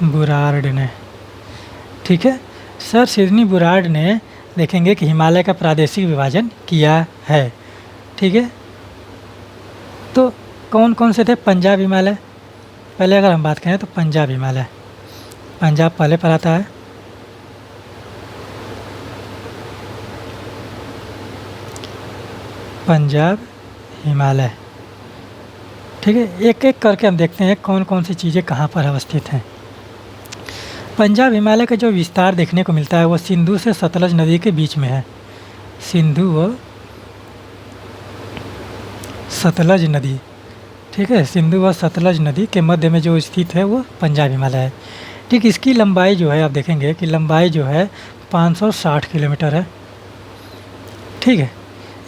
Speaker 1: बुरार्ड ने। ठीक है, सर सिडनी बुरार्ड ने, देखेंगे कि हिमालय का प्रादेशिक विभाजन किया है। ठीक है, तो कौन कौन से थे? पंजाब हिमालय, पहले अगर हम बात करें तो पंजाब हिमालय, पंजाब पहले पर आता है। पंजाब हिमालय। ठीक है, एक एक करके हम देखते हैं कौन कौन सी चीज़ें कहाँ पर अवस्थित हैं। पंजाब हिमालय का जो विस्तार देखने को मिलता है वो सिंधु से सतलज नदी के बीच में है। सिंधु व सतलज नदी। ठीक है, सिंधु व सतलज नदी के मध्य में जो स्थित है वो पंजाब हिमालय है। ठीक, इसकी लंबाई जो है, आप देखेंगे कि लंबाई जो है 560 किलोमीटर है। ठीक है,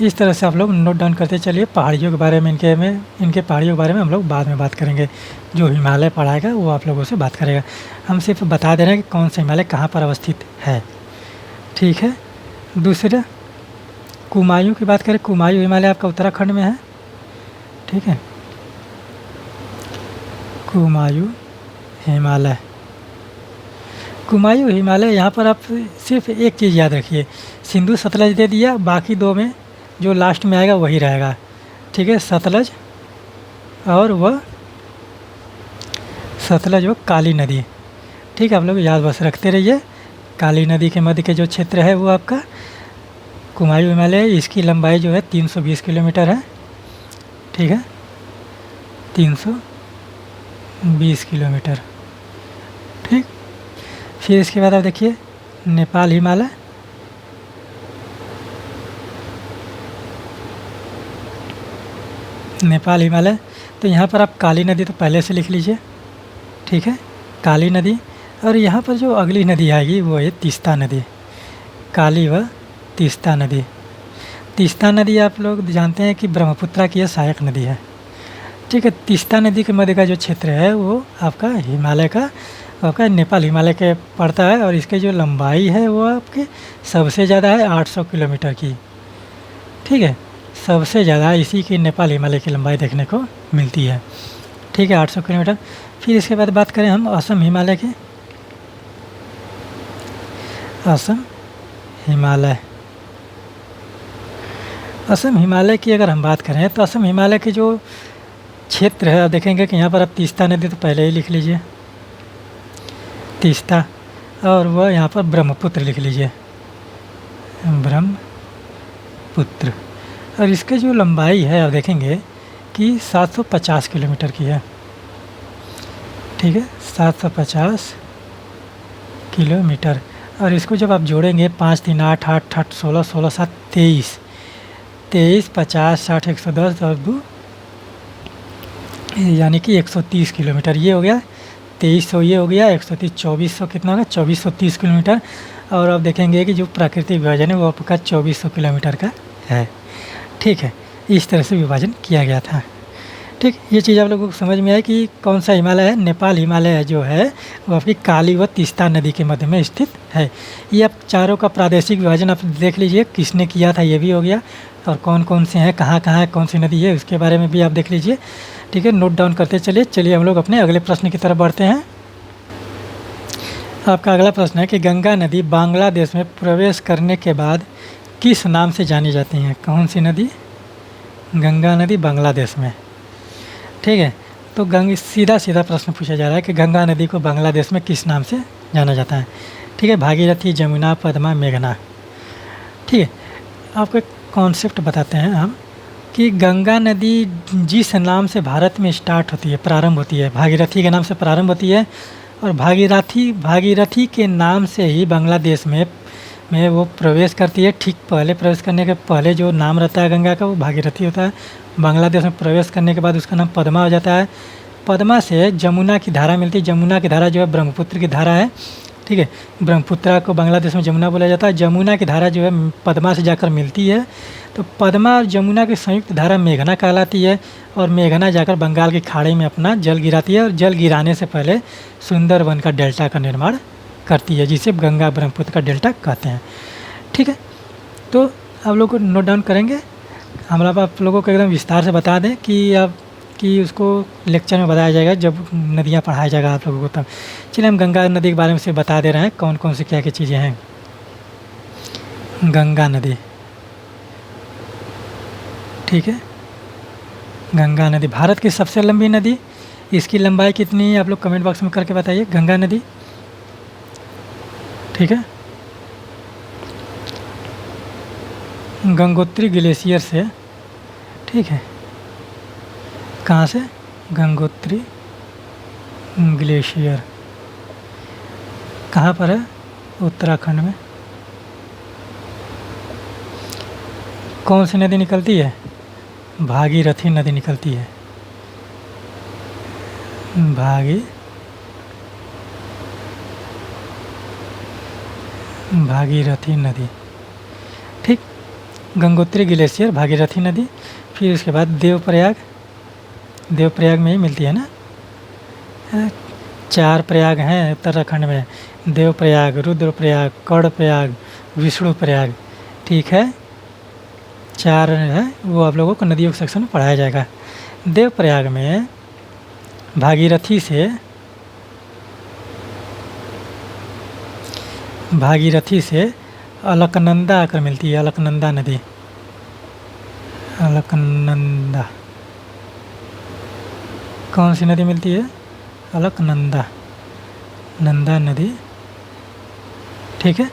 Speaker 1: इस तरह से आप लोग नोट डाउन करते चलिए। पहाड़ियों के बारे में, इनके पहाड़ियों के बारे में हम लोग बाद में बात करेंगे। जो हिमालय पढ़ाएगा वो आप लोगों से बात करेगा। हम सिर्फ बता दे रहे हैं कि कौन सा हिमालय कहाँ पर अवस्थित है। ठीक है, दूसरा कुमायूं की बात करें, कुमायूं हिमालय आपका उत्तराखंड में है। ठीक है, कुमायूं हिमालय, यहाँ पर आप सिर्फ एक चीज़ याद रखिए, सिंधु सतलज दे दिया, बाकी 2 में जो लास्ट में आएगा वही रहेगा। ठीक है, सतलज और काली नदी। ठीक है, आप लोग याद बस रखते रहिए। काली नदी के मध्य के जो क्षेत्र है वो आपका कुमायूं हिमालय, इसकी लंबाई जो है 320 किलोमीटर है। ठीक है, 320 किलोमीटर। ठीक, फिर इसके बाद आप देखिए नेपाल हिमालय। नेपाल हिमालय, तो यहाँ पर आप काली नदी तो पहले से लिख लीजिए। ठीक है, काली नदी, और यहाँ पर जो अगली नदी आएगी वो है तीस्ता नदी। काली व तीस्ता नदी। तीस्ता नदी आप लोग जानते हैं कि ब्रह्मपुत्रा की यह सहायक नदी है। ठीक है, तीस्ता नदी के मध्य का जो क्षेत्र है वो आपका हिमालय का, आपका नेपाल हिमालय के पड़ता है, और इसकी जो लंबाई है वो आपके सबसे ज़्यादा है 800 किलोमीटर की। ठीक है, सबसे ज़्यादा इसी की नेपाल हिमालय की लंबाई देखने को मिलती है। ठीक है, 800 किलोमीटर। फिर इसके बाद बात करें हम असम हिमालय की। असम हिमालय, असम हिमालय की अगर हम बात करें तो असम हिमालय के जो क्षेत्र है, आप देखेंगे कि यहाँ पर आप तीस्ता नदी तो पहले ही लिख लीजिए, तीस्ता, और वह यहाँ पर ब्रह्मपुत्र लिख लीजिए, ब्रह्मपुत्र। और इसकी जो लंबाई है आप देखेंगे कि 750 किलोमीटर की है, ठीक है, 750 किलोमीटर। और इसको जब आप जोड़ेंगे 5 3 8 8 8 16 16 7 23 23 50 60 110 और 2 यानी कि 130 किलोमीटर ये हो गया। 2300 ये हो गया, 130 2400 कितना होगा, 2430 किलोमीटर। और अब देखेंगे कि जो प्राकृतिक विभाजन है वो आपका 2400 किलोमीटर का है, ठीक है। इस तरह से विभाजन किया गया था, ठीक। ये चीज़ आप लोगों को समझ में आई कि कौन सा हिमालय है। नेपाल हिमालय जो है वो आपकी काली व तीस्ता नदी के मध्य में स्थित है। ये आप चारों का प्रादेशिक विभाजन आप देख लीजिए, किसने किया था ये भी हो गया, और कौन कौन से हैं, कहाँ कहाँ है, कौन सी नदी है, उसके बारे में भी आप देख लीजिए, ठीक है। नोट डाउन करते चलिए हम लोग अपने अगले प्रश्न की तरफ बढ़ते हैं। आपका अगला प्रश्न है कि गंगा नदी बांग्लादेश में प्रवेश करने के बाद किस नाम से जानी जाती हैं? कौन सी नदी? गंगा नदी बांग्लादेश में, ठीक है। तो सीधा प्रश्न पूछा जा रहा है कि गंगा नदी को बांग्लादेश में किस नाम से जाना जाता है, ठीक है। भागीरथी, जमुना, पद्मा, मेघना, ठीक है। आपको एक कॉन्सेप्ट बताते हैं हम कि गंगा नदी जिस नाम से भारत में स्टार्ट होती है, प्रारंभ होती है, भागीरथी के नाम से प्रारंभ होती है, और भागीरथी के नाम से ही बांग्लादेश में वो प्रवेश करती है। ठीक पहले प्रवेश करने के पहले जो नाम रहता है गंगा का वो भागीरथी होता है। बांग्लादेश में प्रवेश करने के बाद उसका नाम पद्मा हो जाता है। पद्मा से जमुना की धारा मिलती है, जमुना की धारा जो है ब्रह्मपुत्र की धारा है, ठीक है। ब्रह्मपुत्र को बांग्लादेश में जमुना बोला जाता है। जमुना की धारा जो है पद्मा से जाकर मिलती है, तो पद्मा और जमुना की संयुक्त धारा मेघना कहलाती है, और मेघना जाकर बंगाल की खाड़ी में अपना जल गिराती है, और जल गिराने से पहले सुंदरवन का डेल्टा का निर्माण करती है, जिसे गंगा ब्रह्मपुत्र का डेल्टा कहते हैं, ठीक है। तो आप लोग को नोट डाउन करेंगे, हम आप लोगों को एकदम विस्तार से बता दें कि उसको लेक्चर में बताया जाएगा जब नदियाँ पढ़ाया जाएगा आप लोगों को तब। चलिए हम गंगा नदी के बारे में से बता दे रहे हैं कौन कौन सी क्या क्या चीज़ें हैं। गंगा नदी, ठीक है। गंगा नदी भारत की सबसे लंबी नदी, इसकी लंबाई कितनी है आप लोग कमेंट बॉक्स में करके बताइए। गंगा नदी, ठीक है। गंगोत्री ग्लेशियर से, ठीक है। कहाँ से? गंगोत्री ग्लेशियर कहाँ पर है? उत्तराखंड में। कौन सी नदी निकलती है? भागीरथी नदी निकलती है, भागीरथी नदी, ठीक। गंगोत्री ग्लेशियर, भागीरथी नदी। फिर उसके बाद देवप्रयाग में ही मिलती है ना। 4 प्रयाग हैं उत्तराखंड में, देवप्रयाग, रुद्रप्रयाग, कर्णप्रयाग, विष्णुप्रयाग, ठीक है। 4 है, वो आप लोगों को नदियों के सेक्शन में पढ़ाया जाएगा। देवप्रयाग में भागीरथी से अलकनंदा आकर मिलती है, अलकनंदा नदी, अलकनंदा। कौन सी नदी मिलती है? अलकनंदा नदी, ठीक है।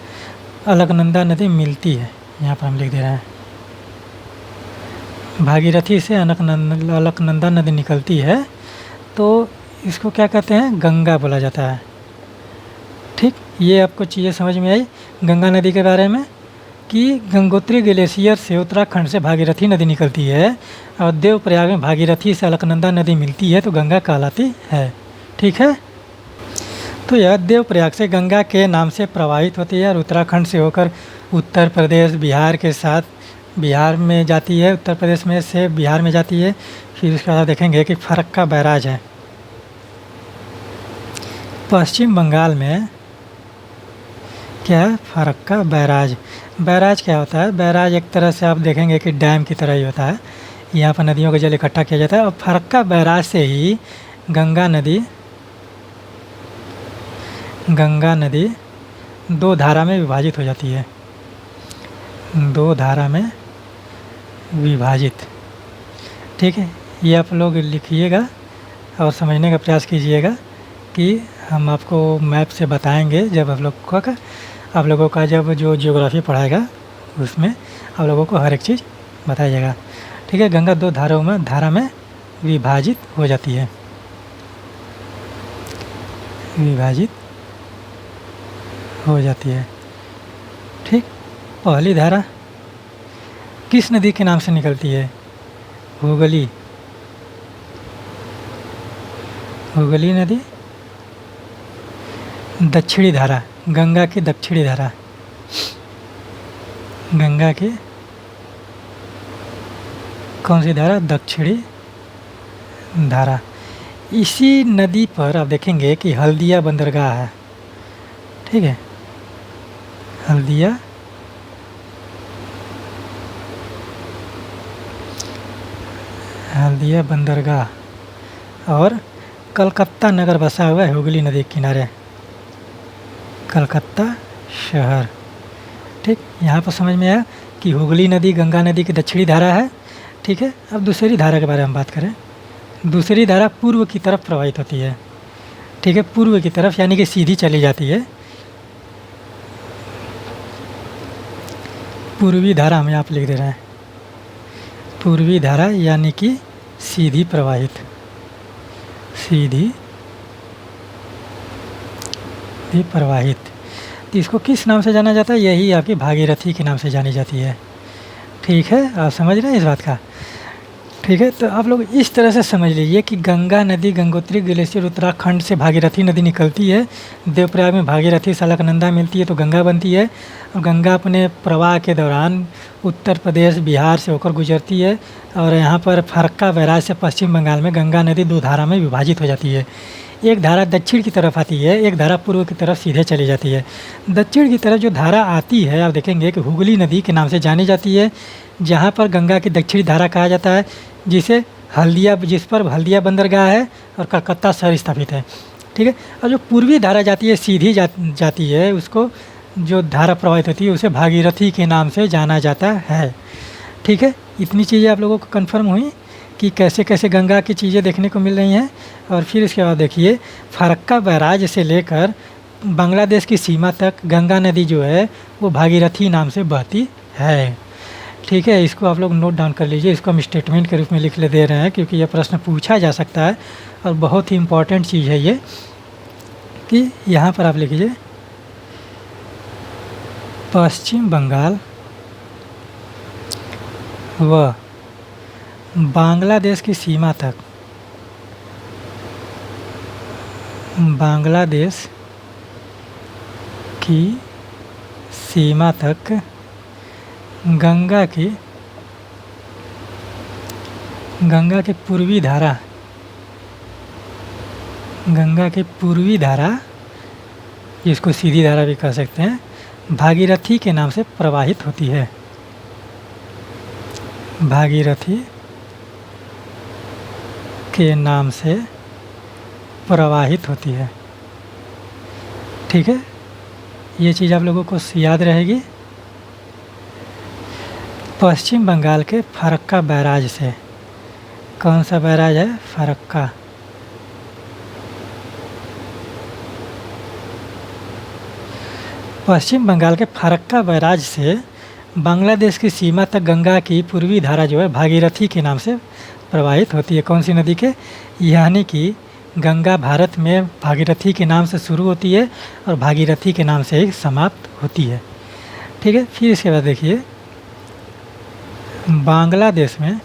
Speaker 1: अलकनंदा नदी मिलती है, यहाँ पर हम लिख दे रहे हैं। भागीरथी से अलकनंदा नदी निकलती है, तो इसको क्या कहते हैं? गंगा बोला जाता है, ठीक। ये आपको चीज़ें समझ में आई गंगा नदी के बारे में कि गंगोत्री ग्लेशियर से उत्तराखंड से भागीरथी नदी निकलती है, और देवप्रयाग में भागीरथी से अलकनंदा नदी मिलती है, तो गंगा कहलाती है, ठीक है। तो यह देवप्रयाग से गंगा के नाम से प्रवाहित होती है, और उत्तराखंड से होकर उत्तर प्रदेश, बिहार के साथ बिहार में जाती है, उत्तर प्रदेश में से बिहार में जाती है। फिर उसके बाद देखेंगे कि फरक्का बैराज है पश्चिम बंगाल में। क्या है? फरक्का बैराज। बैराज क्या होता है? बैराज एक तरह से आप देखेंगे कि डैम की तरह ही होता है, यहाँ पर नदियों का जल इकट्ठा किया जाता है, और फरक्का बैराज से ही गंगा नदी गंगा नदी दो धारा में विभाजित हो जाती है, दो धारा में विभाजित। ठीक है, ये आप लोग लिखिएगा और समझने का प्रयास कीजिएगा कि हम आपको मैप से बताएंगे जब आप लोगों का जब जो ज्योग्राफी पढ़ाएगा उसमें आप लोगों को हर एक चीज़ बताया जाएगा। ठीक है, गंगा दो धारा में विभाजित हो जाती है, विभाजित हो जाती है। ठीक, पहली धारा किस नदी के नाम से निकलती है? हुगली, हुगली नदी। दक्षिणी धारा, गंगा की दक्षिणी धारा, गंगा की कौन सी धारा? दक्षिणी धारा। इसी नदी पर आप देखेंगे कि हल्दिया बंदरगाह है। ठीक है, हल्दिया बंदरगाह और कलकत्ता नगर बसा हुआ है हुगली नदी के किनारे, कलकत्ता शहर। ठीक, यहाँ पर समझ में आया कि हुगली नदी गंगा नदी की दक्षिणी धारा है। ठीक है, अब दूसरी धारा के बारे में बात करें। दूसरी धारा पूर्व की तरफ प्रवाहित होती है। ठीक है, पूर्व की तरफ यानी कि सीधी चली जाती है। पूर्वी धारा हम यहाँ पर लिख दे रहे हैं, पूर्वी धारा यानी कि सीधी प्रवाहित, सीधी प्रवाहित। तो इसको किस नाम से जाना जाता है? यही आपकी भागीरथी के नाम से जानी जाती है। ठीक है, आप समझ रहे हैं इस बात का? ठीक है, तो आप लोग इस तरह से समझ लीजिए कि गंगा नदी गंगोत्री ग्लेशियर उत्तराखंड से भागीरथी नदी निकलती है, देवप्रयाग में भागीरथी से अलकनंदा मिलती है तो गंगा बनती है, और गंगा अपने प्रवाह के दौरान उत्तर प्रदेश बिहार से होकर गुजरती है और यहाँ पर फरक्का बैराज से पश्चिम बंगाल में गंगा नदी दो धारा में विभाजित हो जाती है। एक धारा दक्षिण की तरफ आती है, एक धारा पूर्व की तरफ सीधे चली जाती है। दक्षिण की तरफ जो धारा आती है आप देखेंगे कि हुगली नदी के नाम से जानी जाती है, जहाँ पर गंगा की दक्षिणी धारा कहा जाता है, जिस पर हल्दिया बंदरगाह है और कलकत्ता शहर स्थापित है। ठीक है, और जो पूर्वी धारा जाती है सीधी जाती है, उसको जो धारा प्रवाहित होती है उसे भागीरथी के नाम से जाना जाता है। ठीक है, इतनी चीज़ें आप लोगों को कन्फर्म हुई कि कैसे कैसे गंगा की चीज़ें देखने को मिल रही हैं। और फिर इसके बाद देखिए, फरक्का बैराज से लेकर बांग्लादेश की सीमा तक गंगा नदी जो है वो भागीरथी नाम से बहती है। ठीक है, इसको आप लोग नोट डाउन कर लीजिए, इसको हम स्टेटमेंट के रूप में लिख ले दे रहे हैं क्योंकि यह प्रश्न पूछा जा सकता है और बहुत ही इम्पॉर्टेंट चीज़ है ये, कि यहाँ पर आप लिखिए पश्चिम बंगाल व बांग्लादेश की सीमा तक, बांग्लादेश की सीमा तक गंगा की पूर्वी धारा, गंगा की पूर्वी धारा जिसको सीधी धारा भी कह सकते हैं, भागीरथी के नाम से प्रवाहित होती है, भागीरथी के नाम से प्रवाहित होती है। ठीक है, ये चीज़ आप लोगों को याद रहेगी। पश्चिम बंगाल के फरक्का बैराज से, कौन सा बैराज है? फरक्का। पश्चिम बंगाल के फरक्का बैराज से बांग्लादेश की सीमा तक गंगा की पूर्वी धारा जो है भागीरथी के नाम से प्रवाहित होती है। कौन सी नदी के? यानी कि गंगा भारत में भागीरथी के नाम से शुरू होती है और भागीरथी के नाम से ही समाप्त होती है। ठीक है, फिर इसके बाद देखिए, बांग्लादेश में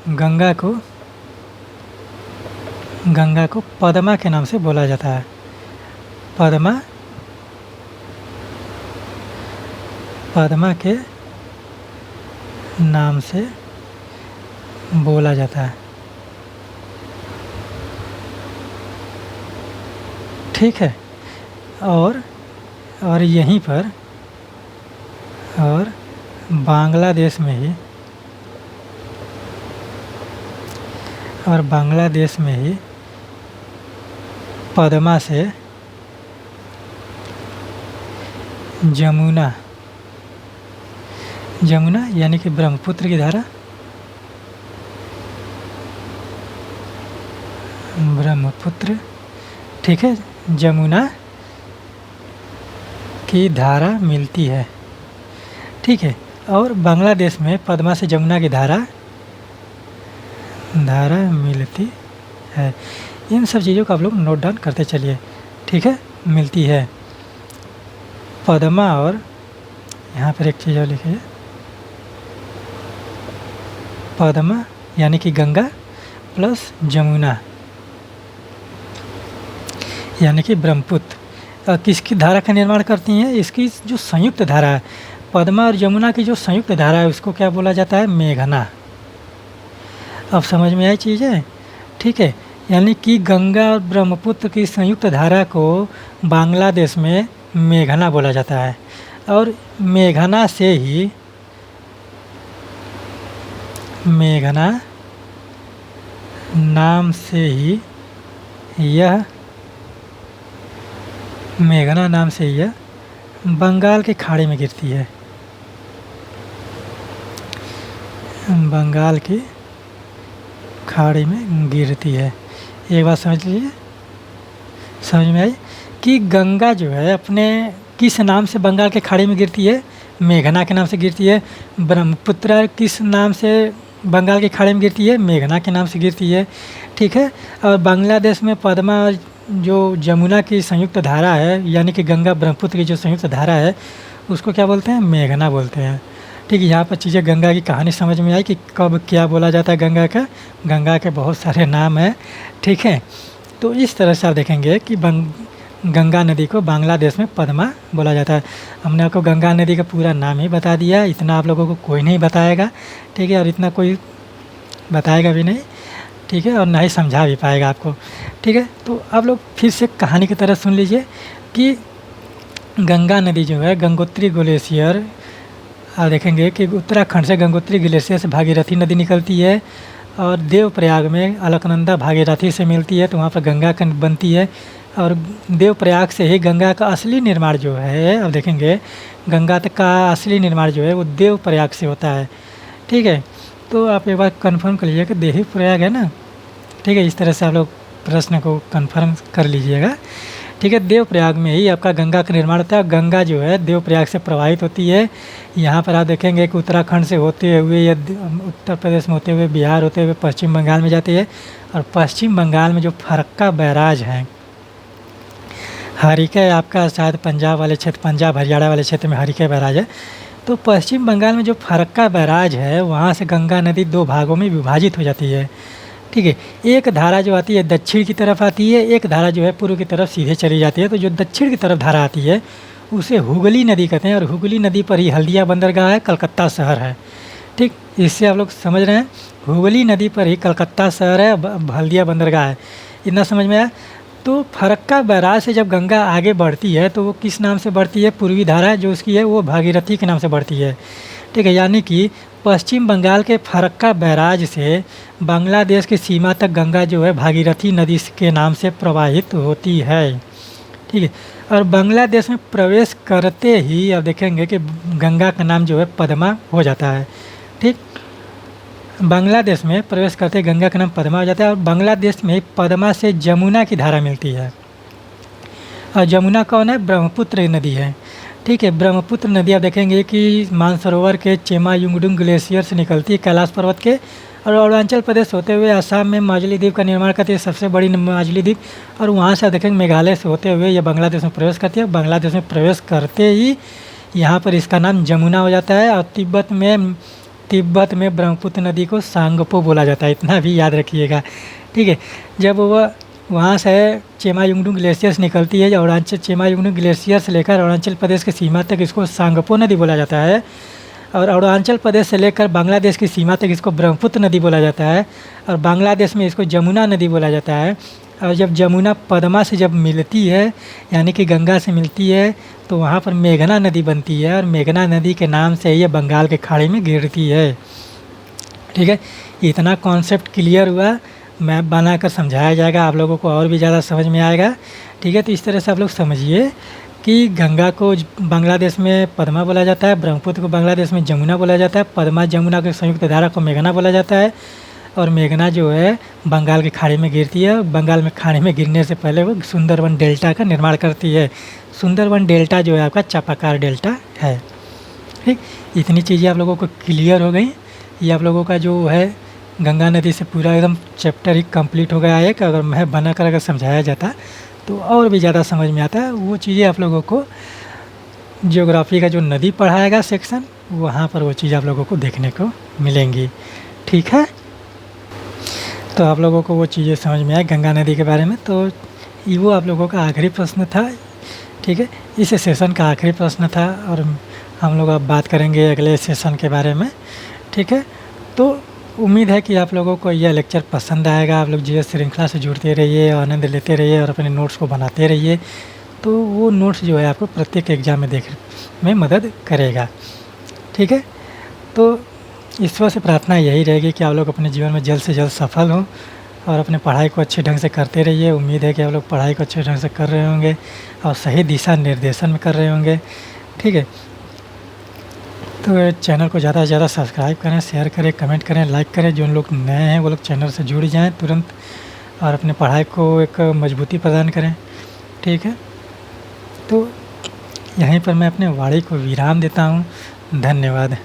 Speaker 1: गंगा को पद्मा के नाम से बोला जाता है, पद्मा के नाम से बोला जाता है। ठीक है, और यहीं पर और बांग्लादेश में ही और बांग्लादेश में ही पद्मा से जमुना यानी कि ब्रह्मपुत्र की धारा, ब्रह्मपुत्र, ठीक है, जमुना की धारा मिलती है, ठीक है। और बांग्लादेश में पद्मा से जमुना की धारा मिलती है। इन सब चीज़ों को आप लोग नोट डाउन करते चलिए, ठीक है। मिलती है पद्मा, और यहाँ पर एक चीज़ और लिखिए, पद्मा यानी कि गंगा प्लस जमुना यानी कि ब्रह्मपुत्र किसकी धारा का निर्माण करती हैं? इसकी जो संयुक्त धारा है, पद्मा और जमुना की जो संयुक्त धारा है उसको क्या बोला जाता है? मेघना। अब समझ में आई चीज़ें, ठीक है। यानी कि गंगा और ब्रह्मपुत्र की संयुक्त धारा को बांग्लादेश में मेघना बोला जाता है, और मेघना नाम से ही यह बंगाल की खाड़ी में गिरती है, बंगाल की खाड़ी में गिरती है। एक बात समझ लीजिए, समझ में आई कि गंगा जो है अपने किस नाम से बंगाल के खाड़ी में गिरती है? मेघना के नाम से गिरती है। ब्रह्मपुत्र किस नाम से बंगाल की खाड़ी में गिरती है? मेघना के नाम से गिरती है, ठीक है। और बांग्लादेश में पद्मा और जो जमुना की संयुक्त धारा है, यानी कि गंगा ब्रह्मपुत्र की जो संयुक्त धारा है, उसको क्या बोलते हैं? मेघना बोलते हैं, ठीक है। यहाँ पर चीज़ें गंगा की कहानी समझ में आई कि कब क्या बोला जाता है गंगा का। गंगा के बहुत सारे नाम हैं, ठीक है। तो इस तरह से आप देखेंगे कि गंगा नदी को बांग्लादेश में पद्मा बोला जाता है। हमने आपको गंगा नदी का पूरा नाम ही बता दिया, इतना आप लोगों को कोई नहीं बताएगा, ठीक है, और इतना कोई बताएगा भी नहीं, ठीक है, और ना ही समझा भी पाएगा आपको, ठीक है। तो आप लोग फिर से कहानी की तरह सुन लीजिए कि गंगा नदी जो है गंगोत्री ग्लेशियर, आप देखेंगे कि उत्तराखंड से गंगोत्री ग्लेशियर से भागीरथी नदी निकलती है, और देवप्रयाग में अलकनंदा भागीरथी से मिलती है, तो वहाँ पर गंगा का बनती है। और देवप्रयाग से ही गंगा का असली निर्माण जो है, अब देखेंगे गंगा का असली निर्माण जो है वो देवप्रयाग से होता है, ठीक है। तो आप एक बार कंफर्म कर लीजिए कि देवी प्रयाग है ना, ठीक है। इस तरह से आप लोग प्रश्न को कंफर्म कर लीजिएगा, ठीक है। देवप्रयाग में ही आपका गंगा का निर्माण होता है। गंगा जो है देवप्रयाग से प्रवाहित होती है। यहाँ पर आप देखेंगे कि उत्तराखंड से होते हुए या उत्तर प्रदेश में होते हुए, बिहार होते हुए पश्चिम बंगाल में जाती है, और पश्चिम बंगाल में जो फरक्का बैराज है, हरिकै, आपका शायद पंजाब वाले क्षेत्र, पंजाब हरियाणा वाले क्षेत्र में हरिकै बैराज है। तो पश्चिम बंगाल में जो फरक्का बैराज है, वहाँ से गंगा नदी दो भागों में विभाजित हो जाती है, ठीक है। एक धारा जो आती है दक्षिण की तरफ आती है, एक धारा जो है पूर्व की तरफ सीधे चली जाती है। तो जो दक्षिण की तरफ धारा आती है उसे हुगली नदी कहते हैं, और हुगली नदी पर ही हल्दिया बंदरगाह है, कलकत्ता शहर है, ठीक। इससे आप लोग समझ रहे हैं, हुगली नदी पर ही कलकत्ता शहर है, हल्दिया बंदरगाह है, इतना समझ में आया। तो फरक्का बैराज से जब गंगा आगे बढ़ती है तो वो किस नाम से बढ़ती है? पूर्वी धारा जो उसकी है वो भागीरथी के नाम से बढ़ती है, ठीक है। यानी कि पश्चिम बंगाल के फरक्का बैराज से बांग्लादेश की सीमा तक गंगा जो है भागीरथी नदी के नाम से प्रवाहित होती है, ठीक है। और बांग्लादेश में प्रवेश करते ही आप देखेंगे कि गंगा का नाम जो है पद्मा हो जाता है, ठीक। बांग्लादेश में प्रवेश करते गंगा का नाम पद्मा हो जाता है, और बांग्लादेश में पद्मा से जमुना की धारा मिलती है। और जमुना कौन है? ब्रह्मपुत्र नदी है, ठीक है। ब्रह्मपुत्र नदी आप देखेंगे कि मानसरोवर के चेमायुंगडुंग ग्लेशियर से निकलती है, कैलाश पर्वत के, और अरुणाचल प्रदेश होते हुए असम में माजुली द्वीप का निर्माण करती है, सबसे बड़ी माजुली द्वीप, और वहाँ से देखेंगे मेघालय से होते हुए यह बांग्लादेश में प्रवेश करती है। बांग्लादेश में प्रवेश करते ही यहाँ पर इसका नाम जमुना हो जाता है। और तिब्बत में ब्रह्मपुत्र नदी को सांगपो बोला जाता है, इतना भी याद रखिएगा, ठीक है। जब वह वहाँ से चेमायुंगडुंग ग्लेशियर से निकलती है, अरुणाचल चेमायुंगडुंग ग्लेशियर से लेकर अरुणाचल प्रदेश की सीमा तक इसको सांगपो नदी बोला जाता है, और अरुणाचल प्रदेश से लेकर बांग्लादेश की सीमा तक इसको ब्रह्मपुत्र नदी बोला जाता है, और बांग्लादेश में इसको जमुना नदी बोला जाता है। और जब जमुना पद्मा से जब मिलती है, यानी कि गंगा से मिलती है, तो वहाँ पर मेघना नदी बनती है, और मेघना नदी के नाम से ये बंगाल के खाड़ी में गिरती है, ठीक है। इतना कॉन्सेप्ट क्लियर हुआ मैप बनाकर समझाया जाएगा, आप लोगों को और भी ज़्यादा समझ में आएगा। ठीक है, तो इस तरह से आप लोग समझिए कि गंगा को बांग्लादेश में पद्मा बोला जाता है, ब्रह्मपुत्र को बांग्लादेश में जमुना बोला जाता है, पद्मा जमुना के संयुक्त धारा को मेघना बोला जाता है, और मेघना जो है बंगाल की खाड़ी में गिरती है। बंगाल में खाड़ी में गिरने से पहले वो सुंदरबन डेल्टा का निर्माण करती है। सुंदरबन डेल्टा जो है आपका चापाकार डेल्टा है। ठीक, इतनी चीज़ें आप लोगों को क्लियर हो गई। ये आप लोगों का जो है गंगा नदी से पूरा एकदम चैप्टर ही कंप्लीट हो गया है कि अगर मैप बनाकर अगर समझाया जाता तो और भी ज़्यादा समझ में आता है। वो चीज़ें आप लोगों को ज्योग्राफी का जो नदी पढ़ाएगा सेक्शन, वहाँ पर वो चीज़ आप लोगों को देखने को मिलेंगी। ठीक है, तो आप लोगों को वो चीज़ें समझ में आए गंगा नदी के बारे में। तो ये वो आप लोगों का आखिरी प्रश्न था। ठीक है, इस सेशन का आखिरी प्रश्न था और हम लोग अब बात करेंगे अगले सेशन के बारे में। ठीक है, तो उम्मीद है कि आप लोगों को यह लेक्चर पसंद आएगा। आप लोग जीएस श्रृंखला से जुड़ते रहिए, आनंद लेते रहिए और अपने नोट्स को बनाते रहिए। तो वो नोट्स जो है आपको प्रत्येक एग्ज़ाम में देखने में मदद करेगा। ठीक है, तो ईश्वर से प्रार्थना यही रहेगी कि आप लोग अपने जीवन में जल्द से जल्द सफल हों और अपने पढ़ाई को अच्छे ढंग से करते रहिए। उम्मीद है कि आप लोग पढ़ाई को अच्छे ढंग से कर रहे होंगे और सही दिशा निर्देशन में कर रहे होंगे। ठीक है, तो चैनल को ज़्यादा से ज़्यादा सब्सक्राइब करें, शेयर करें, कमेंट करें, लाइक करें। जो लोग नए हैं वो लोग चैनल से जुड़ जाएं तुरंत और अपने पढ़ाई को एक मजबूती प्रदान करें। ठीक है, तो यहीं पर मैं अपने वाणी को विराम देता हूँ। धन्यवाद।